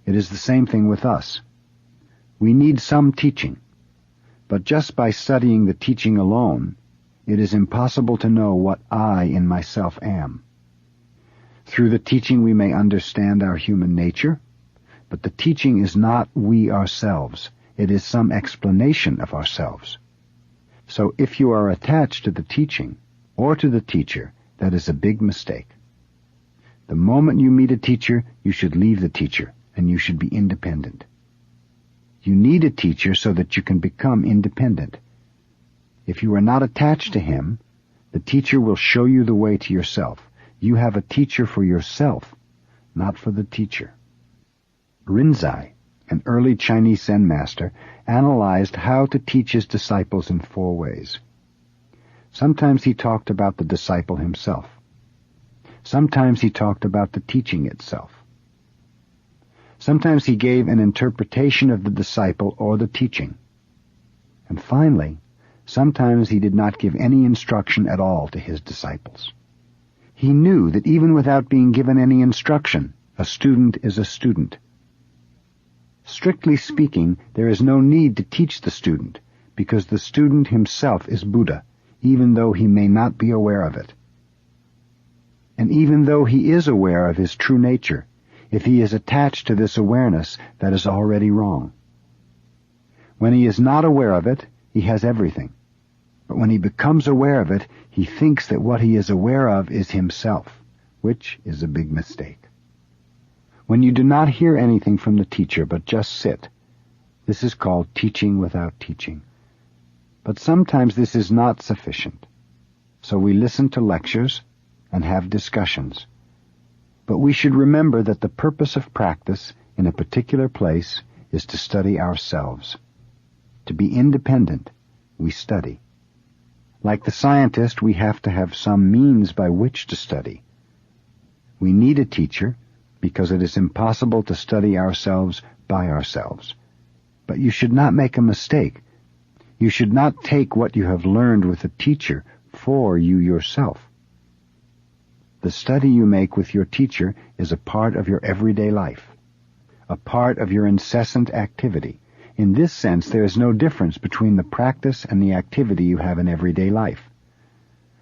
It is the same thing with us. We need some teaching, but just by studying the teaching alone, it is impossible to know what I in myself am. Through the teaching we may understand our human nature, but the teaching is not we ourselves. It is some explanation of ourselves. So if you are attached to the teaching or to the teacher, that is a big mistake. The moment you meet a teacher, you should leave the teacher, and you should be independent. You need a teacher so that you can become independent. If you are not attached to him, the teacher will show you the way to yourself. You have a teacher for yourself, not for the teacher. Rinzai, an early Chinese Zen master, analyzed how to teach his disciples in 4 ways. Sometimes he talked about the disciple himself. Sometimes he talked about the teaching itself. Sometimes he gave an interpretation of the disciple or the teaching. And finally, sometimes he did not give any instruction at all to his disciples. He knew that even without being given any instruction, a student is a student. Strictly speaking, there is no need to teach the student, because the student himself is Buddha, even though he may not be aware of it. And even though he is aware of his true nature, if he is attached to this awareness, that is already wrong. When he is not aware of it, he has everything. But when he becomes aware of it, he thinks that what he is aware of is himself, which is a big mistake. When you do not hear anything from the teacher but just sit, this is called teaching without teaching. But sometimes this is not sufficient. So we listen to lectures and have discussions. But we should remember that the purpose of practice in a particular place is to study ourselves. To be independent, we study. Like the scientist, we have to have some means by which to study. We need a teacher because it is impossible to study ourselves by ourselves. But you should not make a mistake. You should not take what you have learned with a teacher for you yourself. The study you make with your teacher is a part of your everyday life, a part of your incessant activity. In this sense, there is no difference between the practice and the activity you have in everyday life.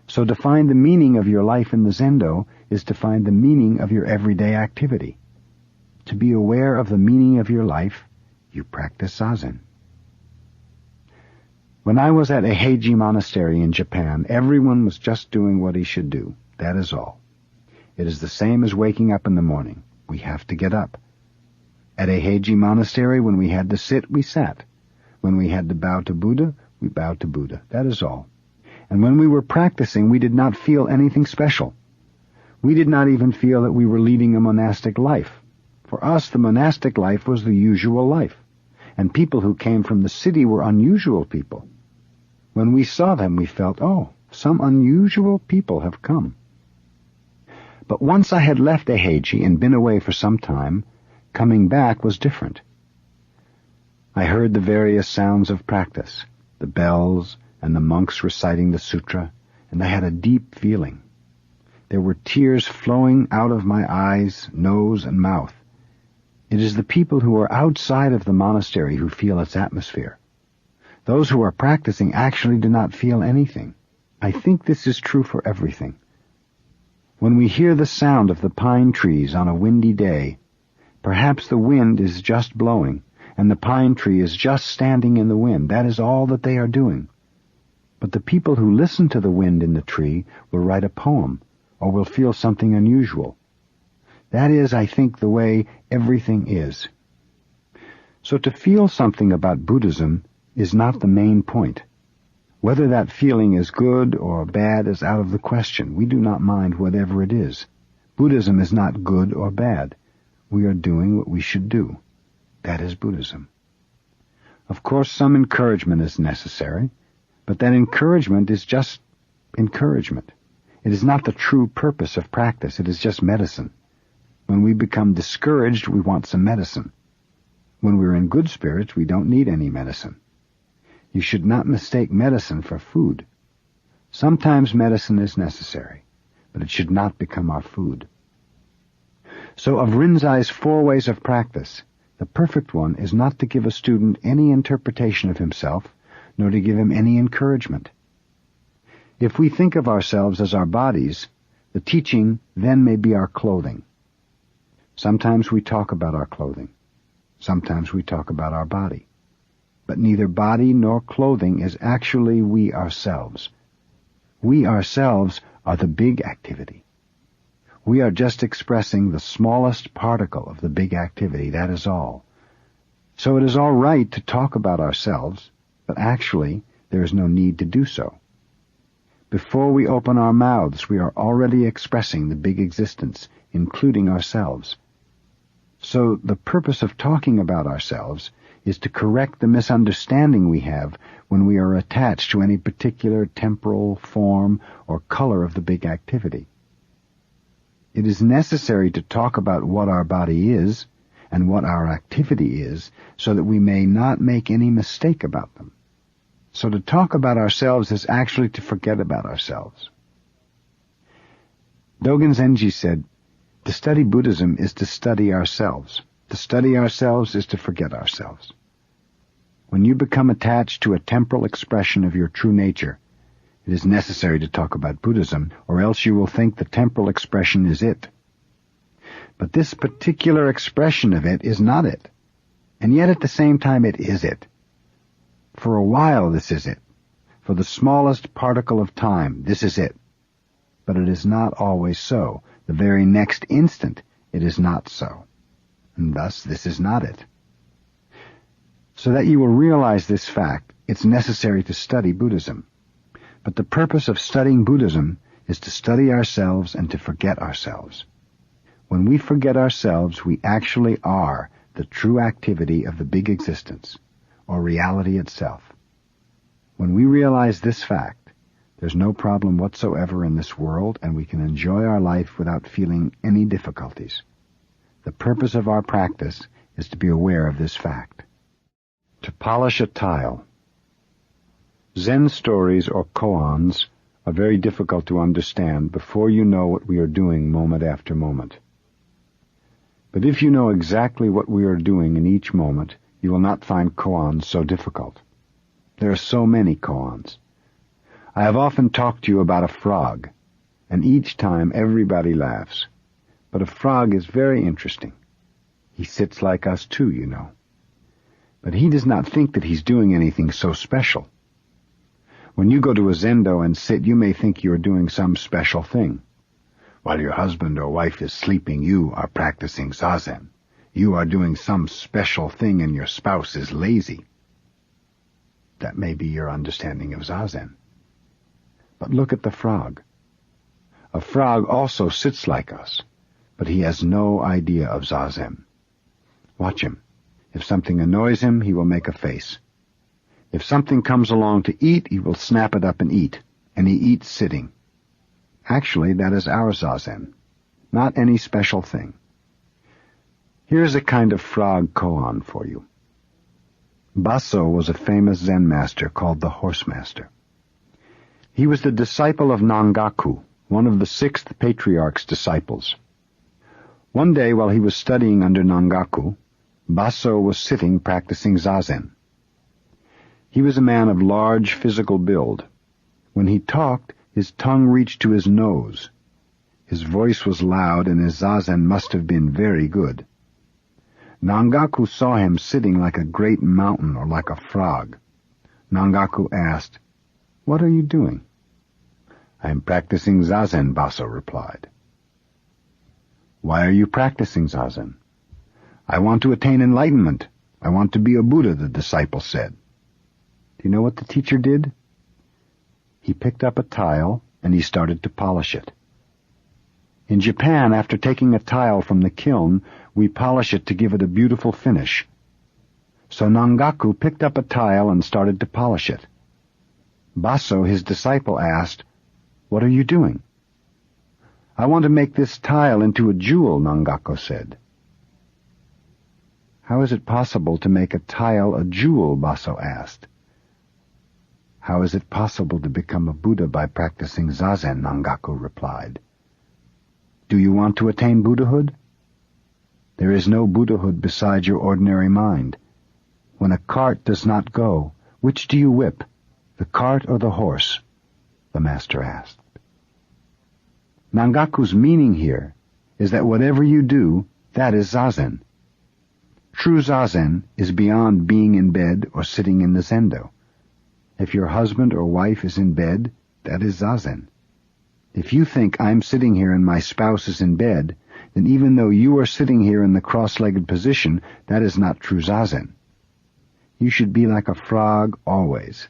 So to find the meaning of your life in the Zendo is to find the meaning of your everyday activity. To be aware of the meaning of your life, you practice Zazen. When I was at Eiheiji Monastery in Japan, everyone was just doing what he should do. That is all. It is the same as waking up in the morning. We have to get up. At Eiheiji Monastery, when we had to sit, we sat. When we had to bow to Buddha, we bowed to Buddha. That is all. And when we were practicing, we did not feel anything special. We did not even feel that we were leading a monastic life. For us, the monastic life was the usual life, and people who came from the city were unusual people. When we saw them, we felt, oh, some unusual people have come. But once I had left Eiheiji and been away for some time, coming back was different. I heard the various sounds of practice, the bells and the monks reciting the sutra, and I had a deep feeling. There were tears flowing out of my eyes, nose, and mouth. It is the people who are outside of the monastery who feel its atmosphere. Those who are practicing actually do not feel anything. I think this is true for everything. When we hear the sound of the pine trees on a windy day, perhaps the wind is just blowing, and the pine tree is just standing in the wind. That is all that they are doing. But the people who listen to the wind in the tree will write a poem, or will feel something unusual. That is, I think, the way everything is. So to feel something about Buddhism is not the main point. Whether that feeling is good or bad is out of the question. We do not mind whatever it is. Buddhism is not good or bad. We are doing what we should do. That is Buddhism. Of course, some encouragement is necessary, but that encouragement is just encouragement. It is not the true purpose of practice. It is just medicine. When we become discouraged, we want some medicine. When we're in good spirits, we don't need any medicine. You should not mistake medicine for food. Sometimes medicine is necessary, but it should not become our food. So of Rinzai's 4 ways of practice, the perfect one is not to give a student any interpretation of himself, nor to give him any encouragement. If we think of ourselves as our bodies, the teaching then may be our clothing. Sometimes we talk about our clothing. Sometimes we talk about our body. But neither body nor clothing is actually we ourselves. We ourselves are the big activity. We are just expressing the smallest particle of the big activity, that is all. So it is all right to talk about ourselves, but actually there is no need to do so. Before we open our mouths, we are already expressing the big existence, including ourselves. So the purpose of talking about ourselves is to correct the misunderstanding we have when we are attached to any particular temporal form or color of the big activity. It is necessary to talk about what our body is and what our activity is so that we may not make any mistake about them. So to talk about ourselves is actually to forget about ourselves. Dogen Zenji said, to study Buddhism is to study ourselves. To study ourselves is to forget ourselves. When you become attached to a temporal expression of your true nature, it is necessary to talk about Buddhism, or else you will think the temporal expression is it. But this particular expression of it is not it, and yet at the same time it is it. For a while this is it. For the smallest particle of time, this is it. But it is not always so. The very next instant, it is not so. And thus, this is not it. So that you will realize this fact, it's necessary to study Buddhism. But the purpose of studying Buddhism is to study ourselves and to forget ourselves. When we forget ourselves, we actually are the true activity of the big existence, or reality itself. When we realize this fact, there's no problem whatsoever in this world, and we can enjoy our life without feeling any difficulties. The purpose of our practice is to be aware of this fact. To polish a tile. Zen stories or koans are very difficult to understand before you know what we are doing moment after moment. But if you know exactly what we are doing in each moment, you will not find koans so difficult. There are so many koans. I have often talked to you about a frog, and each time everybody laughs. But a frog is very interesting. He sits like us too, you know. But he does not think that he's doing anything so special. When you go to a zendo and sit, you may think you are doing some special thing. While your husband or wife is sleeping, you are practicing zazen. You are doing some special thing and your spouse is lazy. That may be your understanding of zazen. But look at the frog. A frog also sits like us, but he has no idea of zazen. Watch him. If something annoys him, he will make a face. If something comes along to eat, he will snap it up and eat, and he eats sitting. Actually, that is our zazen, not any special thing. Here's a kind of frog koan for you. Baso was a famous Zen master called the Horse Master. He was the disciple of Nangaku, one of the 6th patriarch's disciples. One day while he was studying under Nangaku, Baso was sitting practicing zazen. He was a man of large physical build. When he talked, his tongue reached to his nose. His voice was loud, and his zazen must have been very good. Nangaku saw him sitting like a great mountain or like a frog. Nangaku asked, "What are you doing?" "I am practicing zazen," Baso replied. "Why are you practicing zazen?" "I want to attain enlightenment. I want to be a Buddha," the disciple said. Do you know what the teacher did? He picked up a tile and he started to polish it. In Japan, after taking a tile from the kiln, we polish it to give it a beautiful finish. So Nangaku picked up a tile and started to polish it. Baso, his disciple, asked, "What are you doing?" "I want to make this tile into a jewel," Nangaku said. "How is it possible to make a tile a jewel?" Baso asked. "How is it possible to become a Buddha by practicing zazen?" Nangaku replied. "Do you want to attain Buddhahood? There is no Buddhahood beside your ordinary mind. When a cart does not go, which do you whip, the cart or the horse?" the master asked. Nangaku's meaning here is that whatever you do, that is zazen. True zazen is beyond being in bed or sitting in the zendo. If your husband or wife is in bed, that is zazen. If you think I'm sitting here and my spouse is in bed, then even though you are sitting here in the cross-legged position, that is not true zazen. You should be like a frog always.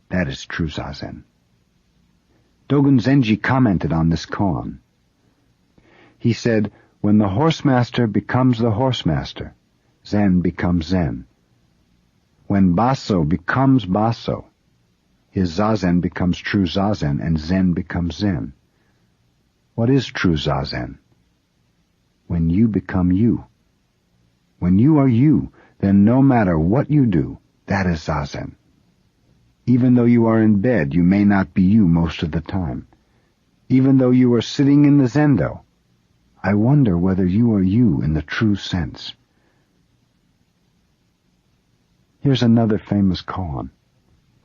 That is true zazen. Dogen Zenji commented on this koan. He said, "When the horse master becomes the horse master, Zen becomes Zen. When Baso becomes Baso, his zazen becomes true zazen and Zen becomes Zen. What is true zazen? When you become you. When you are you, then no matter what you do, that is zazen. Even though you are in bed, you may not be you most of the time. Even though you are sitting in the zendo, I wonder whether you are you in the true sense." Here's another famous koan.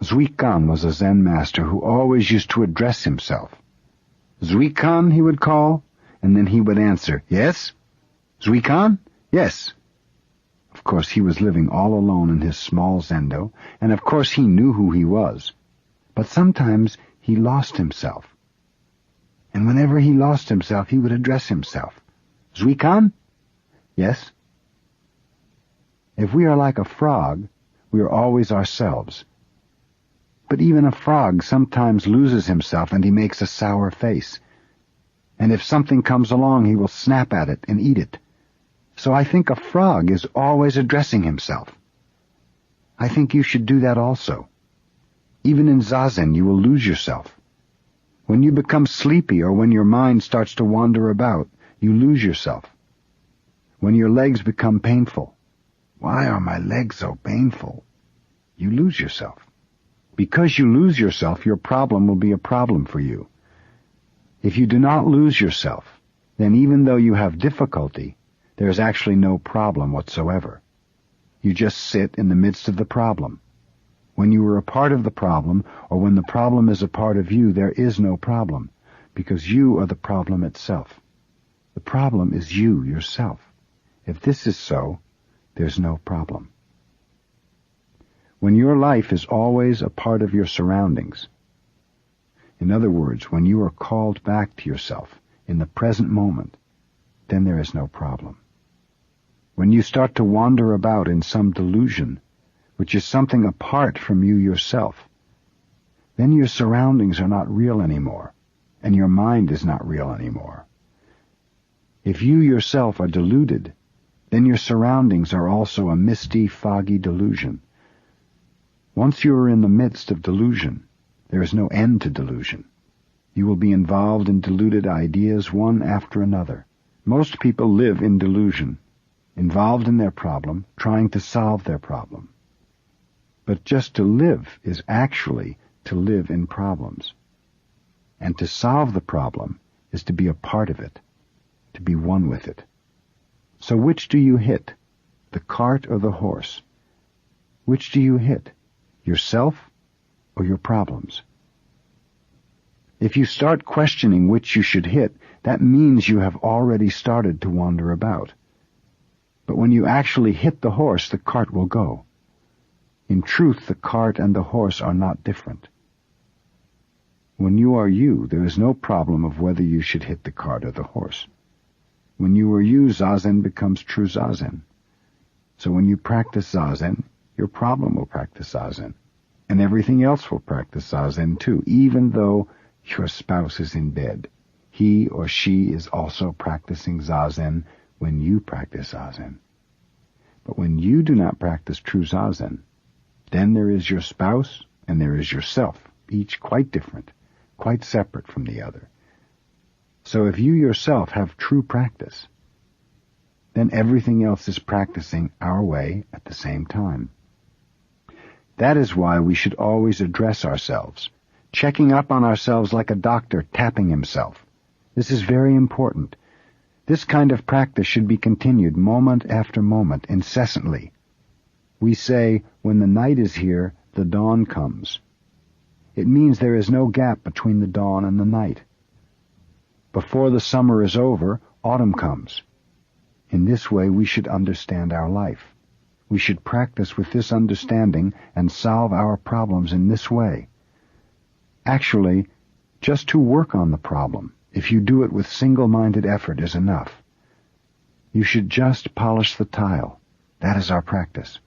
Zuikan was a Zen master who always used to address himself. "Zuikan," he would call, and then he would answer, "Yes? Zuikan? Yes." Of course, he was living all alone in his small zendo, and of course he knew who he was. But sometimes he lost himself. And whenever he lost himself, he would address himself. "Zuikan? Yes?" If we are like a frog, we are always ourselves. But even a frog sometimes loses himself and he makes a sour face. And if something comes along, he will snap at it and eat it. So I think a frog is always addressing himself. I think you should do that also. Even in Zazen, you will lose yourself. When you become sleepy or when your mind starts to wander about, you lose yourself. When your legs become painful, why are my legs so painful? You lose yourself. Because you lose yourself, your problem will be a problem for you. If you do not lose yourself, then even though you have difficulty, there is actually no problem whatsoever. You just sit in the midst of the problem. When you are a part of the problem, or when the problem is a part of you, there is no problem, because you are the problem itself. The problem is you, yourself. If this is so, there's no problem. When your life is always a part of your surroundings, in other words, when you are called back to yourself in the present moment, then there is no problem. When you start to wander about in some delusion, which is something apart from you yourself, then your surroundings are not real anymore, and your mind is not real anymore. If you yourself are deluded, then your surroundings are also a misty, foggy delusion. Once you are in the midst of delusion, there is no end to delusion. You will be involved in deluded ideas one after another. Most people live in delusion, involved in their problem, trying to solve their problem. But just to live is actually to live in problems. And to solve the problem is to be a part of it, to be one with it. So which do you hit, the cart or the horse? Which do you hit, yourself or your problems? If you start questioning which you should hit, that means you have already started to wander about. But when you actually hit the horse, the cart will go. In truth, the cart and the horse are not different. When you are you, there is no problem of whether you should hit the cart or the horse. When you are you, Zazen becomes true Zazen. So when you practice Zazen, your problem will practice Zazen. And everything else will practice Zazen too, even though your spouse is in bed. He or she is also practicing Zazen when you practice Zazen. But when you do not practice true Zazen, then there is your spouse and there is yourself, each quite different, quite separate from the other. So if you yourself have true practice, then everything else is practicing our way at the same time. That is why we should always address ourselves, checking up on ourselves like a doctor tapping himself. This is very important. This kind of practice should be continued moment after moment, incessantly. We say, when the night is here, the dawn comes. It means there is no gap between the dawn and the night. Before the summer is over, autumn comes. In this way, we should understand our life. We should practice with this understanding and solve our problems in this way. Actually, just to work on the problem, if you do it with single-minded effort, is enough. You should just polish the tile. That is our practice.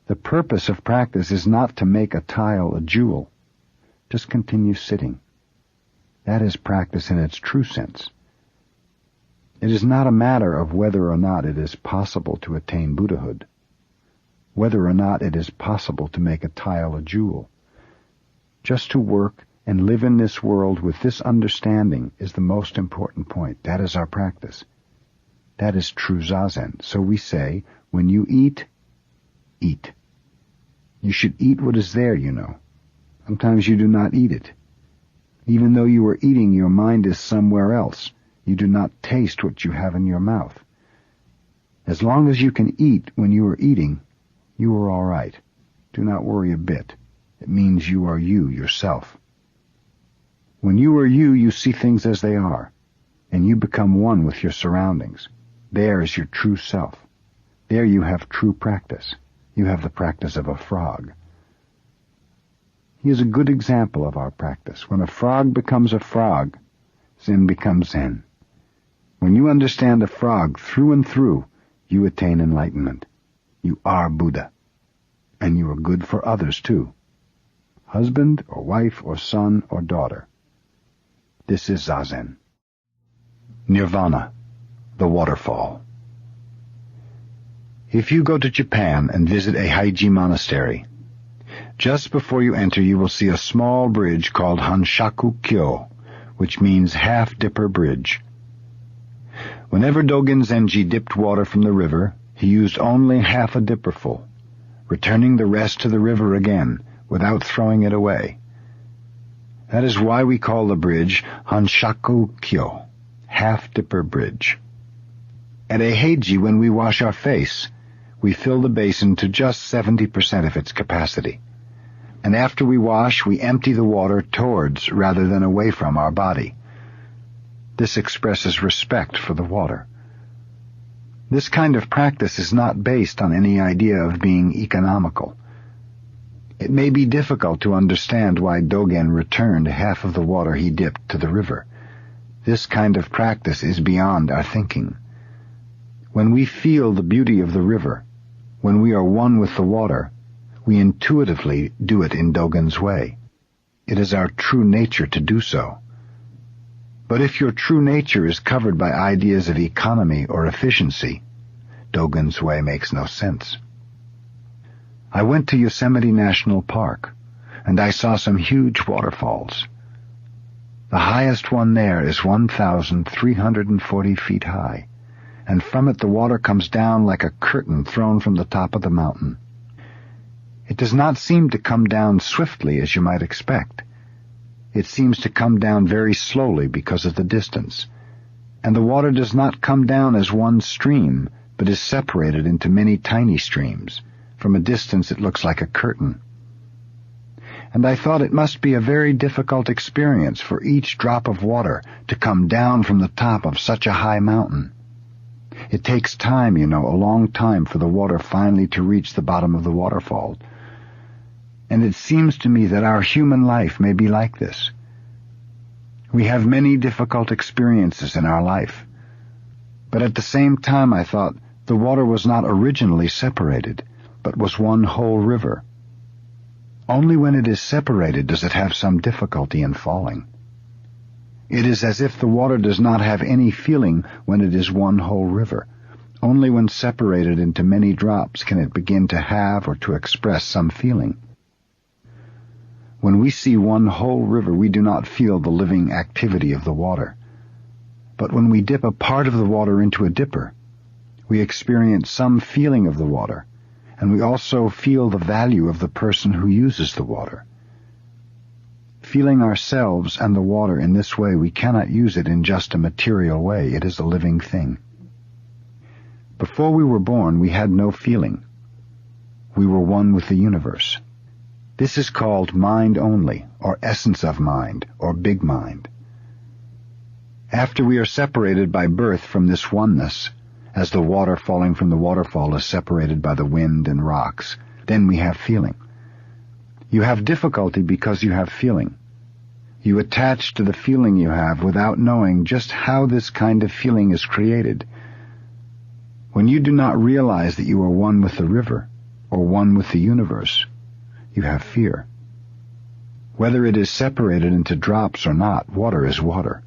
The purpose of practice is not to make a tile a jewel. Just continue sitting. That is practice in its true sense. It is not a matter of whether or not it is possible to attain Buddhahood, whether or not it is possible to make a tile a jewel. Just to work and live in this world with this understanding is the most important point. That is our practice. That is true Zazen. So we say, when you eat, eat. You should eat what is there, you know. Sometimes you do not eat it. Even though you are eating, your mind is somewhere else. You do not taste what you have in your mouth. As long as you can eat when you are eating, you are all right. Do not worry a bit. It means you are you, yourself. When you are you, you see things as they are, and you become one with your surroundings. There is your true self. There you have true practice. You have the practice of a frog. He is a good example of our practice. When a frog becomes a frog, Zen becomes Zen. When you understand a frog through and through, you attain enlightenment. You are Buddha. And you are good for others too. Husband or wife or son or daughter. This is Zazen. Nirvana, the waterfall. If you go to Japan and visit a Haiji monastery, just before you enter you will see a small bridge called Hanshaku-kyo, which means half-dipper bridge. Whenever Dogen Zenji dipped water from the river, he used only half a dipperful, returning the rest to the river again without throwing it away. That is why we call the bridge Hanshaku-kyo, half-dipper bridge. At a Heiji, when we wash our face, we fill the basin to just 70% of its capacity. And after we wash, we empty the water towards rather than away from our body. This expresses respect for the water. This kind of practice is not based on any idea of being economical. It may be difficult to understand why Dogen returned half of the water he dipped to the river. This kind of practice is beyond our thinking. When we feel the beauty of the river, when we are one with the water, we intuitively do it in Dogen's way. It is our true nature to do so. But if your true nature is covered by ideas of economy or efficiency, Dogen's way makes no sense. I went to Yosemite National Park, and I saw some huge waterfalls. The highest one there is 1,340 feet high, and from it the water comes down like a curtain thrown from the top of the mountain. It does not seem to come down swiftly as you might expect. It seems to come down very slowly because of the distance, and the water does not come down as one stream, but is separated into many tiny streams. From a distance it looks like a curtain. And I thought it must be a very difficult experience for each drop of water to come down from the top of such a high mountain. It takes time, a long time for the water finally to reach the bottom of the waterfall. And it seems to me that our human life may be like this. We have many difficult experiences in our life. But at the same time I thought the water was not originally separated, but was one whole river. Only when it is separated does it have some difficulty in falling. It is as if the water does not have any feeling when it is one whole river. Only when separated into many drops can it begin to have or to express some feeling. When we see one whole river, we do not feel the living activity of the water. But when we dip a part of the water into a dipper, we experience some feeling of the water, and we also feel the value of the person who uses the water. Feeling ourselves and the water in this way, we cannot use it in just a material way. It is a living thing. Before we were born, we had no feeling. We were one with the universe. This is called mind only, or essence of mind, or big mind. After we are separated by birth from this oneness, as the water falling from the waterfall is separated by the wind and rocks, then we have feeling. You have difficulty because you have feeling. You attach to the feeling you have without knowing just how this kind of feeling is created. When you do not realize that you are one with the river, or one with the universe, you have fear. Whether it is separated into drops or not, water is water.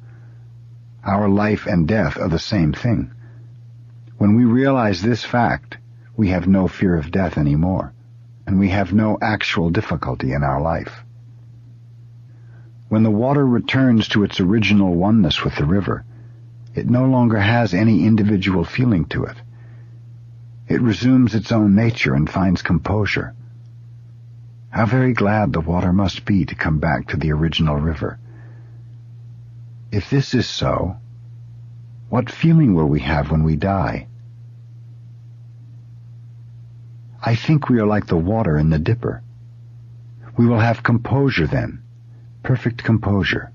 Our life and death are the same thing. When we realize this fact, we have no fear of death anymore, and we have no actual difficulty in our life. When the water returns to its original oneness with the river, it no longer has any individual feeling to it. It resumes its own nature and finds composure. How very glad the water must be to come back to the original river. If this is so, what feeling will we have when we die? I think we are like the water in the dipper. We will have composure then, perfect composure.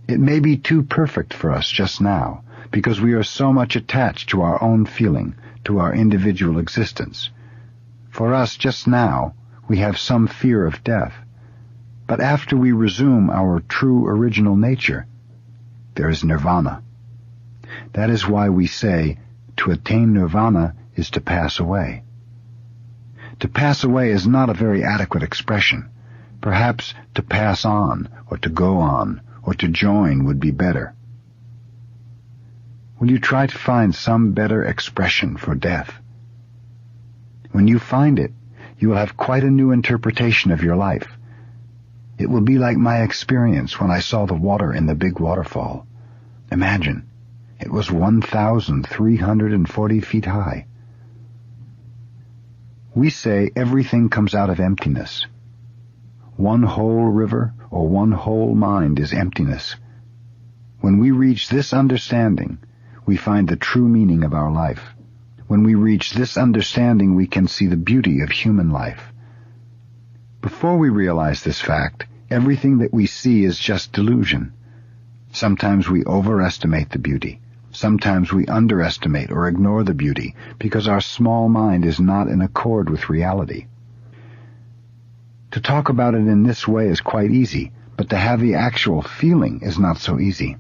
It may be too perfect for us just now, because we are so much attached to our own feeling, to our individual existence. For us just now, we have some fear of death. But after we resume our true original nature, there is nirvana. That is why we say, to attain nirvana is to pass away. To pass away is not a very adequate expression. Perhaps to pass on, or to go on, or to join would be better. Will you try to find some better expression for death? When you find it, you will have quite a new interpretation of your life. It will be like my experience when I saw the water in the big waterfall. Imagine, it was 1,340 feet high. We say everything comes out of emptiness. One whole river or one whole mind is emptiness. When we reach this understanding, we find the true meaning of our life. When we reach this understanding, we can see the beauty of human life. Before we realize this fact, everything that we see is just delusion. Sometimes we overestimate the beauty. Sometimes we underestimate or ignore the beauty because our small mind is not in accord with reality. To talk about it in this way is quite easy, but to have the actual feeling is not so easy.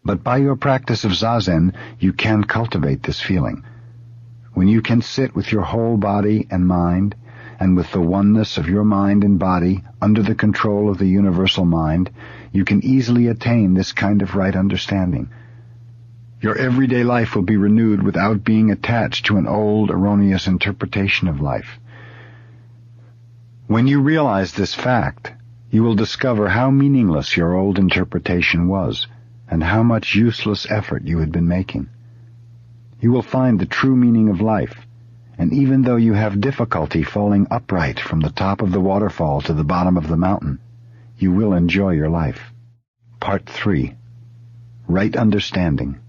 But by your practice of Zazen, you can cultivate this feeling. When you can sit with your whole body and mind, and with the oneness of your mind and body under the control of the universal mind, you can easily attain this kind of right understanding. Your everyday life will be renewed without being attached to an old, erroneous interpretation of life. When you realize this fact, you will discover how meaningless your old interpretation was, and how much useless effort you had been making. You will find the true meaning of life, and even though you have difficulty falling upright from the top of the waterfall to the bottom of the mountain, you will enjoy your life. Part 3. Right Understanding.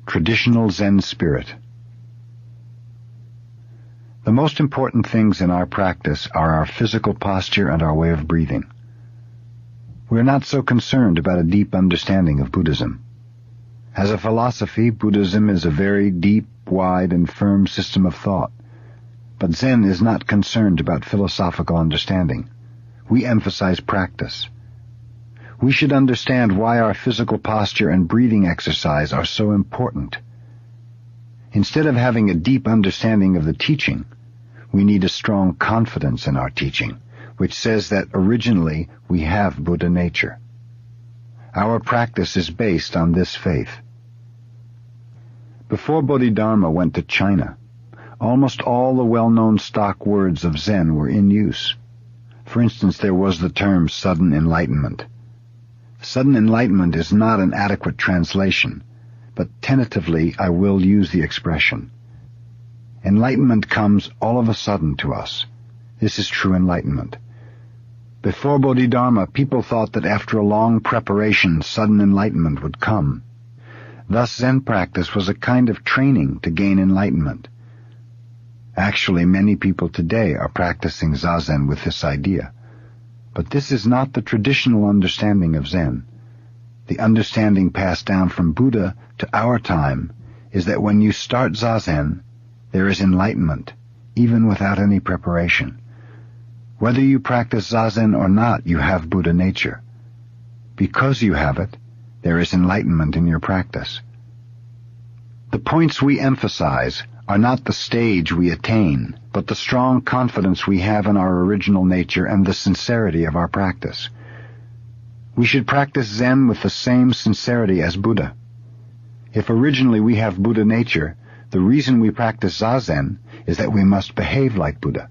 Traditional Zen Spirit. The most important things in our practice are our physical posture and our way of breathing. We are not so concerned about a deep understanding of Buddhism. As a philosophy, Buddhism is a very deep, wide, and firm system of thought. But Zen is not concerned about philosophical understanding. We emphasize practice. We should understand why our physical posture and breathing exercise are so important. Instead of having a deep understanding of the teaching, we need a strong confidence in our teaching, which says that originally we have Buddha nature. Our practice is based on this faith. Before Bodhidharma went to China, almost all the well-known stock words of Zen were in use. For instance, there was the term sudden enlightenment. Sudden enlightenment is not an adequate translation, but tentatively I will use the expression. Enlightenment comes all of a sudden to us. This is true enlightenment. Before Bodhidharma, people thought that after a long preparation, sudden enlightenment would come. Thus, Zen practice was a kind of training to gain enlightenment. Actually, many people today are practicing Zazen with this idea. But this is not the traditional understanding of Zen. The understanding passed down from Buddha to our time is that when you start Zazen, there is enlightenment, even without any preparation. Whether you practice Zazen or not, you have Buddha nature. Because you have it, there is enlightenment in your practice. The points we emphasize are not the stage we attain, but the strong confidence we have in our original nature and the sincerity of our practice. We should practice Zen with the same sincerity as Buddha. If originally we have Buddha nature, the reason we practice Zazen is that we must behave like Buddha.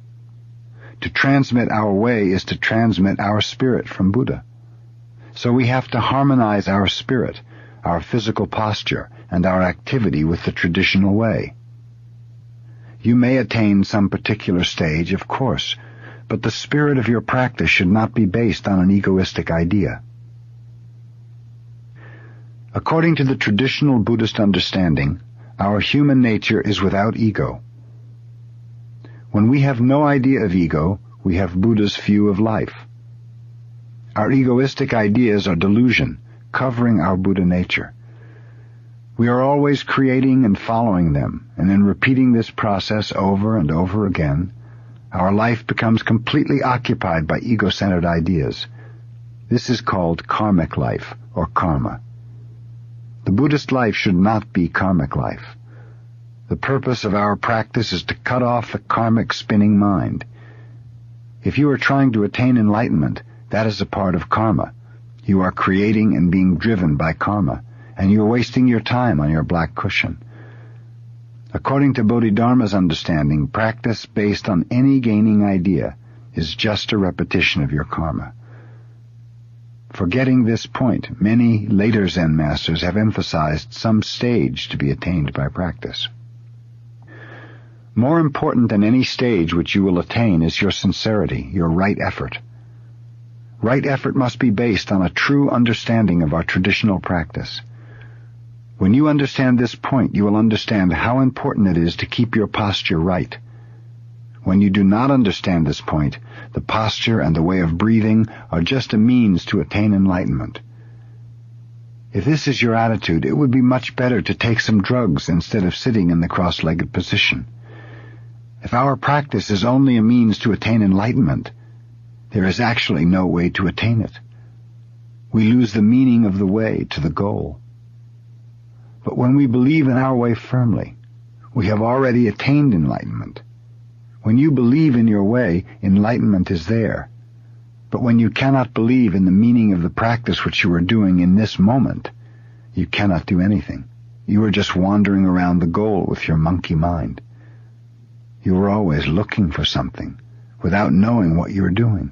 To transmit our way is to transmit our spirit from Buddha. So we have to harmonize our spirit, our physical posture, and our activity with the traditional way. You may attain some particular stage, of course, but the spirit of your practice should not be based on an egoistic idea. According to the traditional Buddhist understanding, our human nature is without ego. When we have no idea of ego, we have Buddha's view of life. Our egoistic ideas are delusion, covering our Buddha nature. We are always creating and following them, and in repeating this process over and over again, our life becomes completely occupied by ego-centered ideas. This is called karmic life, or karma. The Buddhist life should not be karmic life. The purpose of our practice is to cut off the karmic spinning mind. If you are trying to attain enlightenment, that is a part of karma. You are creating and being driven by karma, and you're wasting your time on your black cushion. According to Bodhidharma's understanding, practice based on any gaining idea is just a repetition of your karma. Forgetting this point, many later Zen masters have emphasized some stage to be attained by practice. More important than any stage which you will attain is your sincerity, your right effort. Right effort must be based on a true understanding of our traditional practice. When you understand this point, you will understand how important it is to keep your posture right. When you do not understand this point, the posture and the way of breathing are just a means to attain enlightenment. If this is your attitude, it would be much better to take some drugs instead of sitting in the cross-legged position. If our practice is only a means to attain enlightenment, there is actually no way to attain it. We lose the meaning of the way to the goal. But when we believe in our way firmly, we have already attained enlightenment. When you believe in your way, enlightenment is there. But when you cannot believe in the meaning of the practice which you are doing in this moment, you cannot do anything. You are just wandering around the goal with your monkey mind. You are always looking for something, without knowing what you are doing.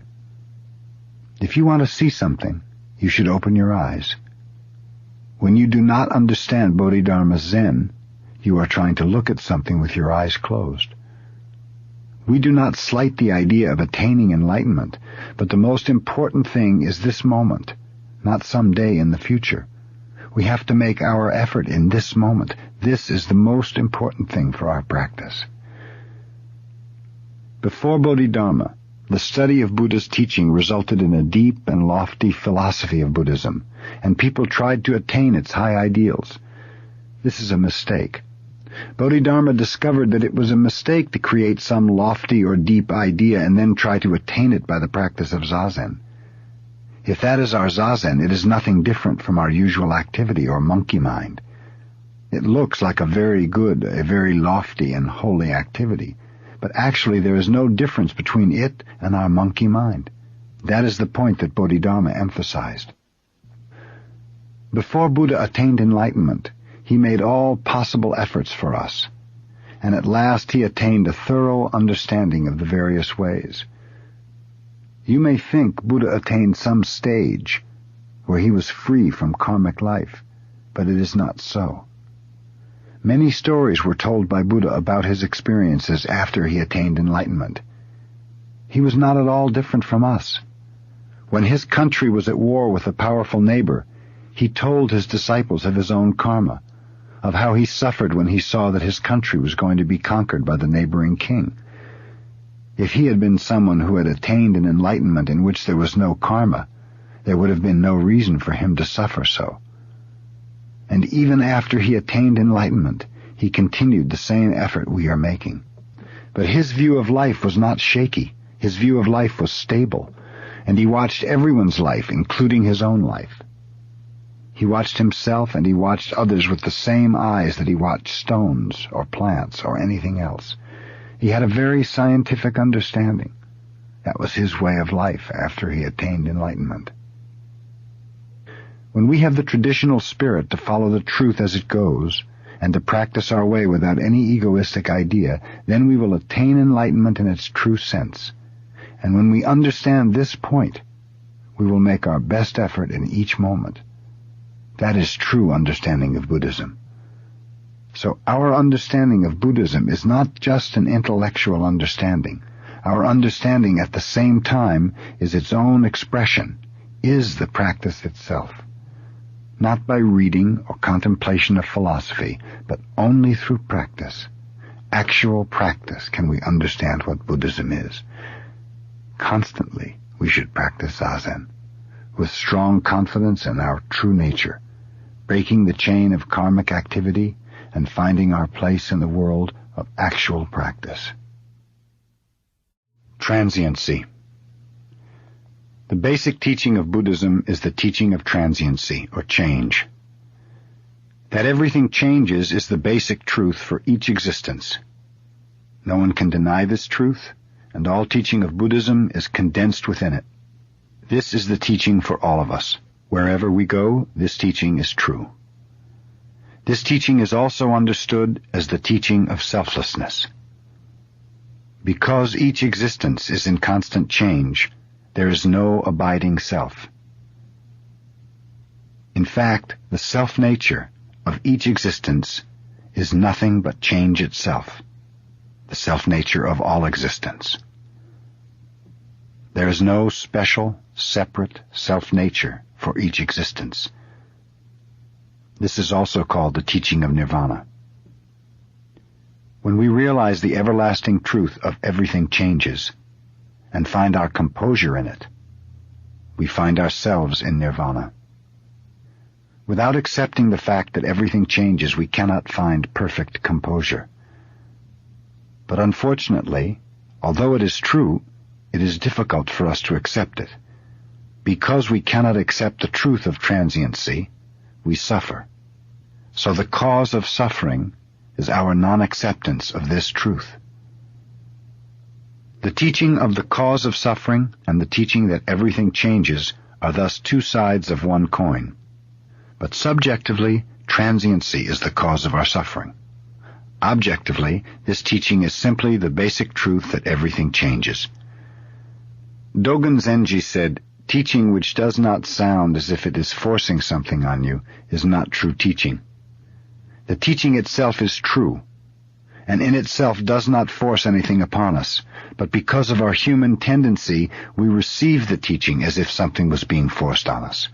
If you want to see something, you should open your eyes. When you do not understand Bodhidharma Zen, you are trying to look at something with your eyes closed. We do not slight the idea of attaining enlightenment, but the most important thing is this moment, not some day in the future. We have to make our effort in this moment. This is the most important thing for our practice. Before Bodhidharma, the study of Buddha's teaching resulted in a deep and lofty philosophy of Buddhism, and people tried to attain its high ideals. This is a mistake. Bodhidharma discovered that it was a mistake to create some lofty or deep idea and then try to attain it by the practice of zazen. If that is our zazen, it is nothing different from our usual activity or monkey mind. It looks like a very good, a very lofty and holy activity, but actually there is no difference between it and our monkey mind. That is the point that Bodhidharma emphasized. Before Buddha attained enlightenment, he made all possible efforts for us, and at last he attained a thorough understanding of the various ways. You may think Buddha attained some stage where he was free from karmic life, but it is not so. Many stories were told by Buddha about his experiences after he attained enlightenment. He was not at all different from us. When his country was at war with a powerful neighbor, he told his disciples of his own karma, of how he suffered when he saw that his country was going to be conquered by the neighboring king. If he had been someone who had attained an enlightenment in which there was no karma, there would have been no reason for him to suffer so. And even after he attained enlightenment, he continued the same effort we are making. But his view of life was not shaky. His view of life was stable, and he watched everyone's life, including his own life. He watched himself and he watched others with the same eyes that he watched stones or plants or anything else. He had a very scientific understanding. That was his way of life after he attained enlightenment. When we have the traditional spirit to follow the truth as it goes, and to practice our way without any egoistic idea, then we will attain enlightenment in its true sense. And when we understand this point, we will make our best effort in each moment. That is true understanding of Buddhism. So our understanding of Buddhism is not just an intellectual understanding. Our understanding at the same time is its own expression, is the practice itself. Not by reading or contemplation of philosophy, but only through practice. Actual practice can we understand what Buddhism is. Constantly we should practice zazen, with strong confidence in our true nature, breaking the chain of karmic activity and finding our place in the world of actual practice. Transiency. The basic teaching of Buddhism is the teaching of transiency, or change. That everything changes is the basic truth for each existence. No one can deny this truth, and all teaching of Buddhism is condensed within it. This is the teaching for all of us. Wherever we go, this teaching is true. This teaching is also understood as the teaching of selflessness. Because each existence is in constant change, there is no abiding self. In fact, the self-nature of each existence is nothing but change itself, the self-nature of all existence. There is no special, separate self-nature for each existence. This is also called the teaching of nirvana. When we realize the everlasting truth of everything changes and find our composure in it, we find ourselves in nirvana. Without accepting the fact that everything changes, we cannot find perfect composure. But unfortunately, although it is true, it is difficult for us to accept it. Because we cannot accept the truth of transiency, we suffer. So the cause of suffering is our non-acceptance of this truth. The teaching of the cause of suffering and the teaching that everything changes are thus two sides of one coin. But subjectively, transiency is the cause of our suffering. Objectively, this teaching is simply the basic truth that everything changes. Dogen Zenji said, "Teaching which does not sound as if it is forcing something on you is not true teaching. The teaching itself is true, and in itself does not force anything upon us, but because of our human tendency, we receive the teaching as if something was being forced on us.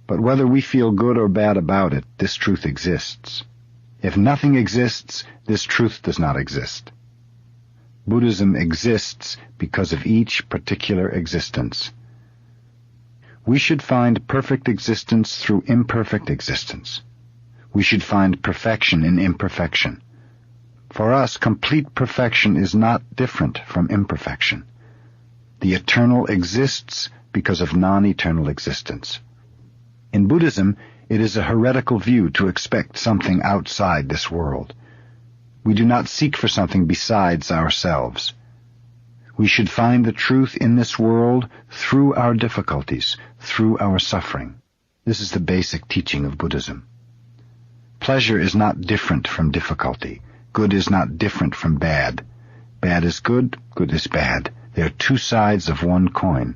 But whether we feel good or bad about it, this truth exists. If nothing exists, this truth does not exist. Buddhism exists because of each particular existence. We should find perfect existence through imperfect existence. We should find perfection in imperfection. For us, complete perfection is not different from imperfection. The eternal exists because of non-eternal existence. In Buddhism, it is a heretical view to expect something outside this world. We do not seek for something besides ourselves. We should find the truth in this world through our difficulties, through our suffering. This is the basic teaching of Buddhism. Pleasure is not different from difficulty. Good is not different from bad. Bad is good, good is bad. They are two sides of one coin.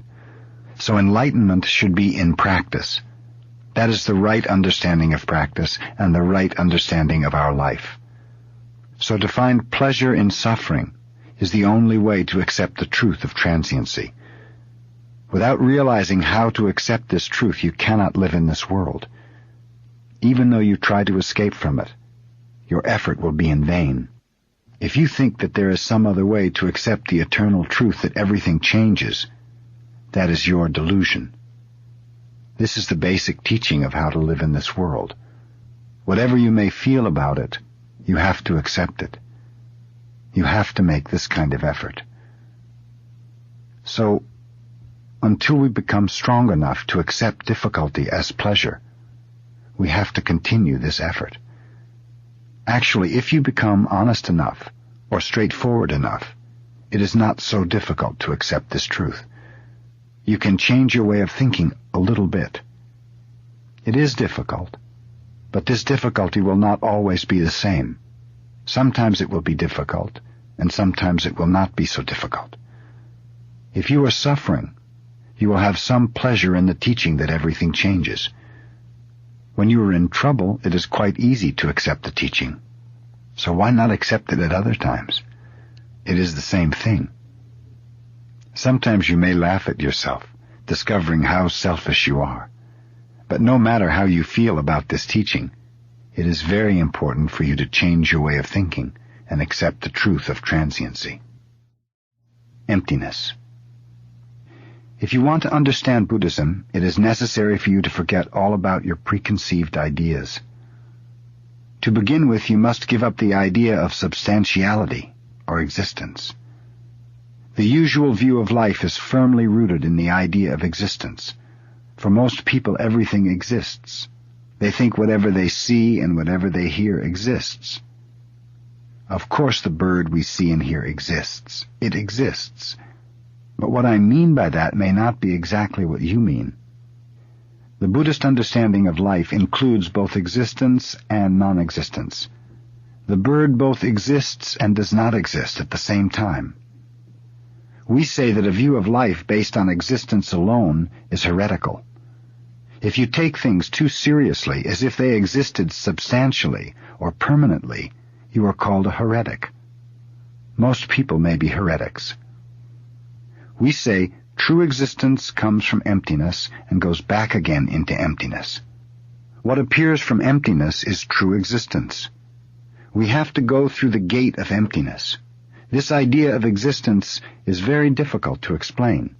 So enlightenment should be in practice. That is the right understanding of practice and the right understanding of our life. So to find pleasure in suffering is the only way to accept the truth of transiency. Without realizing how to accept this truth, you cannot live in this world. Even though you try to escape from it, your effort will be in vain. If you think that there is some other way to accept the eternal truth that everything changes, that is your delusion. This is the basic teaching of how to live in this world. Whatever you may feel about it, you have to accept it. You have to make this kind of effort. So, until we become strong enough to accept difficulty as pleasure, we have to continue this effort. Actually, if you become honest enough or straightforward enough, it is not so difficult to accept this truth. You can change your way of thinking a little bit. It is difficult, but this difficulty will not always be the same. Sometimes it will be difficult, and sometimes it will not be so difficult. If you are suffering, you will have some pleasure in the teaching that everything changes. When you are in trouble, it is quite easy to accept the teaching. So why not accept it at other times? It is the same thing. Sometimes you may laugh at yourself, discovering how selfish you are. But no matter how you feel about this teaching, it is very important for you to change your way of thinking and accept the truth of transiency. Emptiness. If you want to understand Buddhism, it is necessary for you to forget all about your preconceived ideas. To begin with, you must give up the idea of substantiality or existence. The usual view of life is firmly rooted in the idea of existence. For most people, everything exists. They think whatever they see and whatever they hear exists. Of course, the bird we see and hear exists. It exists. But what I mean by that may not be exactly what you mean. The Buddhist understanding of life includes both existence and non-existence. The bird both exists and does not exist at the same time. We say that a view of life based on existence alone is heretical. If you take things too seriously, as if they existed substantially or permanently, you are called a heretic. Most people may be heretics. We say true existence comes from emptiness and goes back again into emptiness. What appears from emptiness is true existence. We have to go through the gate of emptiness. This idea of existence is very difficult to explain.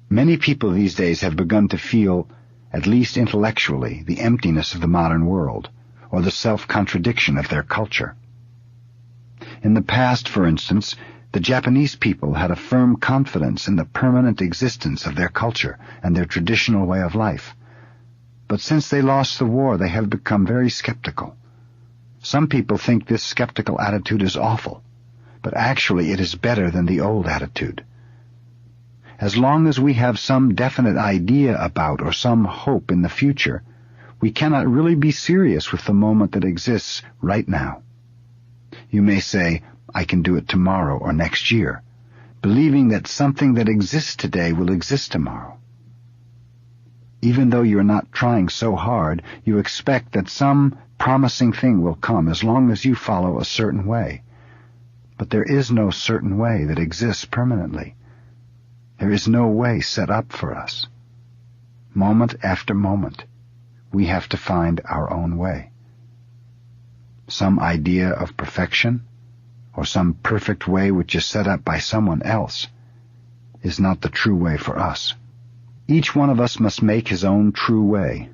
Many people these days have begun to feel, at least intellectually, the emptiness of the modern world, or the self-contradiction of their culture. In the past, for instance, the Japanese people had a firm confidence in the permanent existence of their culture and their traditional way of life. But since they lost the war, they have become very skeptical. Some people think this skeptical attitude is awful, but actually it is better than the old attitude. As long as we have some definite idea about or some hope in the future, we cannot really be serious with the moment that exists right now. You may say, I can do it tomorrow or next year, believing that something that exists today will exist tomorrow. Even though you are not trying so hard, you expect that some promising thing will come as long as you follow a certain way. But there is no certain way that exists permanently. There is no way set up for us. Moment after moment, we have to find our own way. Some idea of perfection, or some perfect way which is set up by someone else, is not the true way for us. Each one of us must make his own true way,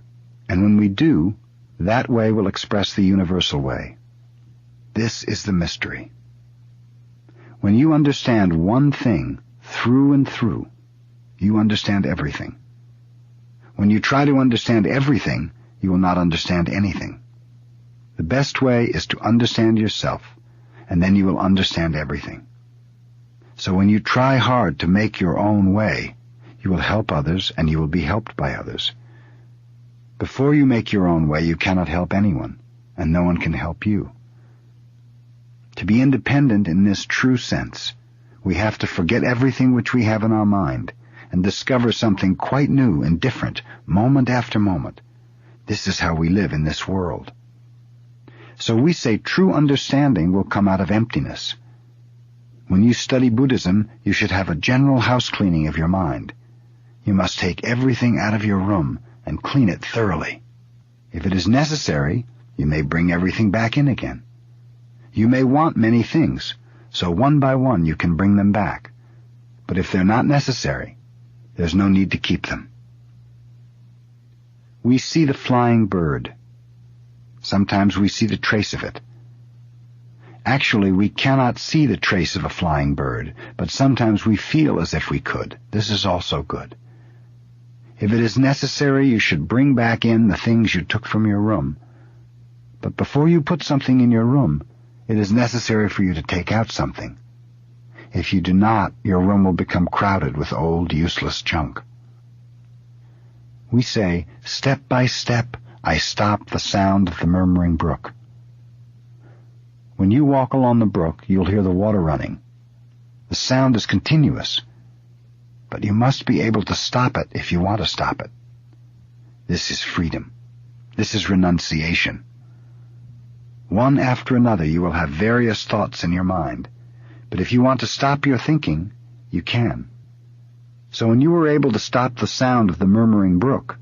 and when we do, that way will express the universal way. This is the mystery. When you understand one thing through and through, you understand everything. When you try to understand everything, you will not understand anything. The best way is to understand yourself, and then you will understand everything. So when you try hard to make your own way, you will help others and you will be helped by others. Before you make your own way, you cannot help anyone, and no one can help you. To be independent in this true sense, we have to forget everything which we have in our mind and discover something quite new and different moment after moment. This is how we live in this world. So we say true understanding will come out of emptiness. When you study Buddhism, you should have a general house cleaning of your mind. You must take everything out of your room and clean it thoroughly. If it is necessary, you may bring everything back in again. You may want many things, so one by one you can bring them back. But if they're not necessary, there's no need to keep them. We see the flying bird. Sometimes we see the trace of it. Actually, we cannot see the trace of a flying bird, but sometimes we feel as if we could. This is also good. If it is necessary, you should bring back in the things you took from your room. But before you put something in your room, it is necessary for you to take out something. If you do not, your room will become crowded with old, useless junk. We say, step by step, I stop the sound of the murmuring brook. When you walk along the brook, you'll hear the water running. The sound is continuous, but you must be able to stop it if you want to stop it. This is freedom. This is renunciation. One after another you will have various thoughts in your mind, but if you want to stop your thinking, you can. So when you are able to stop the sound of the murmuring brook,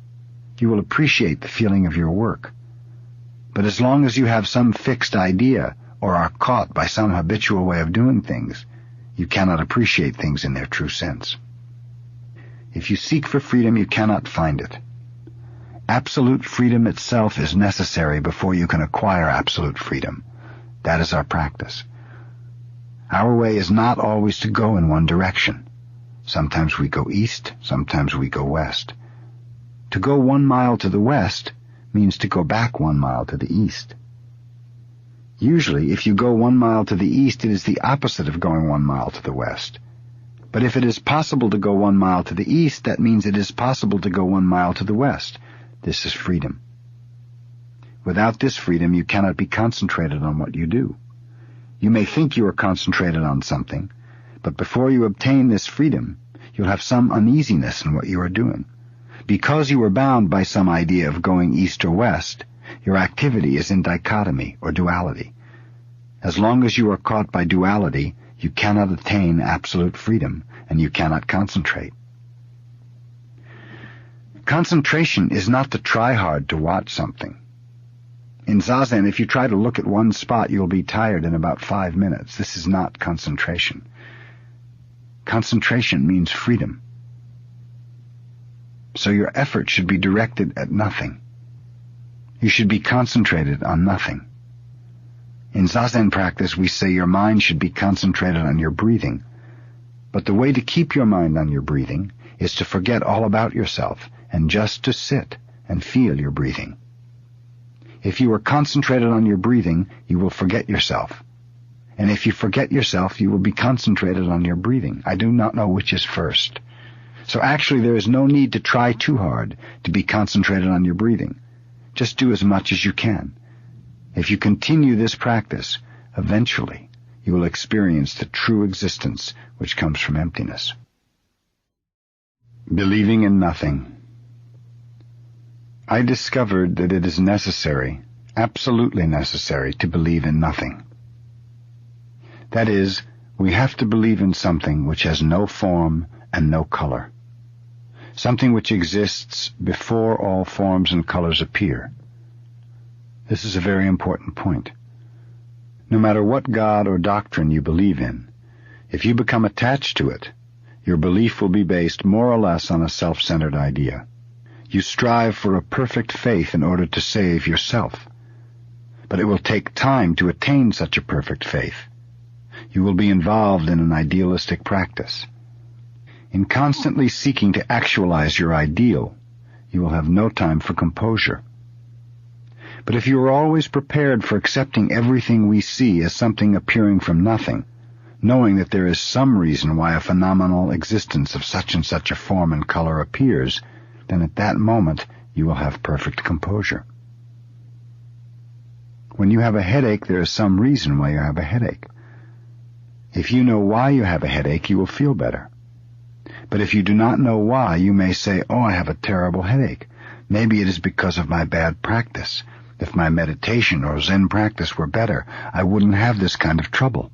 you will appreciate the feeling of your work. But as long as you have some fixed idea or are caught by some habitual way of doing things, you cannot appreciate things in their true sense. If you seek for freedom, you cannot find it. Absolute freedom itself is necessary before you can acquire absolute freedom. That is our practice. Our way is not always to go in one direction. Sometimes we go east, sometimes we go west. To go 1 mile to the west means to go back 1 mile to the east. Usually, if you go 1 mile to the east, it is the opposite of going 1 mile to the west. But if it is possible to go 1 mile to the east, that means it is possible to go 1 mile to the west. This is freedom. Without this freedom, you cannot be concentrated on what you do. You may think you are concentrated on something, but before you obtain this freedom, you'll have some uneasiness in what you are doing. Because you are bound by some idea of going east or west, your activity is in dichotomy or duality. As long as you are caught by duality, you cannot attain absolute freedom, and you cannot concentrate. Concentration is not to try hard to watch something. In Zazen, if you try to look at one spot, you'll be tired in about 5 minutes. This is not concentration. Concentration means freedom. So your effort should be directed at nothing. You should be concentrated on nothing. In Zazen practice, we say your mind should be concentrated on your breathing. But the way to keep your mind on your breathing is to forget all about yourself and just to sit and feel your breathing. If you are concentrated on your breathing, you will forget yourself. And if you forget yourself, you will be concentrated on your breathing. I do not know which is first. So actually there is no need to try too hard to be concentrated on your breathing. Just do as much as you can. If you continue this practice, eventually you will experience the true existence which comes from emptiness. Believing in nothing. I discovered that it is necessary, absolutely necessary, to believe in nothing. That is, we have to believe in something which has no form and no color. Something which exists before all forms and colors appear. This is a very important point. No matter what God or doctrine you believe in, if you become attached to it, your belief will be based more or less on a self-centered idea. You strive for a perfect faith in order to save yourself. But it will take time to attain such a perfect faith. You will be involved in an idealistic practice. In constantly seeking to actualize your ideal, you will have no time for composure. But if you are always prepared for accepting everything we see as something appearing from nothing, knowing that there is some reason why a phenomenal existence of such and such a form and color appears, then at that moment you will have perfect composure. When you have a headache, there is some reason why you have a headache. If you know why you have a headache, you will feel better. But if you do not know why, you may say, "Oh, I have a terrible headache. Maybe it is because of my bad practice. If my meditation or Zen practice were better, I wouldn't have this kind of trouble."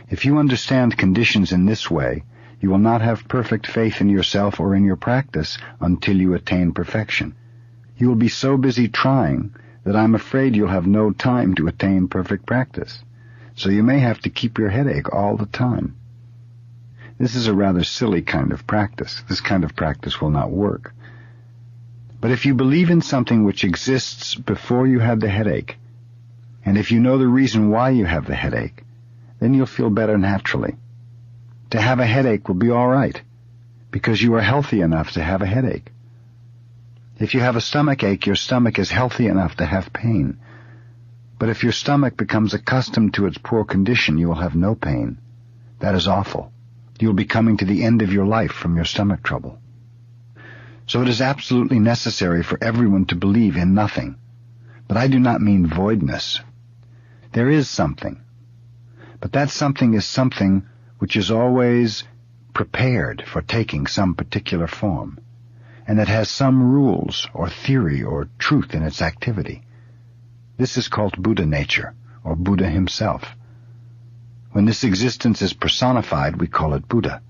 If you understand conditions in this way, you will not have perfect faith in yourself or in your practice until you attain perfection. You will be so busy trying that I'm afraid you'll have no time to attain perfect practice. So you may have to keep your headache all the time. This is a rather silly kind of practice. This kind of practice will not work. But if you believe in something which exists before you had the headache, and if you know the reason why you have the headache, then you'll feel better naturally. To have a headache will be all right, because you are healthy enough to have a headache. If you have a stomach ache, your stomach is healthy enough to have pain. But if your stomach becomes accustomed to its poor condition, you will have no pain. That is awful. You will be coming to the end of your life from your stomach trouble. So it is absolutely necessary for everyone to believe in nothing. But I do not mean voidness. There is something. But that something is something which is always prepared for taking some particular form, and that has some rules or theory or truth in its activity. This is called Buddha nature, or Buddha himself. When this existence is personified, we call it Buddha.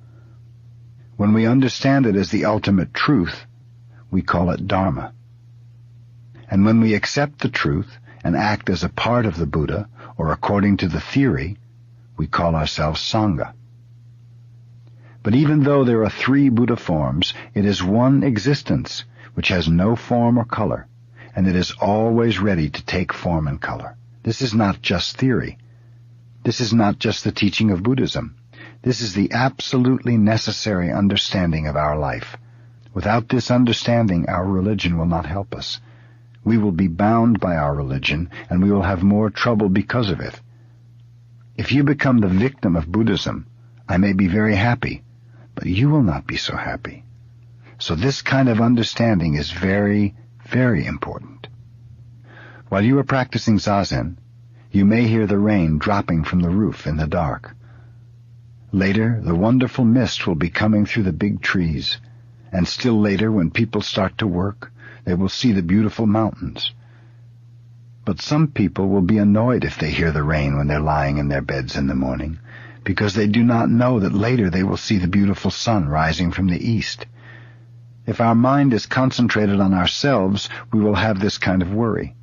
When we understand it as the ultimate truth, we call it Dharma. And when we accept the truth and act as a part of the Buddha, or according to the theory, we call ourselves Sangha. But even though there are 3 Buddha forms, it is one existence which has no form or color, and it is always ready to take form and color. This is not just theory. This is not just the teaching of Buddhism. This is the absolutely necessary understanding of our life. Without this understanding, our religion will not help us. We will be bound by our religion, and we will have more trouble because of it. If you become the victim of Buddhism, I may be very happy, but you will not be so happy. So this kind of understanding is very, very important. While you are practicing Zazen, you may hear the rain dropping from the roof in the dark. Later, the wonderful mist will be coming through the big trees, and still later, when people start to work, they will see the beautiful mountains. But some people will be annoyed if they hear the rain when they're lying in their beds in the morning, because they do not know that later they will see the beautiful sun rising from the east. If our mind is concentrated on ourselves, we will have this kind of worry.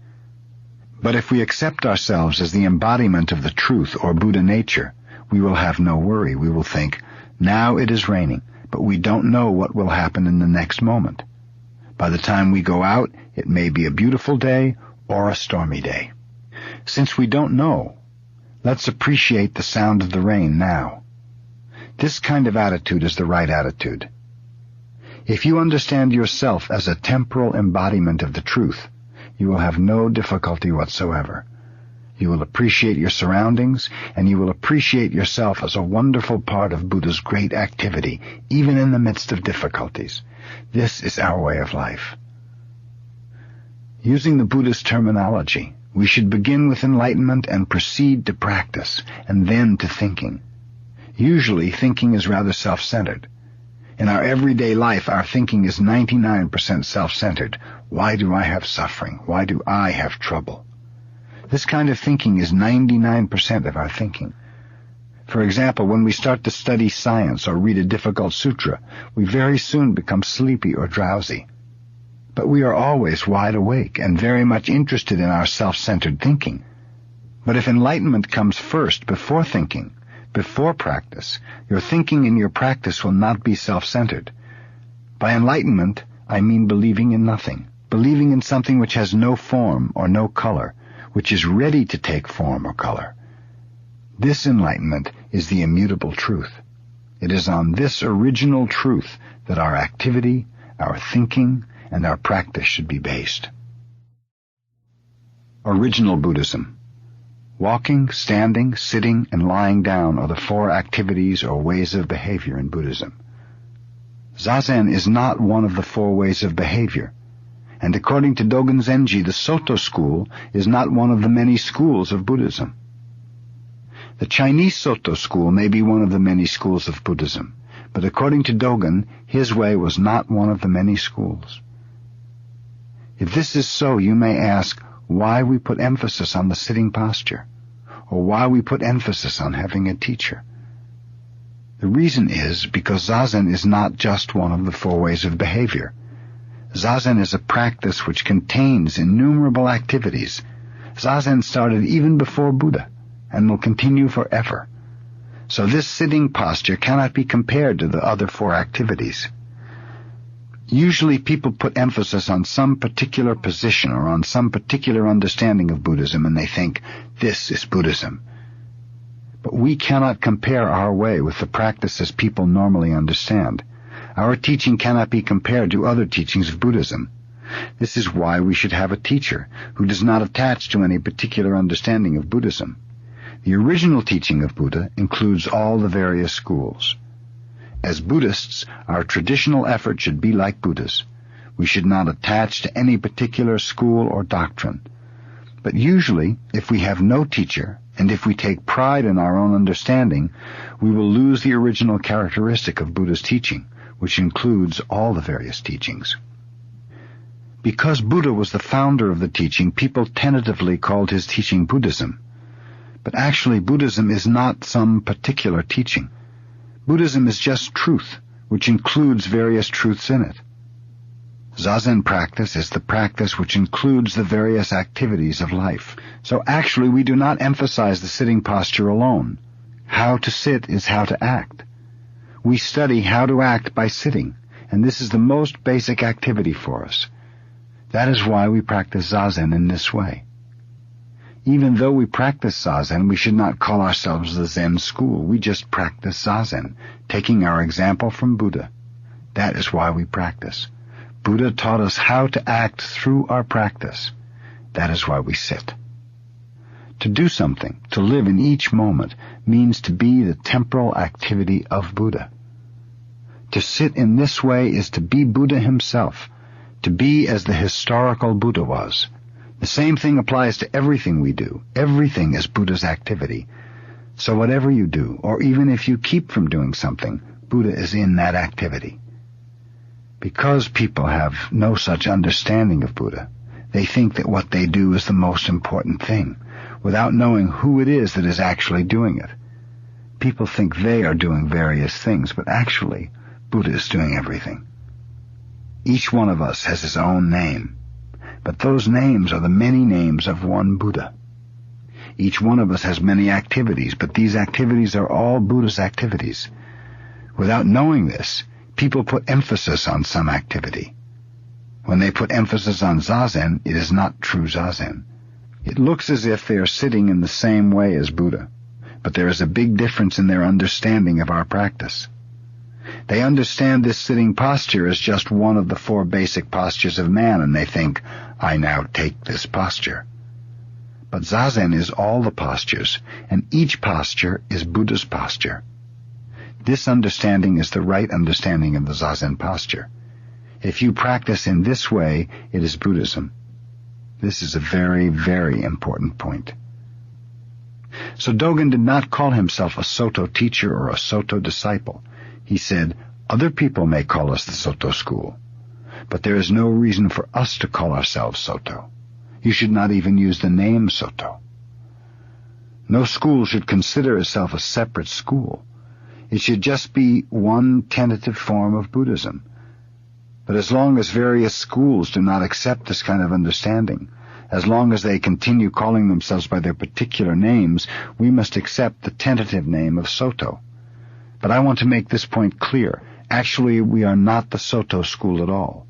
But if we accept ourselves as the embodiment of the truth or Buddha nature, we will have no worry. We will think, now it is raining, but we don't know what will happen in the next moment. By the time we go out, it may be a beautiful day or a stormy day. Since we don't know, let's appreciate the sound of the rain now. This kind of attitude is the right attitude. If you understand yourself as a temporal embodiment of the truth, you will have no difficulty whatsoever. You will appreciate your surroundings, and you will appreciate yourself as a wonderful part of Buddha's great activity, even in the midst of difficulties. This is our way of life. Using the Buddhist terminology, we should begin with enlightenment and proceed to practice, and then to thinking. Usually, thinking is rather self-centered. In our everyday life, our thinking is 99% self-centered. Why do I have suffering? Why do I have trouble? This kind of thinking is 99% of our thinking. For example, when we start to study science or read a difficult sutra, we very soon become sleepy or drowsy. But we are always wide awake and very much interested in our self-centered thinking. But if enlightenment comes first, before thinking, before practice, your thinking and your practice will not be self-centered. By enlightenment, I mean believing in nothing, believing in something which has no form or no color, which is ready to take form or color. This enlightenment is the immutable truth. It is on this original truth that our activity, our thinking, and our practice should be based. Original Buddhism. Walking, standing, sitting, and lying down are the 4 activities or ways of behavior in Buddhism. Zazen is not one of the 4 ways of behavior, and according to Dogen Zenji, the Soto school is not one of the many schools of Buddhism. The Chinese Soto school may be one of the many schools of Buddhism, but according to Dogen, his way was not one of the many schools. If this is so, you may ask why we put emphasis on the sitting posture, or why we put emphasis on having a teacher. The reason is because Zazen is not just one of the 4 ways of behavior. Zazen is a practice which contains innumerable activities. Zazen started even before Buddha, and will continue forever. So this sitting posture cannot be compared to the other 4 activities. Usually people put emphasis on some particular position or on some particular understanding of Buddhism, and they think, this is Buddhism. But we cannot compare our way with the practices people normally understand. Our teaching cannot be compared to other teachings of Buddhism. This is why we should have a teacher who does not attach to any particular understanding of Buddhism. The original teaching of Buddha includes all the various schools. As Buddhists, our traditional effort should be like Buddha's. We should not attach to any particular school or doctrine. But usually, if we have no teacher, and if we take pride in our own understanding, we will lose the original characteristic of Buddha's teaching, which includes all the various teachings. Because Buddha was the founder of the teaching, people tentatively called his teaching Buddhism. But actually, Buddhism is not some particular teaching. Buddhism is just truth, which includes various truths in it. Zazen practice is the practice which includes the various activities of life. So actually, we do not emphasize the sitting posture alone. How to sit is how to act. We study how to act by sitting, and this is the most basic activity for us. That is why we practice Zazen in this way. Even though we practice Zazen, we should not call ourselves the Zen school. We just practice Zazen, taking our example from Buddha. That is why we practice. Buddha taught us how to act through our practice. That is why we sit. To do something, to live in each moment, means to be the temporal activity of Buddha. To sit in this way is to be Buddha himself, to be as the historical Buddha was. The same thing applies to everything we do. Everything is Buddha's activity. So whatever you do, or even if you keep from doing something, Buddha is in that activity. Because people have no such understanding of Buddha, they think that what they do is the most important thing, without knowing who it is that is actually doing it. People think they are doing various things, but actually, Buddha is doing everything. Each one of us has his own name, but those names are the many names of one Buddha. Each one of us has many activities, but these activities are all Buddha's activities. Without knowing this, people put emphasis on some activity. When they put emphasis on Zazen, it is not true Zazen. It looks as if they are sitting in the same way as Buddha, but there is a big difference in their understanding of our practice. They understand this sitting posture as just one of the 4 basic postures of man, and they think, I now take this posture. But Zazen is all the postures, and each posture is Buddha's posture. This understanding is the right understanding of the Zazen posture. If you practice in this way, it is Buddhism. This is a very, very important point. So Dogen did not call himself a Soto teacher or a Soto disciple. He said, other people may call us the Soto school, but there is no reason for us to call ourselves Soto. You should not even use the name Soto. No school should consider itself a separate school. It should just be one tentative form of Buddhism. But as long as various schools do not accept this kind of understanding, as long as they continue calling themselves by their particular names, we must accept the tentative name of Soto. But I want to make this point clear. Actually, we are not the Soto school at all.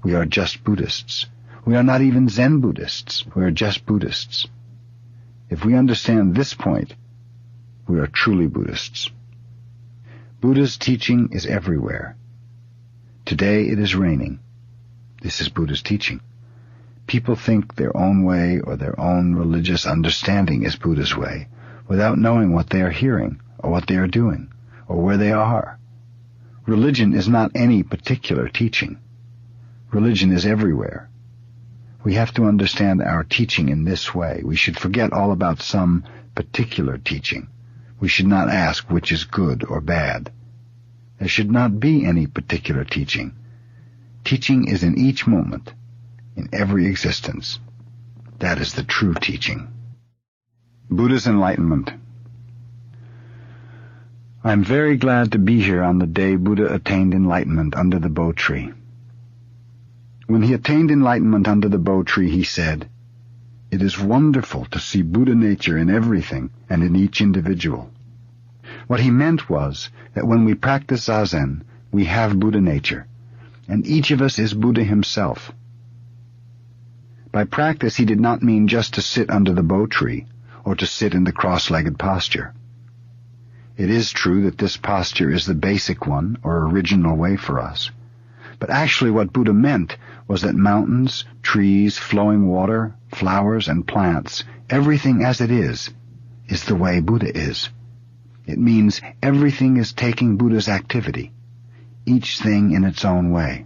We are just Buddhists. We are not even Zen Buddhists. We are just Buddhists. If we understand this point, we are truly Buddhists. Buddha's teaching is everywhere. Today it is raining. This is Buddha's teaching. People think their own way or their own religious understanding is Buddha's way, without knowing what they are hearing, or what they are doing, or where they are. Religion is not any particular teaching. Religion is everywhere. We have to understand our teaching in this way. We should forget all about some particular teaching. We should not ask which is good or bad. There should not be any particular teaching. Teaching is in each moment, in every existence. That is the true teaching. Buddha's enlightenment. I am very glad to be here on the day Buddha attained enlightenment under the Bo tree. When he attained enlightenment under the Bo tree, he said, "It is wonderful to see Buddha nature in everything and in each individual." What he meant was that when we practice Zazen, we have Buddha nature, and each of us is Buddha himself. By practice, he did not mean just to sit under the Bo tree, or to sit in the cross-legged posture. It is true that this posture is the basic one, or original way for us. But actually what Buddha meant was that mountains, trees, flowing water, flowers, and plants, everything as it is the way Buddha is. It means everything is taking Buddha's activity, each thing in its own way.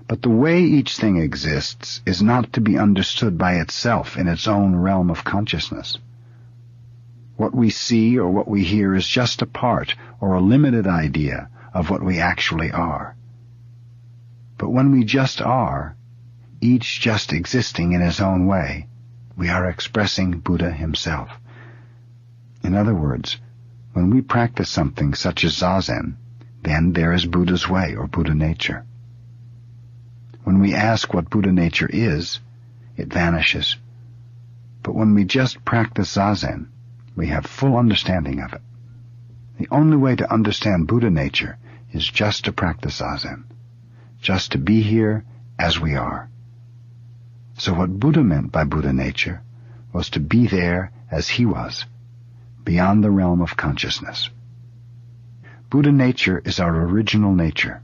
But the way each thing exists is not to be understood by itself in its own realm of consciousness. What we see or what we hear is just a part or a limited idea of what we actually are. But when we just are, each just existing in his own way, we are expressing Buddha himself. In other words, when we practice something such as Zazen, then there is Buddha's way or Buddha nature. When we ask what Buddha nature is, it vanishes. But when we just practice Zazen, we have full understanding of it. The only way to understand Buddha nature is just to practice Zazen, just to be here as we are. So what Buddha meant by Buddha nature was to be there as he was, beyond the realm of consciousness. Buddha nature is our original nature.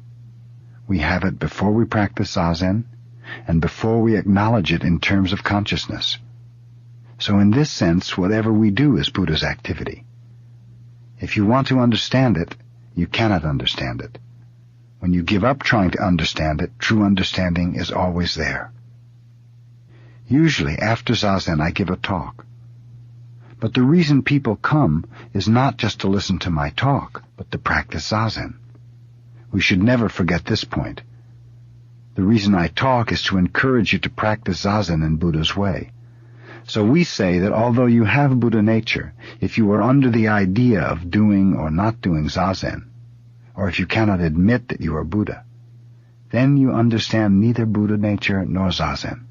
We have it before we practice Zazen, and before we acknowledge it in terms of consciousness. So in this sense, whatever we do is Buddha's activity. If you want to understand it, you cannot understand it. When you give up trying to understand it, true understanding is always there. Usually, after Zazen, I give a talk. But the reason people come is not just to listen to my talk, but to practice Zazen. We should never forget this point. The reason I talk is to encourage you to practice Zazen in Buddha's way. So we say that although you have Buddha nature, if you are under the idea of doing or not doing Zazen, or if you cannot admit that you are Buddha, then you understand neither Buddha nature nor Zazen.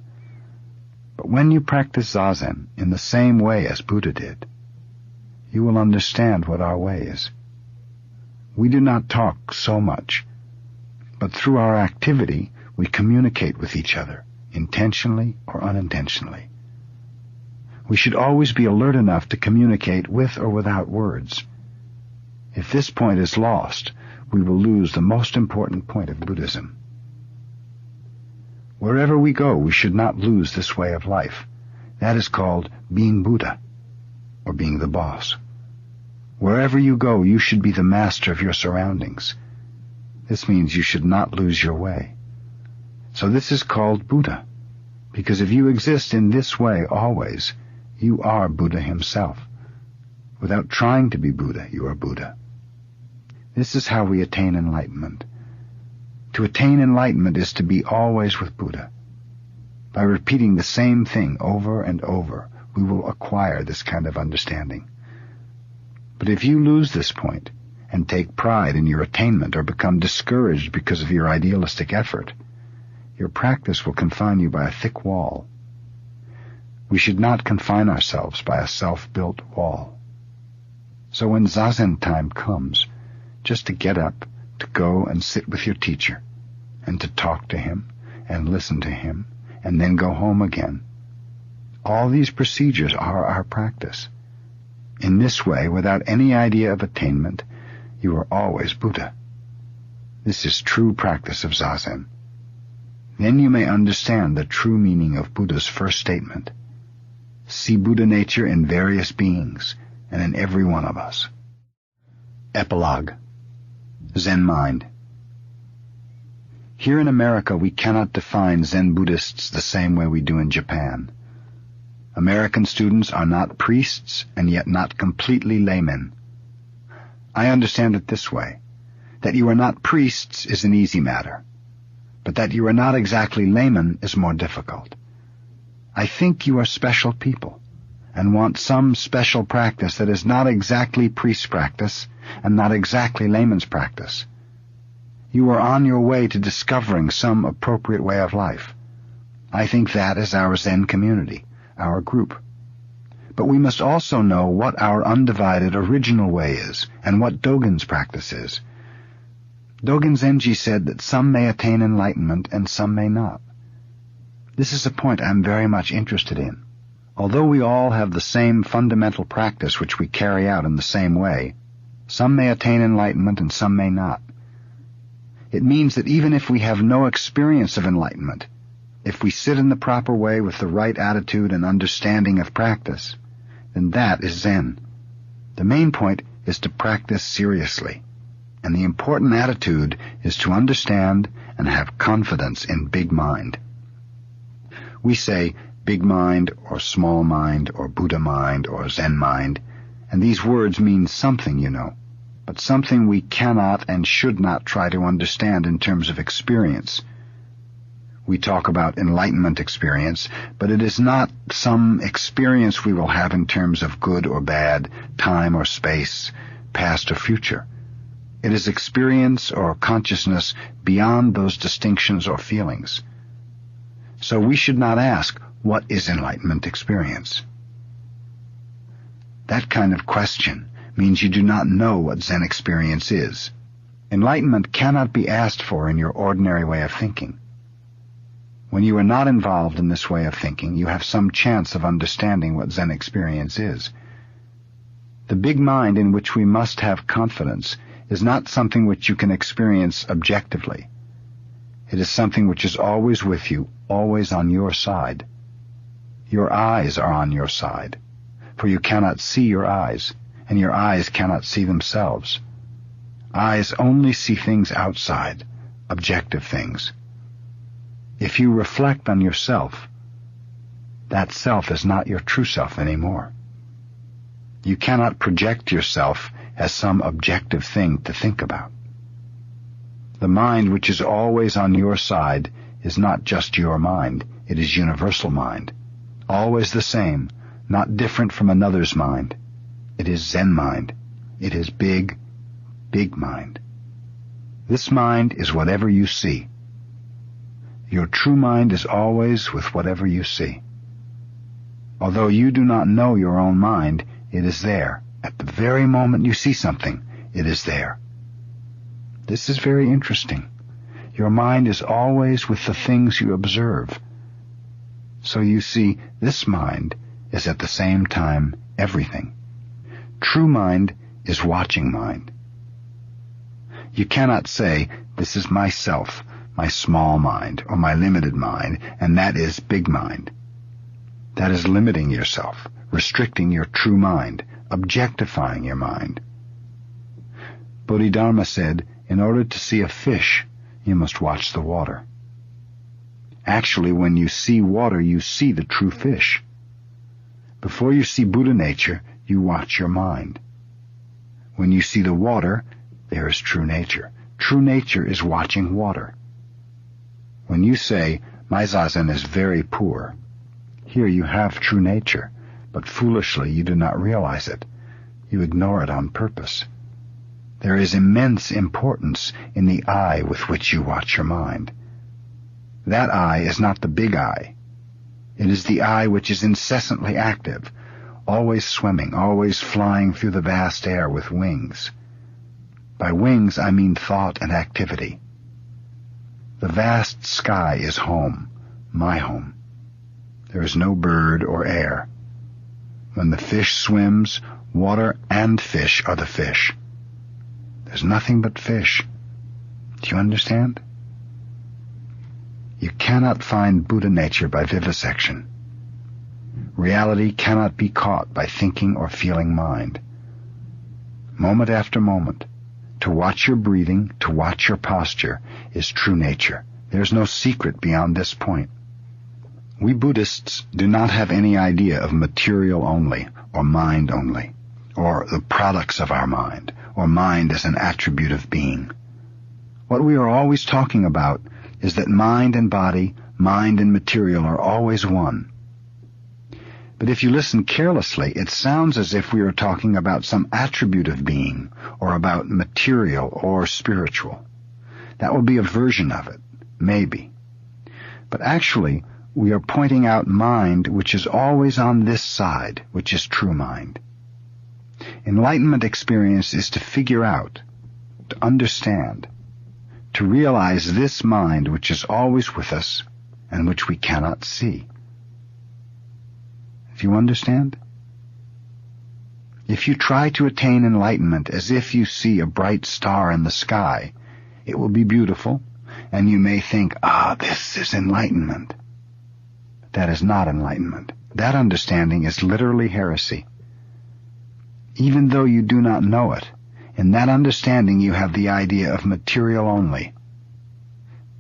But when you practice Zazen in the same way as Buddha did, you will understand what our way is. We do not talk so much, but through our activity we communicate with each other, intentionally or unintentionally. We should always be alert enough to communicate with or without words. If this point is lost, we will lose the most important point of Buddhism. Wherever we go, we should not lose this way of life. That is called being Buddha, or being the boss. Wherever you go, you should be the master of your surroundings. This means you should not lose your way. So this is called Buddha, because if you exist in this way always, you are Buddha himself. Without trying to be Buddha, you are Buddha. This is how we attain enlightenment. To attain enlightenment is to be always with Buddha. By repeating the same thing over and over, we will acquire this kind of understanding. But if you lose this point, and take pride in your attainment or become discouraged because of your idealistic effort, your practice will confine you by a thick wall. We should not confine ourselves by a self-built wall. So when Zazen time comes, just to get up, to go and sit with your teacher, and to talk to him, and listen to him, and then go home again. All these procedures are our practice. In this way, without any idea of attainment, you are always Buddha. This is true practice of Zazen. Then you may understand the true meaning of Buddha's first statement. See Buddha nature in various beings, and in every one of us. Epilogue. Zen Mind. Here in America we cannot define Zen Buddhists the same way we do in Japan. American students are not priests and yet not completely laymen. I understand it this way. That you are not priests is an easy matter, but that you are not exactly laymen is more difficult. I think you are special people, and want some special practice that is not exactly priest's practice and not exactly layman's practice. You are on your way to discovering some appropriate way of life. I think that is our Zen community, our group. But we must also know what our undivided original way is and what Dogen's practice is. Dogen Zenji said that some may attain enlightenment and some may not. This is a point I am very much interested in. Although we all have the same fundamental practice which we carry out in the same way, some may attain enlightenment and some may not. It means that even if we have no experience of enlightenment, if we sit in the proper way with the right attitude and understanding of practice, then that is Zen. The main point is to practice seriously, and the important attitude is to understand and have confidence in big mind. We say big mind or small mind or Buddha mind or Zen mind, and these words mean something, you know, but something we cannot and should not try to understand in terms of experience. We talk about enlightenment experience, but it is not some experience we will have in terms of good or bad, time or space, past or future. It is experience or consciousness beyond those distinctions or feelings. So we should not ask, what is enlightenment experience? That kind of question means you do not know what Zen experience is. Enlightenment cannot be asked for in your ordinary way of thinking. When you are not involved in this way of thinking, you have some chance of understanding what Zen experience is. The big mind in which we must have confidence is not something which you can experience objectively. It is something which is always with you, always on your side. Your eyes are on your side, for you cannot see your eyes, and your eyes cannot see themselves. Eyes only see things outside, objective things. If you reflect on yourself, that self is not your true self anymore. You cannot project yourself as some objective thing to think about. The mind which is always on your side is not just your mind, it is universal mind, always the same, not different from another's mind. It is Zen mind. It is big, big mind. This mind is whatever you see. Your true mind is always with whatever you see. Although you do not know your own mind, it is there. At the very moment you see something, it is there. This is very interesting. Your mind is always with the things you observe. So you see, this mind is at the same time everything. True mind is watching mind. You cannot say, this is myself, my small mind, or my limited mind, and that is big mind. That is limiting yourself, restricting your true mind, objectifying your mind. Bodhidharma said, in order to see a fish, you must watch the water. Actually, when you see water, you see the true fish. Before you see Buddha nature, you watch your mind. When you see the water, there is true nature. True nature is watching water. When you say, my zazen is very poor, here you have true nature, but foolishly you do not realize it. You ignore it on purpose. There is immense importance in the eye with which you watch your mind. That eye is not the big eye. It is the eye which is incessantly active, always swimming, always flying through the vast air with wings. By wings I mean thought and activity. The vast sky is home, my home. There is no bird or air. When the fish swims, water and fish are the fish. There's nothing but fish. Do you understand? You cannot find Buddha nature by vivisection. Reality cannot be caught by thinking or feeling mind. Moment after moment, to watch your breathing, to watch your posture, is true nature. There's no secret beyond this point. We Buddhists do not have any idea of material only, or mind only, or the products of our mind, or mind as an attribute of being. What we are always talking about is that mind and body, mind and material are always one. But if you listen carelessly, it sounds as if we are talking about some attribute of being, or about material or spiritual. That will be a version of it, maybe. But actually, we are pointing out mind which is always on this side, which is true mind. Enlightenment experience is to figure out, to understand, to realize this mind which is always with us and which we cannot see. Do you understand? If you try to attain enlightenment as if you see a bright star in the sky, it will be beautiful, and you may think, this is enlightenment. That is not enlightenment. That understanding is literally heresy. Even though you do not know it, in that understanding you have the idea of material only.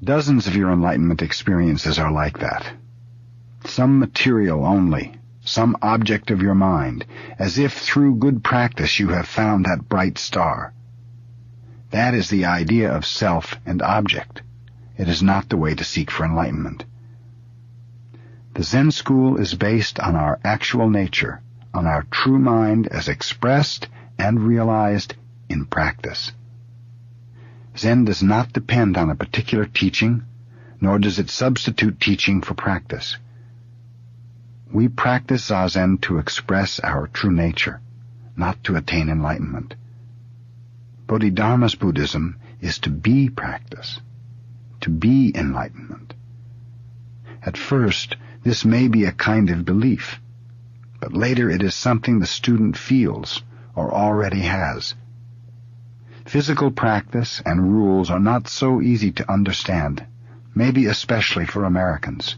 Dozens of your enlightenment experiences are like that. Some material only, some object of your mind, as if through good practice you have found that bright star. That is the idea of self and object. It is not the way to seek for enlightenment. The Zen school is based on our actual nature, on our true mind as expressed and realized in practice. Zen does not depend on a particular teaching, nor does it substitute teaching for practice. We practice Zazen to express our true nature, not to attain enlightenment. Bodhidharma's Buddhism is to be practice, to be enlightenment. At first, this may be a kind of belief, but later it is something the student feels or already has. Physical practice and rules are not so easy to understand, maybe especially for Americans.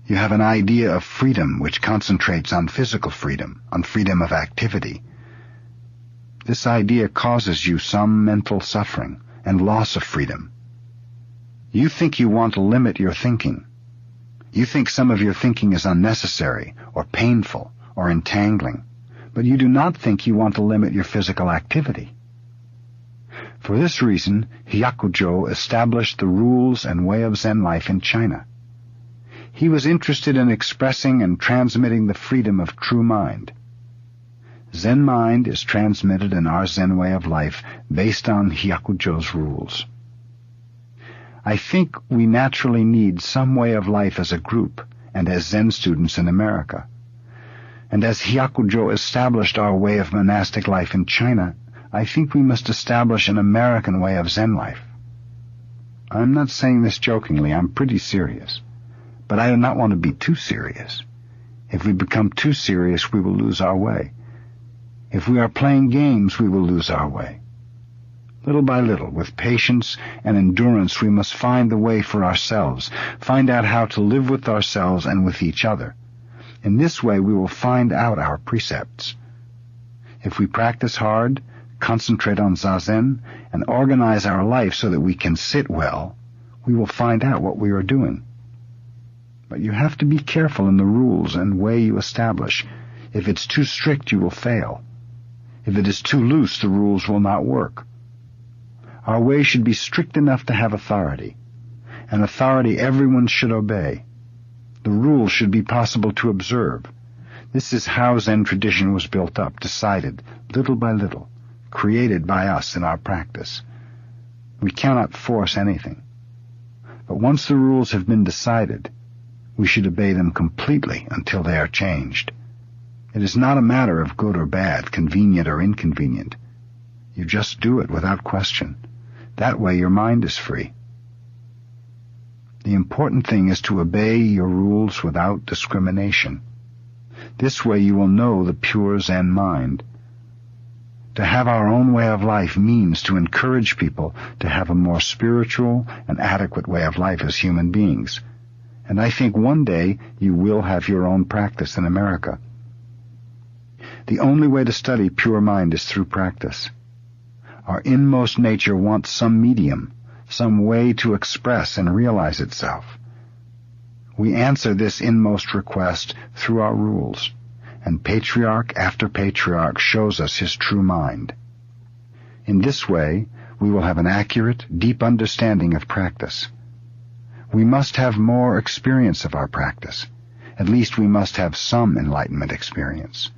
You have an idea of freedom which concentrates on physical freedom, on freedom of activity. This idea causes you some mental suffering and loss of freedom. You think you want to limit your thinking. You think some of your thinking is unnecessary, or painful, or entangling, but you do not think you want to limit your physical activity. For this reason, Hyakujo established the rules and way of Zen life in China. He was interested in expressing and transmitting the freedom of true mind. Zen mind is transmitted in our Zen way of life based on Hyakujo's rules. I think we naturally need some way of life as a group and as Zen students in America. And as Hyakujo established our way of monastic life in China, I think we must establish an American way of Zen life. I'm not saying this jokingly, I'm pretty serious. But I do not want to be too serious. If we become too serious, we will lose our way. If we are playing games, we will lose our way. Little by little, with patience and endurance, we must find the way for ourselves, find out how to live with ourselves and with each other. In this way, we will find out our precepts. If we practice hard, concentrate on Zazen, and organize our life so that we can sit well, we will find out what we are doing. But you have to be careful in the rules and way you establish. If it's too strict, you will fail. If it is too loose, the rules will not work. Our way should be strict enough to have authority, and authority everyone should obey. The rules should be possible to observe. This is how Zen tradition was built up, decided, little by little, created by us in our practice. We cannot force anything. But once the rules have been decided, we should obey them completely until they are changed. It is not a matter of good or bad, convenient or inconvenient. You just do it without question. That way your mind is free. The important thing is to obey your rules without discrimination. This way you will know the pure Zen mind. To have our own way of life means to encourage people to have a more spiritual and adequate way of life as human beings. And I think one day you will have your own practice in America. The only way to study pure mind is through practice. Our inmost nature wants some medium, some way to express and realize itself. We answer this inmost request through our rules, and patriarch after patriarch shows us his true mind. In this way, we will have an accurate, deep understanding of practice. We must have more experience of our practice. At least we must have some enlightenment experience.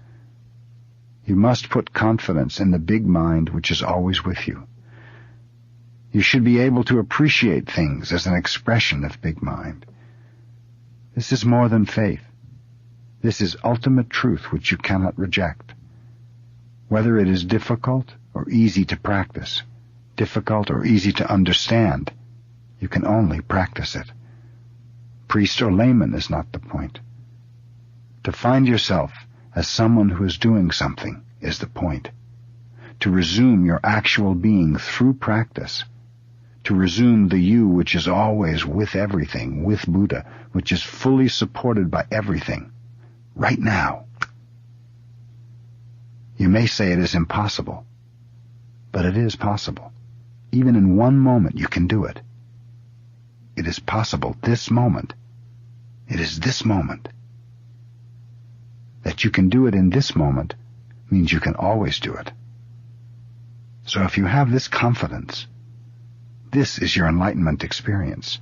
You must put confidence in the big mind which is always with you. You should be able to appreciate things as an expression of big mind. This is more than faith. This is ultimate truth which you cannot reject. Whether it is difficult or easy to practice, difficult or easy to understand, you can only practice it. Priest or layman is not the point. To find yourself as someone who is doing something is the point. To resume your actual being through practice. To resume the you which is always with everything, with Buddha, which is fully supported by everything, right now. You may say it is impossible, but it is possible. Even in one moment you can do it. It is possible this moment. It is this moment. That you can do it in this moment means you can always do it. So if you have this confidence, this is your enlightenment experience.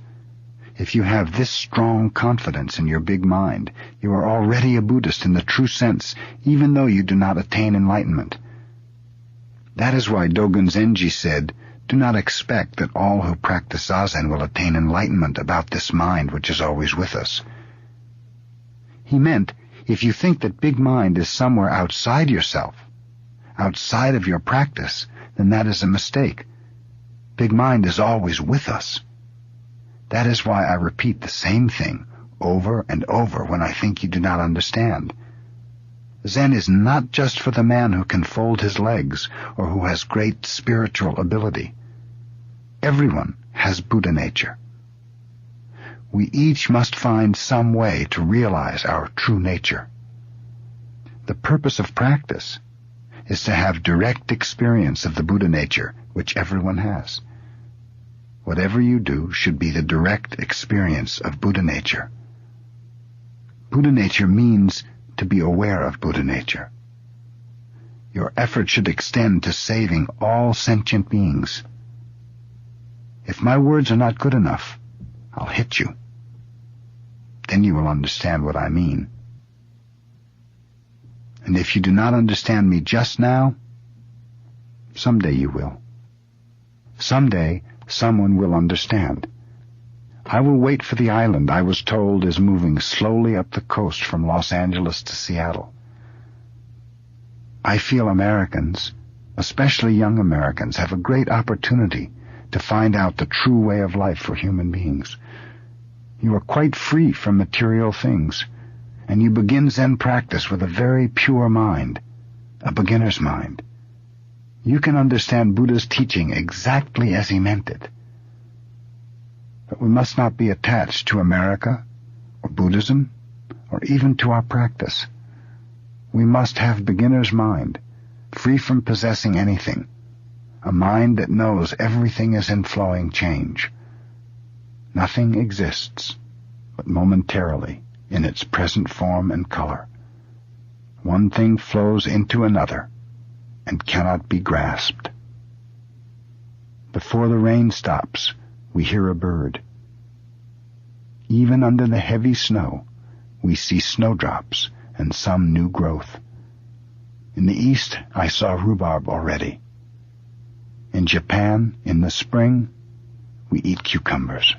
If you have this strong confidence in your big mind, you are already a Buddhist in the true sense, even though you do not attain enlightenment. That is why Dogen Zenji said, "Do not expect that all who practice Zazen will attain enlightenment about this mind which is always with us." He meant, if you think that big mind is somewhere outside yourself, outside of your practice, then that is a mistake. Big mind is always with us. That is why I repeat the same thing over and over when I think you do not understand. Zen is not just for the man who can fold his legs or who has great spiritual ability. Everyone has Buddha nature. We each must find some way to realize our true nature. The purpose of practice is to have direct experience of the Buddha nature which everyone has. Whatever you do should be the direct experience of Buddha nature. Buddha nature means to be aware of Buddha nature. Your effort should extend to saving all sentient beings. If my words are not good enough, I'll hit you. Then you will understand what I mean. And if you do not understand me just now, someday you will. Someday, someone will understand. I will wait for the island I was told is moving slowly up the coast from Los Angeles to Seattle. I feel Americans, especially young Americans, have a great opportunity to find out the true way of life for human beings. You are quite free from material things, and you begin Zen practice with a very pure mind, a beginner's mind. You can understand Buddha's teaching exactly as he meant it. But we must not be attached to America, or Buddhism, or even to our practice. We must have beginner's mind, free from possessing anything, a mind that knows everything is in flowing change. Nothing exists but momentarily in its present form and color. One thing flows into another and cannot be grasped. Before the rain stops, we hear a bird. Even under the heavy snow, we see snowdrops and some new growth. In the east, I saw rhubarb already. In Japan, in the spring, we eat cucumbers.